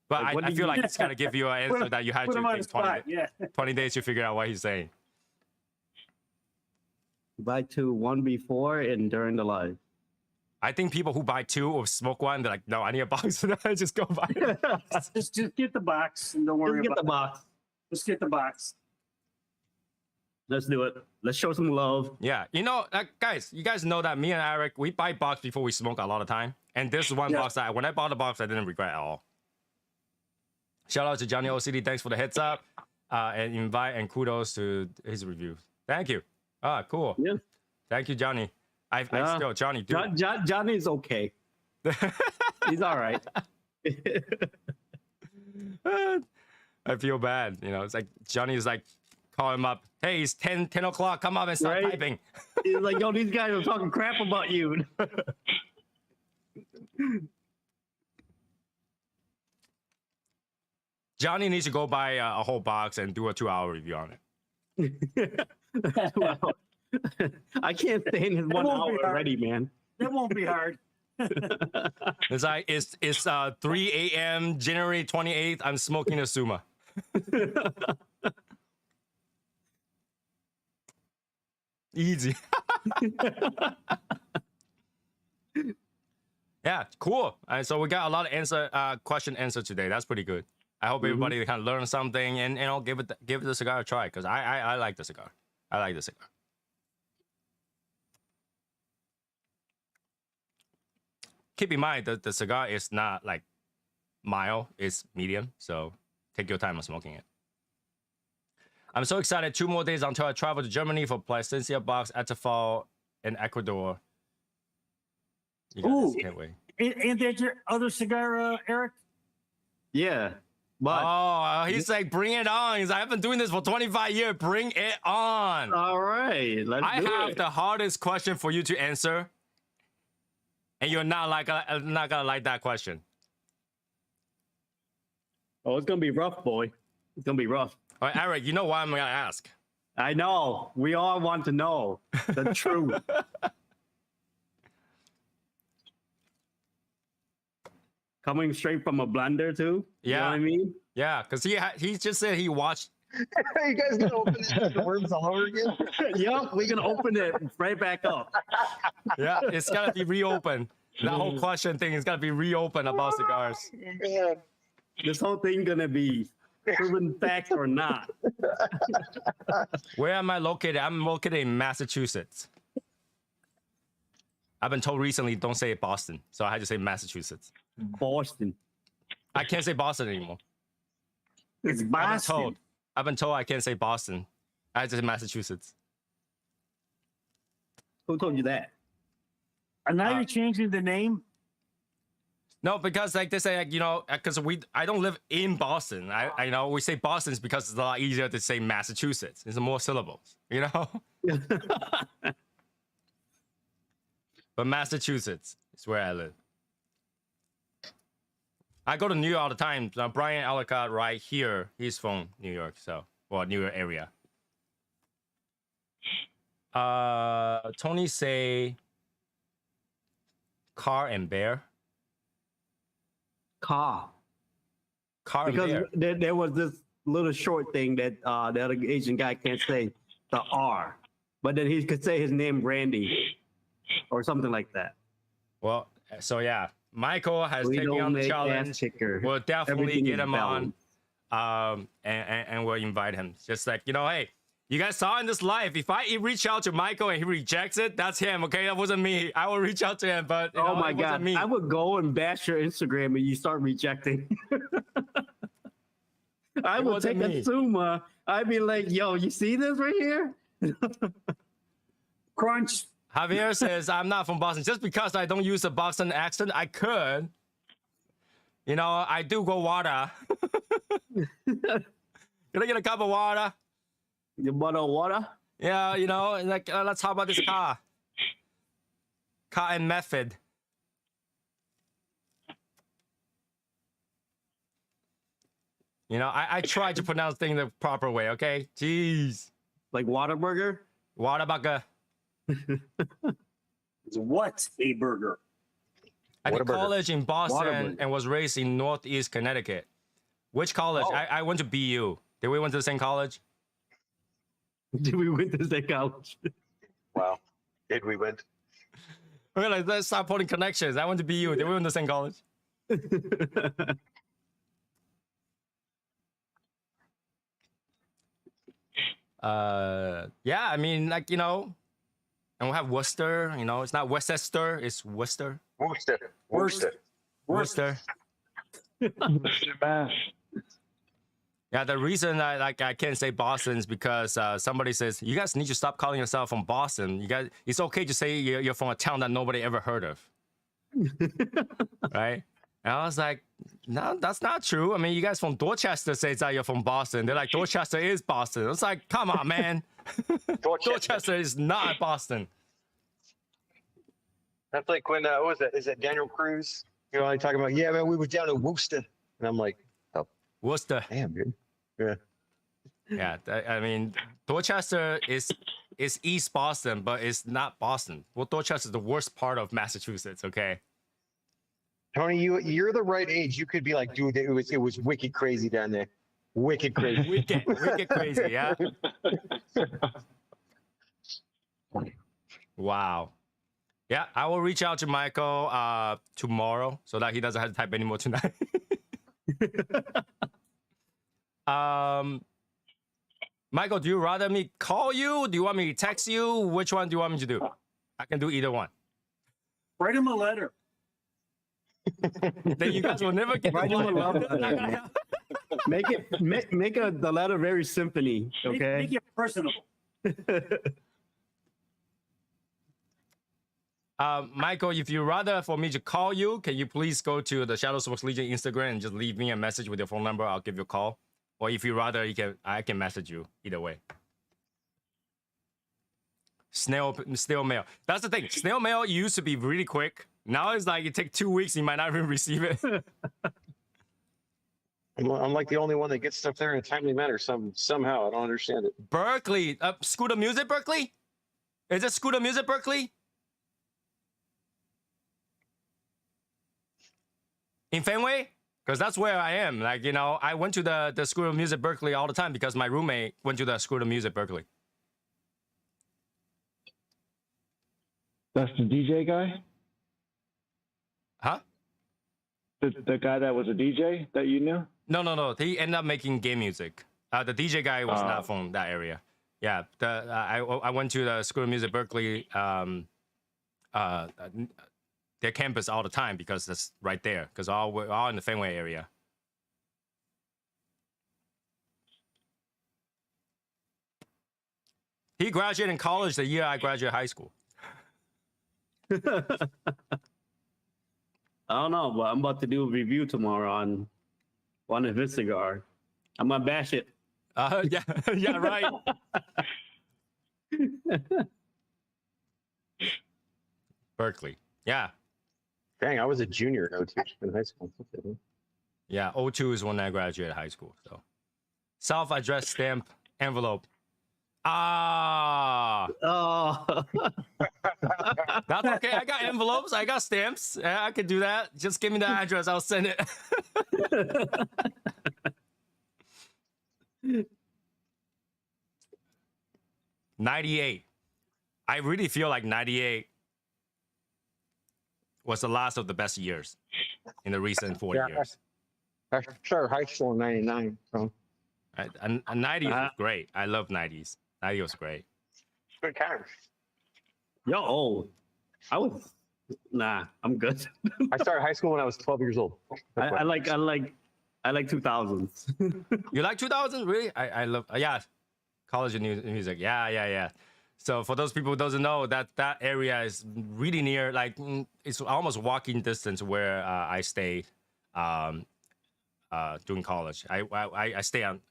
A: But
G: Like, what
A: I
G: do
A: feel
G: you-
A: like it's gotta give you an answer that you had
C: Put
A: to
C: him on the
A: take 20,
C: spot. Yeah.
A: 20 days to figure out what he's saying.
G: Buy 2, 1 before and during the live.
A: I think people who buy 2 or smoke 1, they're like, no, I need a box. Just go buy it.
C: Just get the box and don't worry
G: Let's get
C: about
G: the box.
C: Just get the box.
G: Let's do it. Let's show some love.
A: Yeah, you know, guys, you guys know that me and Eric, we buy box before we smoke a lot of time. And this is one
C: Yeah.
A: box that when I bought the box, I didn't regret at all. Shout out to Johnny OCD. Thanks for the heads up and invite and kudos to his review. Thank you. Ah, cool.
G: Yeah.
A: Thank you, Johnny. I still Johnny. Dude.
G: Johnny's okay. He's all right.
A: I feel bad. You know, it's like Johnny's like, call him up. Hey, it's 10 o'clock. Come up and start
G: Right?
A: typing.
G: He's like, yo, these guys are talking crap about you.
A: Johnny needs to go buy a whole box and do a 2-hour review on it.
G: Well, I can't stay in his 1
C: won't be
G: hour
C: hard.
G: already, man.
C: That won't be hard.
A: It's like it's 3 a.m. January 28th. I'm smoking a Suma. Easy. Yeah, cool. So we got a lot of question answer today. That's pretty good. I hope everybody kind of learn something and you know give the cigar a try because I like the cigar. I like the cigar. Keep in mind that the cigar is not like mild, it's medium. So take your time on smoking it. I'm so excited. 2 more days until I travel to Germany for Placencia Box, Atafal, and Ecuador. You guys
C: Ooh.
A: can't wait.
C: And there's your other cigar, Eric?
G: Yeah. But
A: He's like, bring it on. He's like, I've been doing this for 25 years. Bring it on.
G: all right, let's
A: I
G: do
A: have
G: it.
A: the hardest question for you to answer. And you're not gonna like that question.
G: Oh, it's gonna be rough, boy. It's gonna be rough.
A: All right, Eric, you know why I'm gonna ask.
G: I know. We all want to know the truth. Coming straight from a blender too. You know
A: Yeah.
G: what I mean?
A: Yeah, because he just said he watched.
E: Are you guys gonna open it the worms all over again?
G: Yep, we're gonna open it right back up.
A: Yeah, it's gotta be reopened. That whole question thing is gotta be reopened about cigars.
E: Man.
G: This whole thing gonna be proven fact or not.
A: Where am I located? I'm located in Massachusetts. I've been told recently don't say Boston, so I had to say Massachusetts.
G: Boston.
A: I can't say Boston anymore.
C: It's Boston.
A: I've been told I can't say Boston. I had to say Massachusetts.
G: Who told you that?
C: And now you're changing the name?
A: No, because like they say, like, you know, because I don't live in Boston. I know we say Boston's because it's a lot easier to say Massachusetts. It's more syllables, you know. But Massachusetts is where I live. I go to New York all the time. Brian Ellicott right here. He's from New York, New York area. Tony say car and bear.
G: Car.
A: Car and
G: Because
A: bear.
G: there was this little short thing that the other Asian guy can't say the R, but then he could say his name Randy or something like that.
A: Well, so yeah, Michael has
G: We
A: taken
G: don't
A: on the
G: make
A: challenge.
G: ass kicker.
A: We'll definitely
G: Everything
A: get
G: is
A: him
G: balanced.
A: on, and we'll invite him. Just like, you know, hey, you guys saw in this live, if I reach out to Michael and he rejects it, that's him. Okay, that wasn't me. I will reach out to him, but you
G: Oh
A: know,
G: my
A: it wasn't
G: God.
A: me.
G: I would go and bash your Instagram and you start rejecting. I would take
A: wasn't me.
G: a Suma. I'd be like, yo, you see this right here?
C: Crunch.
A: Javier says, I'm not from Boston. Just because I don't use a Boston accent, I could. You know, I do go water. Can I get a cup of water?
G: You bottle of water?
A: Yeah, you know, like let's talk about this car. Car and method. You know, I try to pronounce things the proper way, okay? Jeez.
G: Like Whataburger?
A: Whataburger.
C: What's a burger?
A: I did
E: Whataburger.
A: college in Boston
G: Whataburger.
A: and was raised in Northeast Connecticut. Which college?
E: Oh.
A: I went to BU. Did we went to the same college?
G: Did we win this at college?
E: Wow. Did we win?
A: Okay, like, let's start putting connections. I went to BU. Did we went to the same college? Yeah, I mean, like, you know, and we have Worcester, you know, it's not Worcester, it's Worcester.
E: Worcester. Worcester.
A: Worcester.
F: Mr. Mass.
A: Yeah, the reason I can't say Boston is because somebody says you guys need to stop calling yourself from Boston. You guys, it's okay to say you're from a town that nobody ever heard of, right? And I was like, no, that's not true. I mean, you guys from Dorchester say that you're from Boston. They're like, Dorchester is Boston. It's like, come on, man. Dorchester is not Boston.
E: That's like when what was that? Is that Daniel Cruz? You know, like talking about, yeah, man, we were down in Worcester, and I'm like, oh,
A: Worcester.
E: damn, dude. Yeah.
A: Yeah, I mean, Dorchester is East Boston, but it's not Boston. Well, Dorchester is the worst part of Massachusetts. Okay.
E: Tony, you're the right age. You could be like, dude, it was wicked crazy down there. Wicked crazy.
A: Wicked crazy, yeah. Wow. Yeah, I will reach out to Michael tomorrow so that he doesn't have to type anymore tonight. Michael, do you rather me call you? Do you want me to text you? Which one do you want me to do? I can do either one.
C: Write him a letter.
A: Then you guys will never get
G: Write him a love
A: the
G: letter. Make the letter very symphony, okay?
C: Make it personable.
A: Michael, if you rather for me to call you, can you please go to the Shadow Smokes Legion Instagram and just leave me a message with your phone number? I'll give you a call. Or if you rather, I can message you either way. Snail mail. That's the thing. Snail mail used to be really quick. Now it's like it takes 2 weeks. You might not even receive it.
E: I'm like the only one that gets stuff there in a timely manner. Somehow I don't understand it.
A: Berkeley, Scooter Music Berkeley. Is it Scooter Music Berkeley? In Fenway? Because that's where I am. Like, you know, I went to the School of Music Berkeley all the time because my roommate went to the School of Music Berkeley.
F: That's the DJ guy?
A: Huh?
F: The guy that was a DJ that you knew?
A: No. He ended up making game music. The DJ guy was not from that area. Yeah, I went to the School of Music Berkeley, their campus all the time because it's right there. Because we're all in the Fenway area. He graduated in college the year I graduated high school.
G: I don't know, but I'm about to do a review tomorrow on one of his cigar. I'm gonna bash it.
A: Yeah, right. Berkeley, yeah.
E: Dang, I was a junior at O2 in high school.
A: Yeah, 02 is when I graduated high school. So, self-addressed stamp envelope. Ah,
G: Oh,
A: that's okay. I got envelopes. I got stamps. I could do that. Just give me the address. I'll send it. 98. I really feel like 98 was the last of the best years in the recent 40 years.
E: I started high school in '99. So
A: Right? And 90s was great. I love 90s. 90 was great.
E: good times.
G: yo, old. I'm good.
E: I started high school when I was 12 years old.
G: I like 2000s.
A: You like 2000? Really? I love, yeah. College of Music. Yeah. So for those people who doesn't know, that area is really near, like it's almost walking distance where I stayed during college. I stay on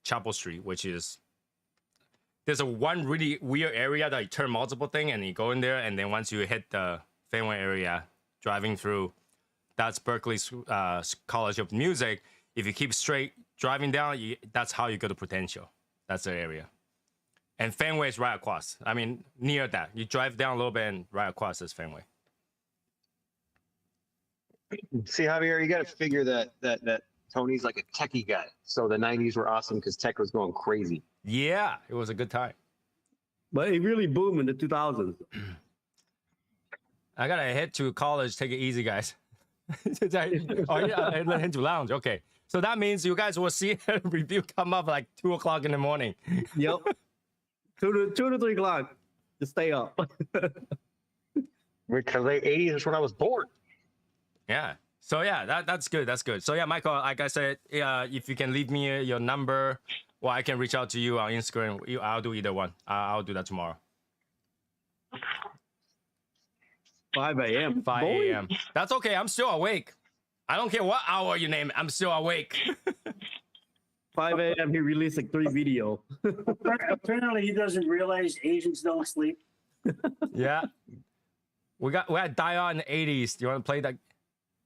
A: Chapel Street, which is, there's one really weird area that you turn multiple things and you go in there, and then once you hit the Fenway area, driving through, that's Berkeley's College of Music. If you keep straight driving down, that's how you go to Prudential. That's the area. And Fenway is right across. I mean, near that. You drive down a little bit and right across is Fenway.
E: See, Javier, you got to figure that Tony's like a techie guy. So the '90s were awesome because tech was going crazy.
A: Yeah, it was a good time.
G: But it really boomed in the 2000s.
A: I gotta head to college. Take it easy, guys. Oh yeah, I went into lounge. Okay, so that means you guys will see a review come up like 2 o'clock in the morning.
G: Yep. 2 to 3 o'clock. Just stay up.
E: Because late '80s is when I was born.
A: Yeah. So yeah, that's good. That's good. So yeah, Michael, like I said, if you can leave me your number, or I can reach out to you on Instagram. I'll do either one. I'll do that tomorrow.
G: 5 a.m.
A: 5
G: Boy.
A: a.m. That's okay. I'm still awake. I don't care what hour you name it. I'm still awake.
G: 5 a.m. He released like 3 video.
C: Apparently, he doesn't realize Asians don't sleep.
A: Yeah. We had dial in the 80s. Do you want to play that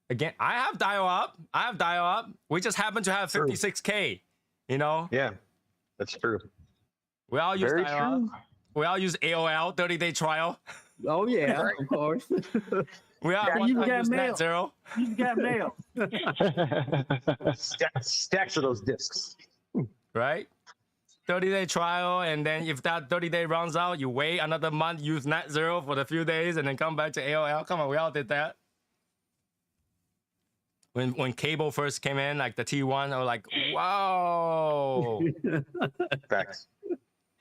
A: again? I have dial up. We just happen to have 56K. You know?
E: Yeah, that's true.
A: We all use
E: Very
A: dial up.
E: true.
A: We all use AOL 30-day trial.
G: Oh yeah, of course.
A: We all
C: Yeah, you
A: one time
C: got
A: use
C: mail.
A: Net Zero.
C: You've got mail.
E: Stacks of those discs.
A: Right? 30-day trial, and then if that 30-day runs out, you wait another month, use Net Zero for the few days, and then come back to AOL. Come on, we all did that. When cable first came in, like the T1, I was like, wow.
E: Facts.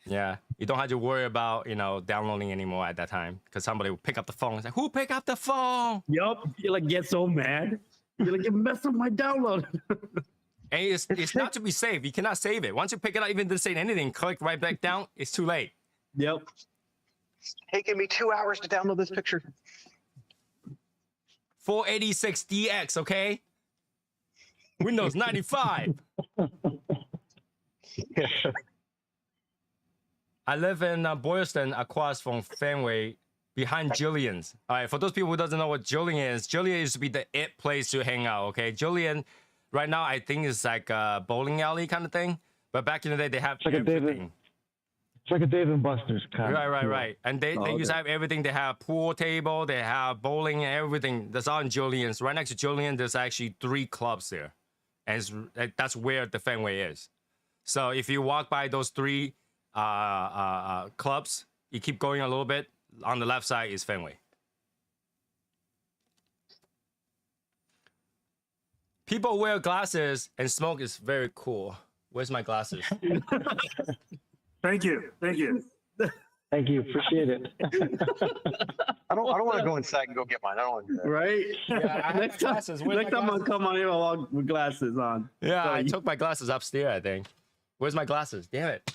A: Yeah, you don't have to worry about, downloading anymore at that time, because somebody will pick up the phone and say, who pick up the phone?
G: Yup. You like get so mad. You're like, you messed up my download.
A: And it's not to be saved. You cannot save it. Once you pick it up, even didn't say anything, click right back down, it's too late.
G: Yep.
E: It's taking me 2 hours to download this picture.
A: 486 DX, okay? Windows 95. I live in Boylston, across from Fenway, behind Jillian's. All right, for those people who doesn't know what Jillian is, Jillian used to be the it place to hang out, okay? Jillian, right now, I think it's like a bowling alley kind of thing. But back in the day, they have
F: like a
A: everything.
F: It's like a Dave and Buster's kind of.
A: Right. And they used to have everything. They have pool table, they have bowling, and everything. That's all in Jillian's. Right next to Jillian, there's actually 3 clubs there. And that's where the Fenway is. So if you walk by those 3 clubs, you keep going a little bit, on the left side is Fenway. People wear glasses and smoke is very cool. Where's my glasses?
C: Thank you.
F: Thank you. Appreciate it.
E: I don't want to go inside and go get mine. I don't want to do that.
G: Right?
A: Yeah, I have
G: next time,
A: glasses. Where's
G: next
A: my
G: time I'll
A: glasses?
G: come on here along with glasses on.
A: Yeah,
G: So
A: I
G: you-
A: took my glasses upstairs, I think. Where's my glasses? Damn it.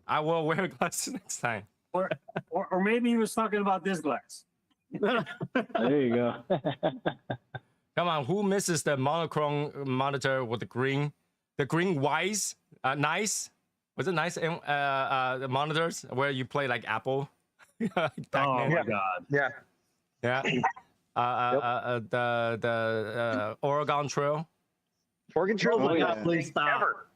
A: I will wear glasses next time.
C: Or maybe he was talking about this glass.
F: There you go.
A: Come on, who misses the monochrome monitor with the green Wise, nice? Was it nice? The monitors where you play like Apple.
G: Oh
A: Pac-Man.
G: my God.
E: Yeah.
A: Yeah. The Oregon Trail.
E: Oregon Trail
G: Oh my
E: is the
G: God,
E: best
G: please
E: thing
G: stop.
E: ever.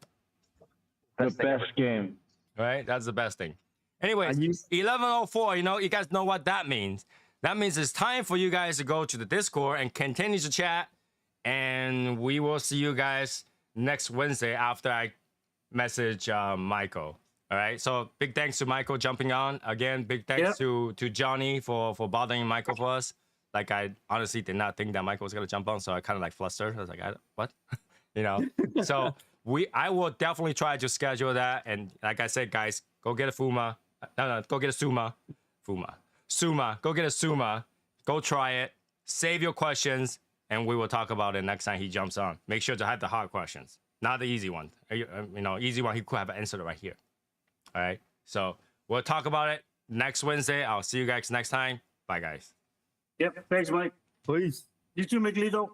F: The
E: Best thing ever.
F: best game.
A: Right? That's the best thing. Anyways,
G: I used-
A: 11:04, you guys know what that means. That means it's time for you guys to go to the Discord and continue to chat. And we will see you guys next Wednesday after I message Michael. All right. So big thanks to Michael jumping on. Again, big thanks to Johnny for bothering Michael for us. Like, I honestly did not think that Michael was gonna jump on, so I kind of like flustered. I was like, what? So I will definitely try to schedule that. And like I said, guys, go get a Fuma. No, go get a Suma. Suma. Go get a Suma. Go try it. Save your questions, and we will talk about it next time he jumps on. Make sure to have the hard questions, not the easy one. Easy one, he could have answered it right here. All right. So we'll talk about it next Wednesday. I'll see you guys next time. Bye, guys.
C: Yep. Thanks, Mike.
G: Please.
C: You too, Miguelito.